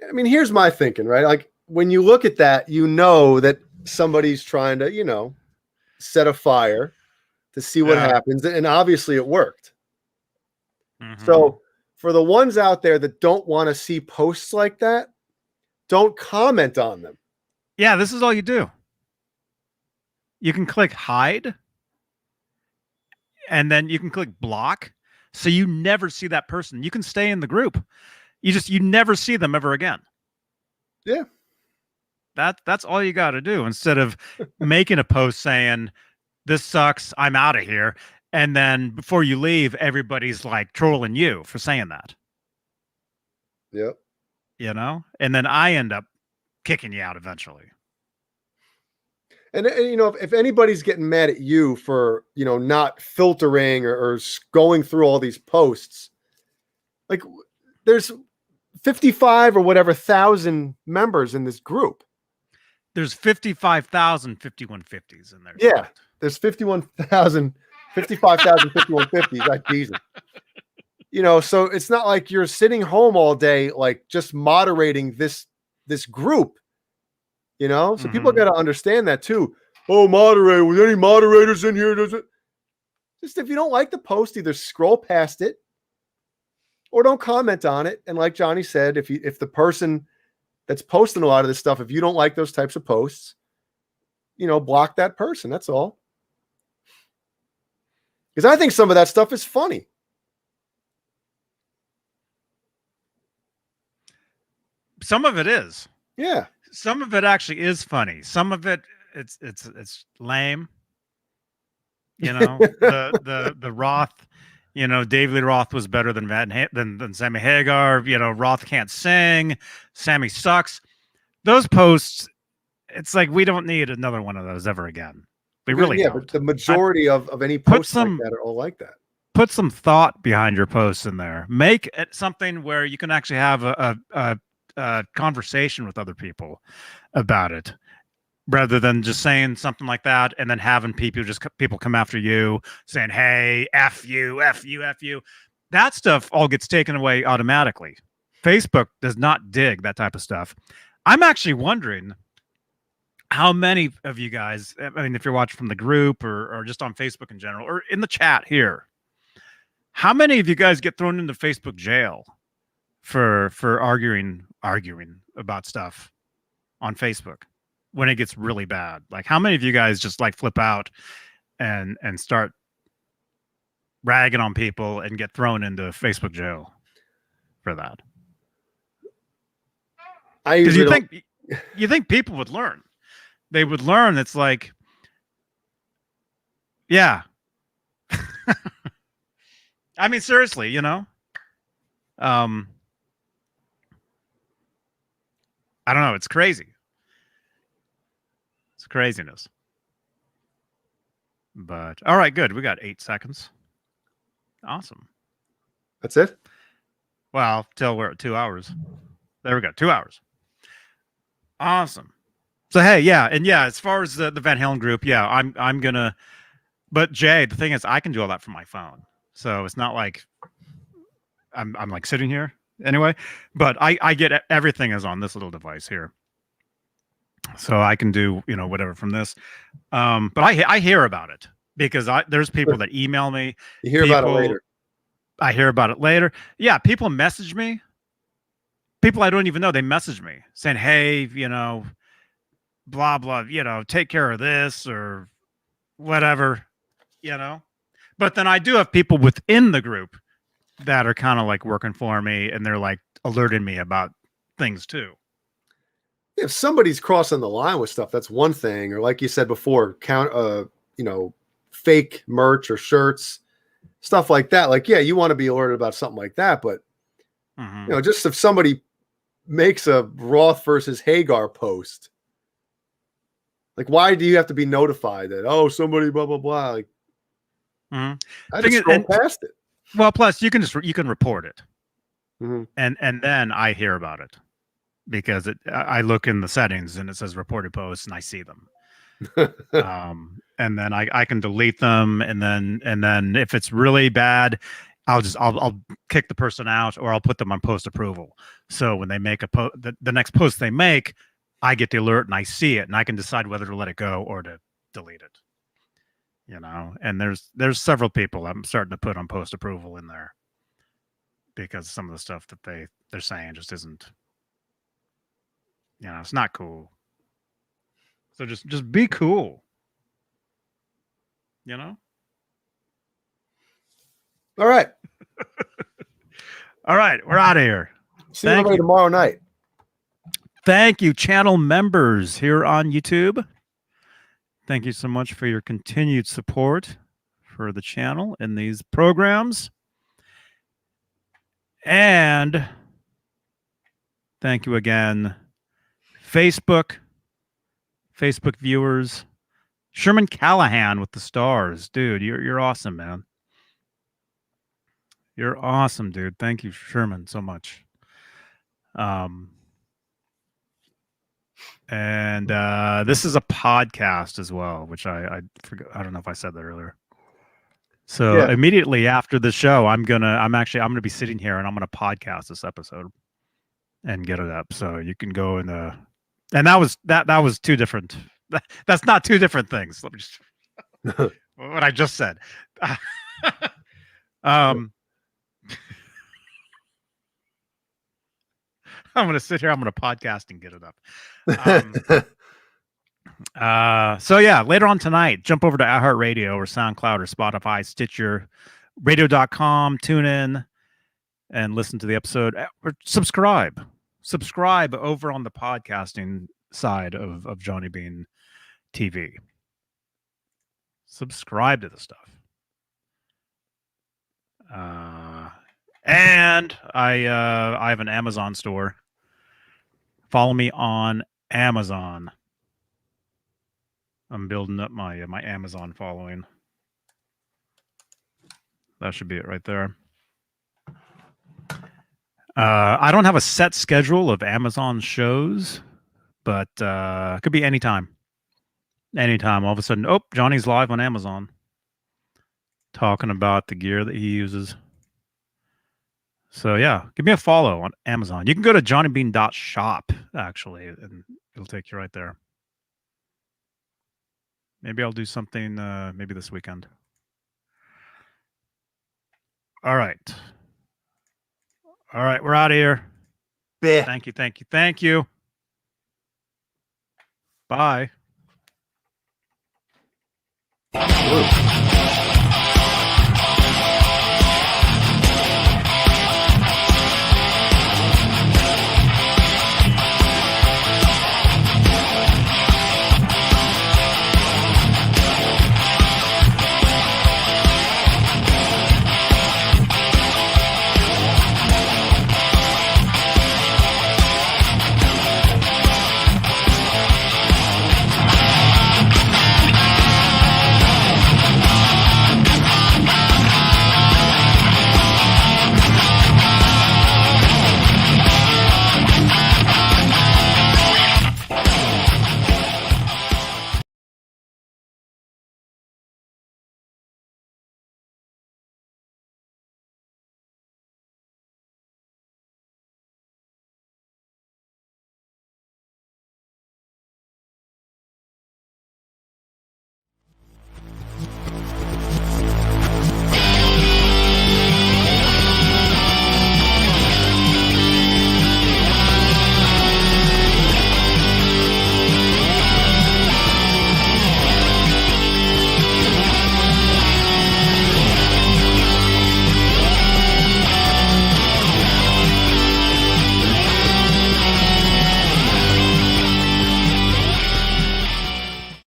Speaker 2: I mean, here's my thinking, right? Like when you look at that, you know that somebody's trying to, you know, set a fire to see what happens. And obviously it worked. Mm-hmm. So for the ones out there that don't want to see posts like that, don't comment on them.
Speaker 1: Yeah, this is all you do. You can click hide. And then you can click block. So you never see that person. You can stay in the group. You never see them ever again.
Speaker 2: Yeah.
Speaker 1: That's all you got to do instead of making a post saying, this sucks, I'm out of here. And then before you leave, everybody's like trolling you for saying that.
Speaker 2: Yep.
Speaker 1: You know? And then I end up kicking you out eventually.
Speaker 2: And you know, if anybody's getting mad at you for, you know, not filtering or going through all these posts, like there's 55 or whatever thousand members in this group.
Speaker 1: There's 55,000 5150s in there.
Speaker 2: Yeah, there's 55,000 5150s. Like Jesus. You know, so it's not like you're sitting home all day, like just moderating this group. You know, so people got to understand that too. Oh, moderator, was any moderators in here? Does it? Just if you don't like the post, either scroll past it or don't comment on it. And like Johnny said, if the person that's posting a lot of this stuff, if you don't like those types of posts, you know, block that person. That's all. Because I think some of that stuff is funny.
Speaker 1: Some of it is.
Speaker 2: Yeah.
Speaker 1: Some of it actually is funny. Some of it it's lame. You know, the Roth, you know, David Lee Roth was better than than Sammy Hagar. You know, Roth can't sing. Sammy sucks. Those posts, it's like we don't need another one of those ever again. We really don't.
Speaker 2: But the majority of any posts like that are all like that.
Speaker 1: Put some thought behind your posts in there. Make it something where you can actually have a conversation with other people about it, rather than just saying something like that and then having people come after you saying, hey, F you. That stuff all gets taken away automatically. Facebook does not dig that type of stuff. I'm actually wondering how many of you guys, I mean, if you're watching from the group or just on Facebook in general or in the chat here, how many of you guys get thrown into Facebook jail for arguing about stuff on Facebook when it gets really bad? Like, how many of you guys just like flip out and start ragging on people and get thrown into Facebook jail for that? Because you think people would learn. They would learn. It's like, yeah. I mean, seriously, you know. I don't know. It's crazy. It's craziness. But all right, good. We got 8 seconds. Awesome.
Speaker 2: That's it?
Speaker 1: Well, till we're at 2 hours. There we go. 2 hours. Awesome. So hey, yeah, and yeah, as far as the Van Halen group, yeah, I'm gonna. But Jay, the thing is, I can do all that from my phone, so it's not like I'm like sitting here anyway. But I get everything is on this little device here, so I can do whatever from this. But I hear about it because there's people that email me.
Speaker 2: You hear about it later.
Speaker 1: I hear about it later. Yeah, people message me. People I don't even know, they message me saying, "Hey, blah blah, take care of this or whatever, But then I do have people within the group that are kind of like working for me, and they're like alerting me about things too.
Speaker 2: If somebody's crossing the line with stuff, that's one thing. Or like you said before, fake merch or shirts, stuff like that. Like, yeah, you want to be alerted about something like that, but just if somebody makes a Roth versus Hagar post, like, why do you have to be notified that somebody blah blah blah? Like, I just scroll past it.
Speaker 1: Well, plus you can report it, and then I hear about it because I look in the settings and it says reported posts and I see them, and then I can delete them, and then if it's really bad, I'll kick the person out, or I'll put them on post approval. So when they make the next post they make, I get the alert and I see it, and I can decide whether to let it go or to delete it. And there's several people I'm starting to put on post approval in there because some of the stuff that they're saying just isn't, it's not cool. So just be cool.
Speaker 2: All right.
Speaker 1: All right, we're out of here.
Speaker 2: See you tomorrow night.
Speaker 1: Thank you, channel members here on YouTube. Thank you so much for your continued support for the channel and these programs. And thank you again, Facebook viewers. Sherman Callahan with the stars. Dude, you're awesome, man. You're awesome, dude. Thank you, Sherman, so much. And this is a podcast as well, which I forgot. I don't know if I said that earlier. So immediately after the show, I'm gonna be sitting here and I'm gonna podcast this episode and get it up. So you can go and that was two different. That's not two different things. Let me just what I just said. I'm going to sit here. I'm going to podcast and get it up. So yeah, later on tonight, jump over to iHeartRadio or SoundCloud or Spotify, Stitcher, radio.com, tune in and listen to the episode, or subscribe over on the podcasting side of Johnny Beane TV. Subscribe to the stuff. And I have an Amazon store. Follow me on Amazon. I'm building up my Amazon following. That should be it right there. I don't have a set schedule of Amazon shows, but it could be anytime. Anytime. All of a sudden, Johnny's live on Amazon, talking about the gear that he uses. So yeah, give me a follow on Amazon. You can go to johnnybeane.shop actually, and it'll take you right there. Maybe I'll do something maybe this weekend. All right. All right, we're out of here.
Speaker 2: Yeah.
Speaker 1: Thank you. Bye.